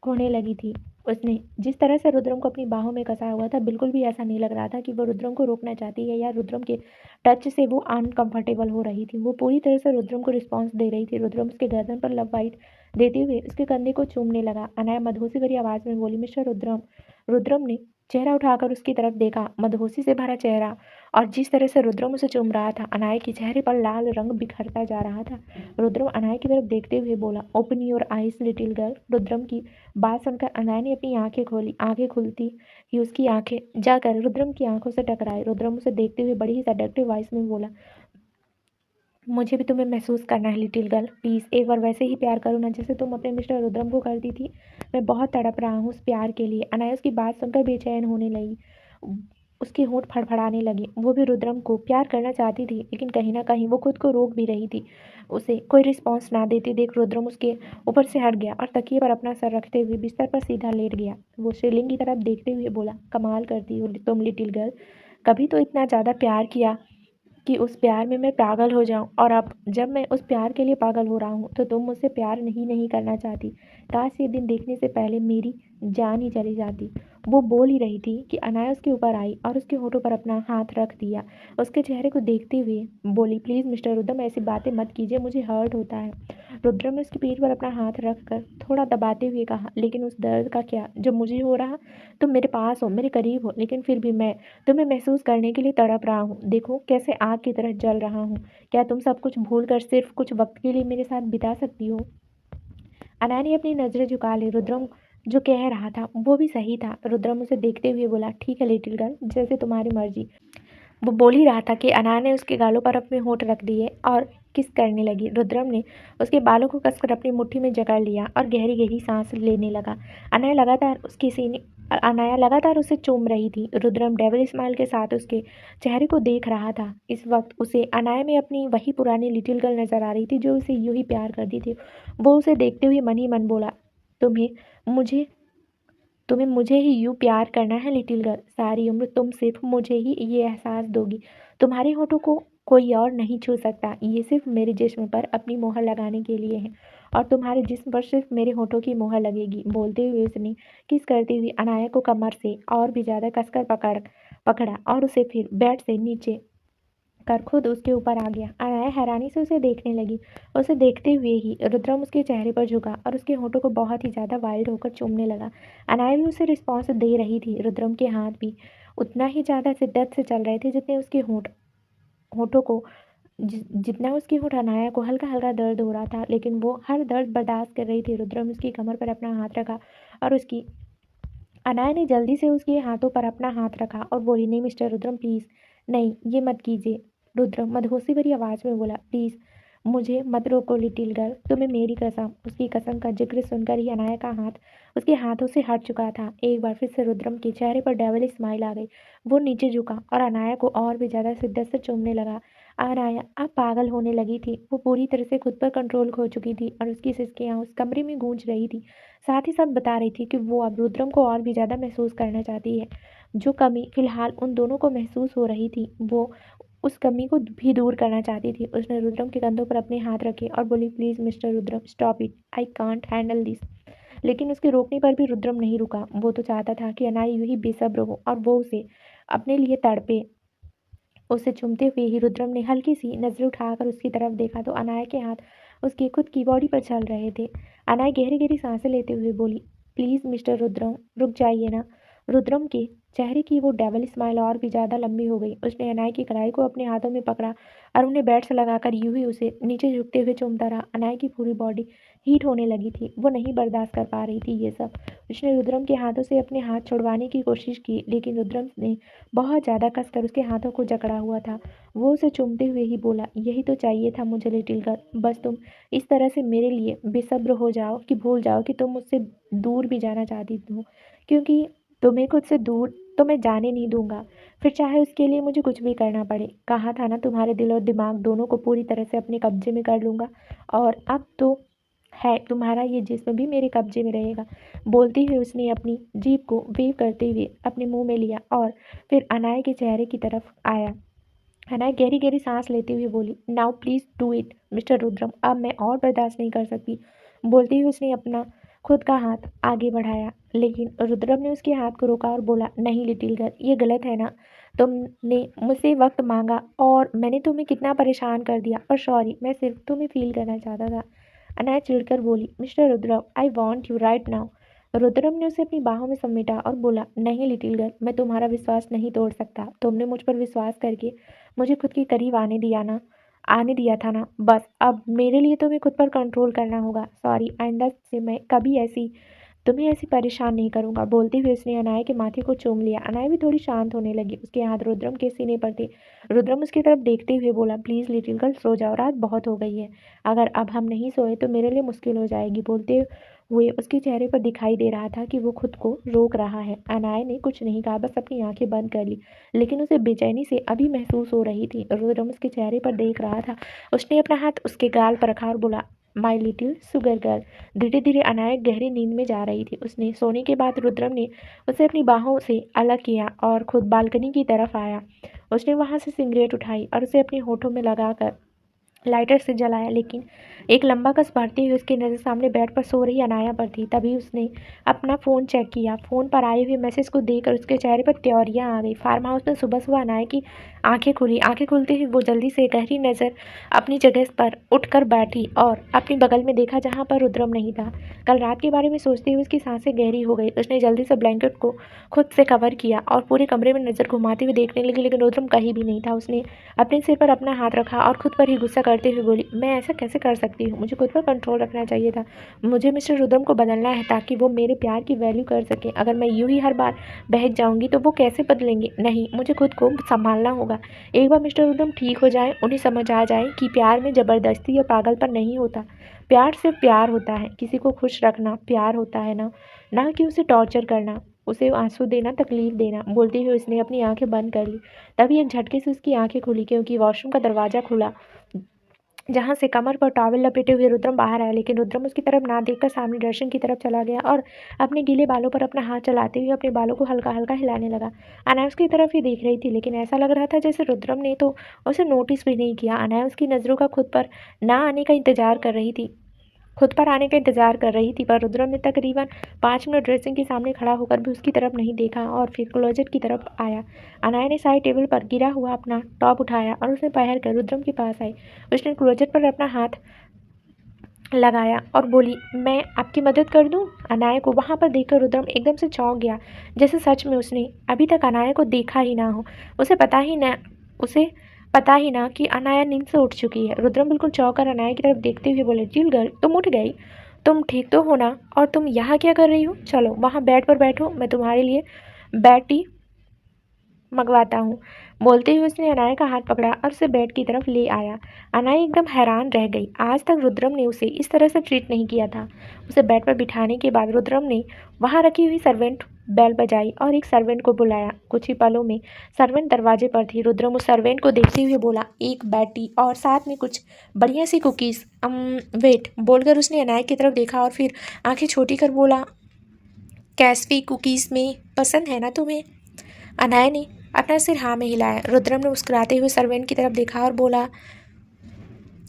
Speaker 1: होने लगी थी। उसने जिस तरह से रुद्रम को अपनी बाहों में कसा हुआ था, बिल्कुल भी ऐसा नहीं लग रहा था कि वो रुद्रम को रोकना चाहती है या रुद्रम के टच से वो अनकंफर्टेबल हो रही थी। वो पूरी तरह से रुद्रम को रिस्पॉन्स दे रही थी। रुद्रम उसके गर्दन पर लव बाइट देते हुए उसके कंधे को चूमने लगा। अनाया मदहोशी भरी आवाज में बोली, मिस्टर रुद्रम। रुद्रम ने चेहरा उठाकर उसकी तरफ देखा, मदहोशी से भरा चेहरा, और जिस तरह से रुद्रम उसे चूम रहा था, अनाया के चेहरे पर लाल रंग बिखरता जा रहा था। रुद्रम अनाया की तरफ देखते हुए बोला, open your eyes little girl. Rudram की बात सुनकर अनाया ने अपनी आंखें खोली। आंखें खुलती ही उसकी आंखें जाकर रुद्रम की आंखों से टकराई। रुद्रम उसे देखते हुए बड़ी ही सेडक्टिव वॉइस में बोला, मुझे भी तुम्हें महसूस करना है लिटिल गर्ल। प्लीज़ एक बार वैसे ही प्यार करो ना जैसे तुम अपने मिस्टर रुद्रम को करती थी। मैं बहुत तड़प रहा हूँ उस प्यार के लिए। अनाया उसकी बात सुनकर बेचैन होने लगी। उसके होंठ फड़फड़ाने लगे। वो भी रुद्रम को प्यार करना चाहती थी, लेकिन कहीं ना कहीं वो खुद को रोक भी रही थी। उसे कोई रिस्पॉन्स ना देती देख रुद्रम उसके ऊपर से हट गया और तकिए पर अपना सर रखते हुए बिस्तर पर सीधा लेट गया। वो शिवलिंग की तरफ देखते हुए बोला, कमाल करती हो तुम लिटिल गर्ल। कभी तो इतना ज़्यादा प्यार किया कि उस प्यार में मैं पागल हो जाऊं, और अब जब मैं उस प्यार के लिए पागल हो रहा हूं तो तुम मुझसे प्यार नहीं करना चाहती। काश ये दिन देखने से पहले मेरी जान ही चली जाती। वो बोल ही रही थी कि अनाया उसके ऊपर आई और उसके होठों पर अपना हाथ रख दिया। उसके चेहरे को देखते हुए बोली, प्लीज़ मिस्टर रुद्रम ऐसी बातें मत कीजिए, मुझे हर्ट होता है। रुद्रम ने उसकी पीठ पर अपना हाथ रख कर थोड़ा दबाते हुए कहा, लेकिन उस दर्द का क्या जो मुझे हो रहा। तुम मेरे पास हो, मेरे करीब हो, लेकिन फिर भी मैं तुम्हें महसूस करने के लिए तड़प रहा हूँ। देखो कैसे आग की तरह जल रहा हूँ। क्या तुम सब कुछ भूल कर सिर्फ कुछ वक्त के लिए मेरे साथ बिता सकती हो। अनाया ने अपनी नजरें झुका ली। रुद्रम जो कह रहा था वो भी सही था। रुद्रम उसे देखते हुए बोला, ठीक है लिटिल गर्ल, जैसे तुम्हारी मर्जी। वो बोल ही रहा था कि अनाया ने उसके गालों पर अपने होंठ रख दिए और किस करने लगी। रुद्रम ने उसके बालों को कसकर अपनी मुट्ठी में जकड़ लिया और गहरी गहरी सांस लेने लगा। अनाया लगातार उसे चूम रही थी। रुद्रम डेविल स्माइल के साथ उसके चेहरे को देख रहा था। इस वक्त उसे अनाया में अपनी वही पुरानी लिटिल गर्ल नजर आ रही थी जो उसे यूं ही प्यार करती थी। वो उसे देखते हुए मन ही मन बोला, तुम्हें मुझे तुम्हें मुझे ही यूँ प्यार करना है लिटिल गर्ल। सारी उम्र तुम सिर्फ मुझे ही ये एहसास दोगी। तुम्हारे होठों को कोई और नहीं छू सकता। ये सिर्फ मेरे जिस्म पर अपनी मोहर लगाने के लिए है। और तुम्हारे जिस्म पर सिर्फ मेरे होठों की मोहर लगेगी। बोलते हुए उसने किस करती हुई अनाया को कमर से और भी ज्यादा कसकर पकड़ा और उसे फिर बेड से नीचे कर खुद उसके ऊपर आ गया। अनाया हैरानी से उसे देखने लगी। उसे देखते हुए ही रुद्रम उसके चेहरे पर झुका और उसके होठों को बहुत ही ज्यादा वाइल्ड होकर चूमने लगा। अनाया भी उसे रिस्पॉन्स दे रही थी। रुद्रम के हाथ भी उतना ही ज्यादा शिद्दत से चल रहे थे जितने उसके होठों को जितना उसके होठ अनाया को हल्का हल्का दर्द हो रहा था, लेकिन वो हर दर्द बर्दाश्त कर रही थी। रुद्रम उसकी कमर पर अपना हाथ रखा और उसकी अनाया ने जल्दी से उसके हाथों पर अपना हाथ रखा और बोली, नहीं मिस्टर रुद्रम प्लीज़, नहीं ये मत कीजिए। रुद्रम मदहोशी भरी आवाज़ में बोला, प्लीज़ मुझे मत रोको लिटिल गर्ल, तुम्हें मेरी कसम। उसकी कसम का जिक्र सुनकर ही अनाया का हाथ उसके हाथों से हट चुका था। एक बार फिर से रुद्रम के चेहरे पर डेविल स्माइल आ गई। वो नीचे झुका और अनाया को और भी ज़्यादा शिद्दत से चूमने लगा। अनाया अब पागल होने लगी थी। वो पूरी तरह से खुद पर कंट्रोल खो चुकी थी और उसकी सिसकियाँ उस कमरे में गूंज रही थी। साथ ही साथ बता रही थी कि वो अब रुद्रम को और भी ज़्यादा महसूस करना चाहती है। जो कमी फिलहाल उन दोनों को महसूस हो रही थी, वो उस कमी को भी दूर करना चाहती थी। उसने रुद्रम के कंधों पर अपने हाथ रखे और बोली, please mister Rudram stop it, I can't handle this. लेकिन उसके रोकने पर भी रुद्रम नहीं रुका। वो तो चाहता था कि अनाया यूं ही बेसब्र हो और वो उसे अपने लिए तड़पे। उसे चूमते हुए ही रुद्रम ने हल्की सी नजर उठाकर उसकी तरफ देखा तो अनाया के हाथ उसकी खुद की बॉडी पर चल रहे थे। अनाया गहरी गहरी सांसें लेते हुए बोली, प्लीज़ मिस्टर रुद्रम रुक जाइए ना। रुद्रम के चेहरे की वो डेविल स्माइल और भी ज़्यादा लंबी हो गई। उसने अनाया की कलाई को अपने हाथों में पकड़ा और उन्हें बेड से लगाकर यूं ही उसे नीचे झुकते हुए चूमता रहा। अनाया की पूरी बॉडी हीट होने लगी थी। वो नहीं बर्दाश्त कर पा रही थी ये सब। उसने रुद्रम के हाथों से अपने हाथ छुड़वाने की कोशिश की, लेकिन रुद्रम ने बहुत ज़्यादा कसकर उसके हाथों को जकड़ा हुआ था। वो उसे चूमते हुए ही बोला, यही तो चाहिए था मुझे लिटिल गर्ल, बस तुम इस तरह से मेरे लिए बेसब्र हो जाओ कि भूल जाओ कि तुम मुझसे दूर भी जाना चाहती हो, क्योंकि तुम्हें खुद से दूर तो मैं जाने नहीं दूंगा, फिर चाहे उसके लिए मुझे कुछ भी करना पड़े। कहा था ना तुम्हारे दिल और दिमाग दोनों को पूरी तरह से अपने कब्जे में कर लूंगा, और अब तो है तुम्हारा ये जिस्म भी मेरे कब्जे में रहेगा। बोलती हुई उसने अपनी जीभ को वेव करते हुए अपने मुंह में लिया और फिर अनाया के चेहरे की तरफ आया। अनाया गहरी गहरी सांस लेते हुए बोली, now please do it mister Rudram, अब मैं और बर्दाश्त नहीं कर सकती। बोलते हुए उसने अपना खुद का हाथ आगे बढ़ाया, लेकिन रुद्रम ने उसके हाथ को रोका और बोला, नहीं लिटिल गर्ल, ये गलत है ना। तुमने मुझसे वक्त मांगा और मैंने तुम्हें कितना परेशान कर दिया, पर सॉरी, मैं सिर्फ तुम्हें फील करना चाहता था। अनाया चिढ़कर बोली, mister Rudram, I want you right now. Rudram ने उसे अपनी बाहों में समेटा और बोला, नहीं लिटिल गर्ल, मैं तुम्हारा विश्वास नहीं तोड़ सकता। तुमने मुझ पर विश्वास करके मुझे खुद के करीब आने दिया था ना, बस अब मेरे लिए तुम्हें खुद पर कंट्रोल करना होगा। सॉरी, आइंदा से मैं कभी तुम्हें ऐसी परेशान नहीं करूंगा। बोलते हुए उसने अनाया के माथे को चूम लिया। अनाया भी थोड़ी शांत होने लगी। उसके हाथ रुद्रम के सीने पर थे। रुद्रम उसकी तरफ देखते हुए बोला, प्लीज लिटिल गर्ल सो जाओ, रात बहुत हो गई है, अगर अब हम नहीं सोए तो मेरे लिए मुश्किल हो जाएगी। बोलते हुए उसके चेहरे पर दिखाई दे रहा था कि वो खुद को रोक रहा है। अनाया ने कुछ नहीं कहा, बस अपनी आंखें बंद कर ली, लेकिन उसे बेचैनी से अभी महसूस हो रही थी। रुद्रम उसके चेहरे पर देख रहा था। उसने अपना हाथ उसके गाल पर रखा और बोला, माई लिटिल सुगर गर्ल। धीरे धीरे अनाया गहरी नींद में जा रही थी। उसने सोने के बाद रुद्रम ने उसे अपनी बाहों से अलग किया और खुद बालकनी की तरफ आया। उसने वहां से सिगरेट उठाई और उसे अपने होठों में लगाकर लाइटर से जलाया, लेकिन एक लंबा कस भरते हुए उसकी नज़र सामने बेड पर सो रही अनाया पर थी। तभी उसने अपना फ़ोन चेक किया। फ़ोन पर आए हुए मैसेज को देखकर उसके चेहरे पर त्योरियां आ गई। फार्म हाउस में सुबह सुबह अनाया की आंखें खुली। आंखें खुलते ही वो जल्दी से गहरी नज़र अपनी जगह पर उठकर बैठी और अपने बगल में देखा जहाँ पर रुद्रम नहीं था। कल रात के बारे में सोचते हुए उसकी सांसें गहरी हो गई। उसने जल्दी से ब्लैंकेट को खुद से कवर किया और पूरे कमरे में नज़र घुमाते हुए देखने लगी, लेकिन रुद्रम कहीं भी नहीं था। उसने अपने सिर पर अपना हाथ रखा और खुद पर ही गुस्सा करते हुए बोली, मैं ऐसा कैसे कर सकती हूँ, मुझे खुद पर कंट्रोल रखना चाहिए था। मुझे मिस्टर रुद्रम को बदलना है ताकि वो मेरे प्यार की वैल्यू कर सके। अगर मैं यूं ही हर बार बहक जाऊंगी तो वो कैसे बदलेंगे। नहीं, मुझे खुद को संभालना होगा। एक बार मिस्टर रुद्रम ठीक हो जाए, उन्हें समझ आ जाए कि प्यार में ज़बरदस्ती या पागलपन नहीं होता। प्यार सिर्फ प्यार होता है, किसी को खुश रखना प्यार होता है ना कि उसे टॉर्चर करना, उसे आंसू देना, तकलीफ देना। बोलते हुए उसने अपनी आंखें बंद कर ली। तभी एक झटके से उसकी आंखें खुली, क्योंकि वॉशरूम का दरवाज़ा खुला, जहाँ से कमर पर टॉवल लपेटे हुए रुद्रम बाहर आया। लेकिन रुद्रम उसकी तरफ ना देखकर सामने दर्शन की तरफ चला गया और अपने गीले बालों पर अपना हाथ चलाते हुए अपने बालों को हल्का हल्का हिलाने लगा। अनाया उसकी तरफ ही देख रही थी, लेकिन ऐसा लग रहा था जैसे रुद्रम ने तो उसे नोटिस भी नहीं किया। अनाया उसकी नज़रों का खुद पर ना आने का इंतजार कर रही थी। खुद पर आने का इंतजार कर रही थी, पर रुद्रम ने तकरीबन 5 मिनट ड्रेसिंग के सामने खड़ा होकर भी उसकी तरफ नहीं देखा और फिर क्लोजेट की तरफ आया। अनाया ने साइड टेबल पर गिरा हुआ अपना टॉप उठाया और उसे पहन कर रुद्रम के पास आई। उसने क्लोजेट पर अपना हाथ लगाया और बोली, मैं आपकी मदद कर दूं? अनाया को वहां पर देखकर रुद्रम एकदम से चौंक गया, जैसे सच में उसने अभी तक अनाया को देखा ही ना हो। उसे पता ही ना कि अनाया नींद से उठ चुकी है। रुद्रम बिल्कुल चौंक कर अनाया की तरफ देखते हुए बोले, चिल गर्ल, तुम उठ गई? तुम ठीक तो हो ना? और तुम यहाँ क्या कर रही हो? चलो वहाँ बेड पर बैठो, मैं तुम्हारे लिए बेड टी मंगवाता हूँ। बोलते हुए उसने अनाया का हाथ पकड़ा और उसे बेड की तरफ ले आया। अनाया एकदम हैरान रह गई। आज तक रुद्रम ने उसे इस तरह से ट्रीट नहीं किया था। उसे बेड पर बिठाने के बाद रुद्रम ने वहाँ रखी हुई सर्वेंट बेल बजाई और एक सर्वेंट को बुलाया। कुछ ही पलों में सर्वेंट दरवाजे पर थी। रुद्रम उस सर्वेंट को देखते हुए बोला, एक बेड टी और साथ में कुछ बढ़िया सी कुकीज़। वेट, बोलकर उसने अनाया की तरफ देखा और फिर आंखें छोटी कर बोला, कैसवी कुकीज़ में पसंद है ना तुम्हें? अनाया ने अपना सिर हाँ में हिलाया। रुद्रम ने मुस्कुराते हुए सर्वेंट की तरफ देखा और बोला,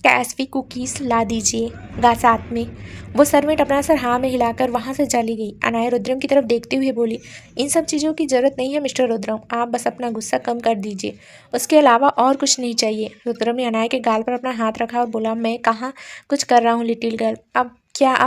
Speaker 1: कैसवी कुकीज़ ला दीजिएगा साथ में। वो सर्वेंट अपना सर हाँ में हिलाकर वहाँ से चली गई। अनाया रुद्रम की तरफ देखते हुए बोली, इन सब चीज़ों की ज़रूरत नहीं है मिस्टर रुद्रम, आप बस अपना गुस्सा कम कर दीजिए, उसके अलावा और कुछ नहीं चाहिए। रुद्रम ने अनाया के गाल पर अपना हाथ रखा और बोला, मैं कहाँ कुछ कर रहा हूँ लिटिल गर्ल, अब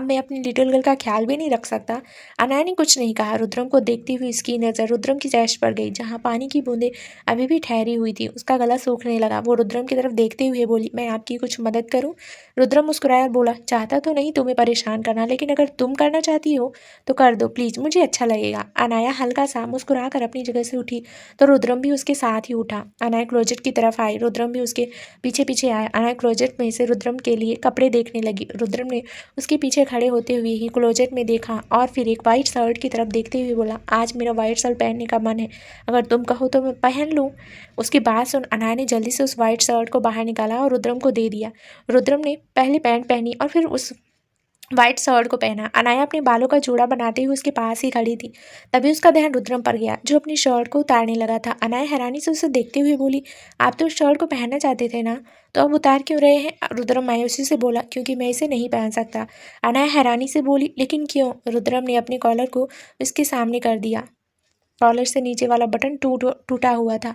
Speaker 1: मैं अपनी लिटिल गर्ल का ख्याल भी नहीं रख सकता? अनाया ने कुछ नहीं कहा। रुद्रम को देखती हुई उसकी नज़र रुद्रम की चेस्ट पर गई, जहाँ पानी की बूंदें अभी भी ठहरी हुई थी। उसका गला सूखने लगा। वो रुद्रम की तरफ देखते हुए बोली, मैं आपकी कुछ मदद करूं? रुद्रम मुस्कुराया और बोला, चाहता तो नहीं तुम्हें परेशान करना, लेकिन अगर तुम करना चाहती हो तो कर दो प्लीज़, मुझे अच्छा लगेगा। अनाया हल्का सा मुस्कुरा कर अपनी जगह से उठी तो रुद्रम भी उसके साथ ही उठा। अनाया क्लोजेट की तरफ आई, रुद्रम भी उसके पीछे पीछे आया। अनाया क्लोजेट में से रुद्रम के लिए कपड़े देखने लगी। रुद्रम ने उसके पीछे खड़े होते हुए ही क्लोजेट में देखा और फिर एक वाइट शर्ट की तरफ देखते हुए बोला, आज मेरा वाइट शर्ट पहनने का मन है, अगर तुम कहो तो मैं पहन लूँ। उसकी बात सुन अनाया ने जल्दी से उस वाइट शर्ट को बाहर निकाला और रुद्रम को दे दिया। रुद्रम ने पहले पैंट पहनी और फिर उस वाइट शर्ट को पहना। अनाया अपने बालों का जोड़ा बनाते हुए उसके पास ही खड़ी थी। तभी उसका ध्यान रुद्रम पर गया, जो अपनी शर्ट को उतारने लगा था। अनाया हैरानी से उसे देखते हुए बोली, आप तो उस शर्ट को पहनना चाहते थे ना, तो अब उतार क्यों रहे हैं? रुद्रम मायूसी से बोला, क्योंकि मैं इसे नहीं पहन सकता। अनाया हैरानी से बोली, लेकिन क्यों? रुद्रम ने अपने कॉलर को उसके सामने कर दिया। कॉलर से नीचे वाला बटन टूटा हुआ था।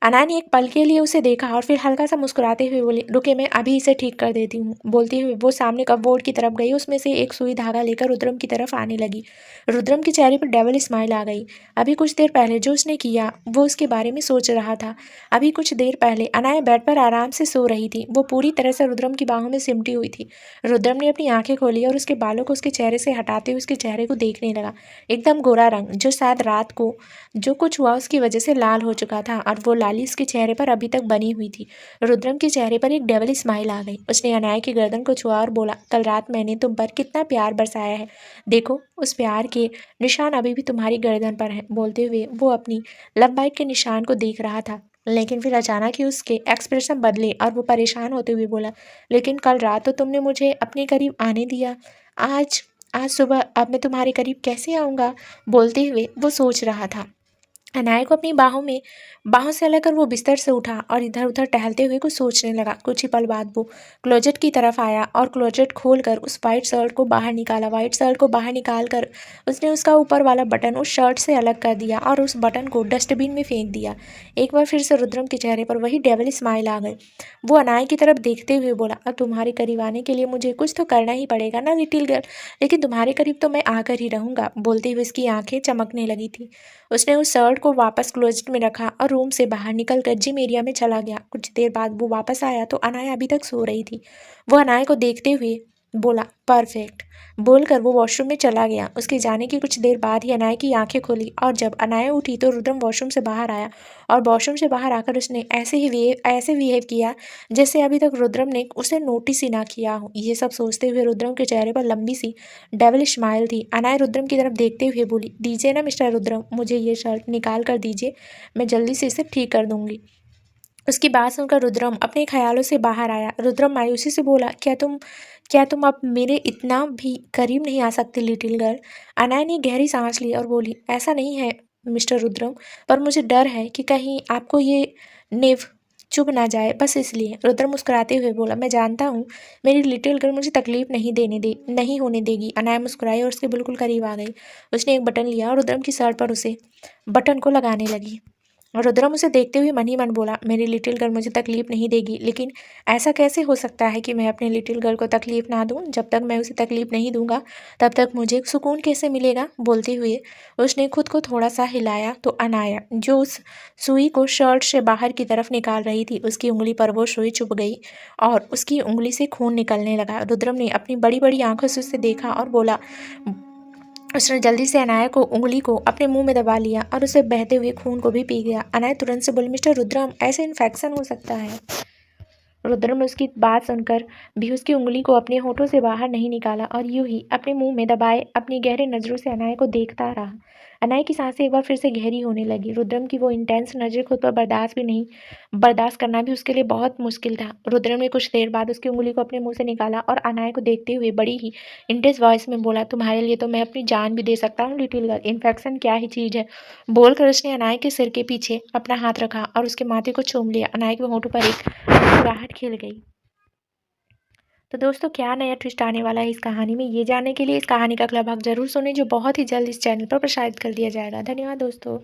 Speaker 1: अनाया ने एक पल के लिए उसे देखा और फिर हल्का सा मुस्कुराते हुए बोली, रुके, मैं अभी इसे ठीक कर देती हूँ। बोलते हुए वो सामने कपबोर्ड की तरफ गई। उसमें से एक सुई धागा लेकर रुद्रम की तरफ आने लगी। रुद्रम के चेहरे पर डेविल स्माइल आ गई। अभी कुछ देर पहले जो उसने किया वो उसके बारे में सोच रहा था। अभी कुछ देर पहले अनाया बेड पर आराम से सो रही थी। वो पूरी तरह से रुद्रम की बाहों में सिमटी हुई थी। रुद्रम ने अपनी आंखें खोली और उसके बालों को उसके चेहरे से हटाते हुए उसके चेहरे को देखने लगा। एकदम गोरा रंग, जो शायद रात को जो कुछ हुआ उसकी वजह से लाल हो चुका था और वो लाली उसके चेहरे पर अभी तक बनी हुई थी। रुद्रम के चेहरे पर एक डेविल स्माइल आ गई। उसने अनाया की गर्दन को छुआ और बोला, कल रात मैंने तुम पर कितना प्यार बरसाया है, देखो उस प्यार के निशान अभी भी तुम्हारी गर्दन पर हैं। बोलते हुए वो अपनी लव बाइट के निशान को देख रहा था, लेकिन फिर अचानक ही उसके एक्सप्रेशन बदले और वो परेशान होते हुए बोला, लेकिन कल रात तो तुमने मुझे अपने करीब आने दिया, आज आज सुबह अब मैं तुम्हारे करीब कैसे आऊँगा? बोलते हुए वो सोच रहा था। अनाया को अपनी बाहों से अलग कर वो बिस्तर से उठा और इधर उधर टहलते हुए कुछ सोचने लगा। कुछ ही पल बाद वो क्लोजेट की तरफ आया और क्लोजेट खोलकर उस वाइट शर्ट को बाहर निकाला। वाइट शर्ट को बाहर निकाल कर उसने उसका ऊपर वाला बटन उस शर्ट से अलग कर दिया और उस बटन को डस्टबिन में फेंक दिया। एक बार फिर से रुद्रम के चेहरे पर वही डेविल स्माइल आ गई। वो अनाया की तरफ देखते हुए बोला, अब तुम्हारे करीब आने के लिए मुझे कुछ तो करना ही पड़ेगा ना लिटिल गर्ल, लेकिन तुम्हारे करीब तो मैं आकर ही रहूँगा। बोलते हुए उसकी आंखें चमकने लगी थी। उसने उस शर्ट को वापस क्लोजेट में रखा और रूम से बाहर निकलकर जिम एरिया में चला गया। कुछ देर बाद वो वापस आया तो अनाया अभी तक सो रही थी। वो अनाया को देखते हुए बोला, परफेक्ट, बोलकर वो वॉशरूम में चला गया। उसके जाने की कुछ देर बाद ही अनाया की आंखें खुली और जब अनाया उठी तो रुद्रम वॉशरूम से बाहर आया और वॉशरूम से बाहर आकर उसने ऐसे बिहेव किया जैसे अभी तक रुद्रम ने उसे नोटिस ही ना किया हो। ये सब सोचते हुए रुद्रम के चेहरे पर लंबी सी डेविल स्माइल थी। अनाया रुद्रम की तरफ देखते हुए बोली, दीजिए ना मिस्टर रुद्रम, मुझे ये शर्ट निकाल कर दीजिए, मैं जल्दी से इसे ठीक कर दूंगी। उसकी बात सुनकर रुद्रम अपने ख्यालों से बाहर आया। रुद्रम मायूसी से बोला, क्या तुम अब मेरे इतना भी करीब नहीं आ सकते लिटिल गर्ल? अनाया ने गहरी सांस ली और बोली, ऐसा नहीं है मिस्टर रुद्रम, पर मुझे डर है कि कहीं आपको ये नेव
Speaker 2: चुभ ना जाए, बस इसलिए। रुद्र मुस्कुराते हुए बोला, मैं जानता हूँ मेरी लिटिल गर्ल मुझे तकलीफ नहीं होने देगी। अनाया मुस्कुराई और उसके बिल्कुल करीब आ गई। उसने एक बटन लिया और रुद्रम की शर्ट पर उसे बटन को लगाने लगी। रुद्रम उसे देखते हुए मन ही मन बोला, मेरी लिटिल गर्ल मुझे तकलीफ नहीं देगी, लेकिन ऐसा कैसे हो सकता है कि मैं अपनी लिटिल गर्ल को तकलीफ ना दूं? जब तक मैं उसे तकलीफ नहीं दूंगा तब तक मुझे सुकून कैसे मिलेगा? बोलते हुए उसने खुद को थोड़ा सा हिलाया तो अनाया, जो उस सुई को शर्ट से बाहर की तरफ निकाल रही थी, उसकी उंगली पर वो सुई चुभ गई और उसकी उंगली से खून निकलने लगा। रुद्रम ने अपनी बड़ी बड़ी आंखों से उसे देखा और बोला, उसने जल्दी से अनाया को उंगली को अपने मुंह में दबा लिया और उसे बहते हुए खून को भी पी गया। अनाया तुरंत से बोली, मिस्टर रुद्रम, ऐसे इन्फेक्शन हो सकता है। रुद्रम ने उसकी बात सुनकर भी उसकी उंगली को अपने होठों से बाहर नहीं निकाला और यूं ही अपने मुंह में दबाए अपनी गहरे नजरों से अनाया को देखता रहा। अनाया की सांसें एक बार फिर से गहरी होने लगी। रुद्रम की वो इंटेंस नजर खुद पर बर्दाश्त करना भी उसके लिए बहुत मुश्किल था। रुद्रम ने कुछ देर बाद उसकी उंगली को अपने मुंह से निकाला और अनाया को देखते हुए बड़ी ही इंटेंस वॉइस में बोला, तुम्हारे लिए तो मैं अपनी जान भी दे सकता हूँ लिटिल गर्ल, इन्फेक्शन क्या ही चीज है। बोलकर उसने अनाया के सिर के पीछे अपना हाथ रखा और उसके माथे को चूम लिया। अनाया के होठों पर एक मुस्कुराहट खिल गई। तो दोस्तों, क्या नया ट्विस्ट आने वाला है इस कहानी में, ये जानने के लिए इस कहानी का अगला भाग जरूर सुनें, जो बहुत ही जल्द इस चैनल पर प्रसारित कर दिया जाएगा। धन्यवाद दोस्तों।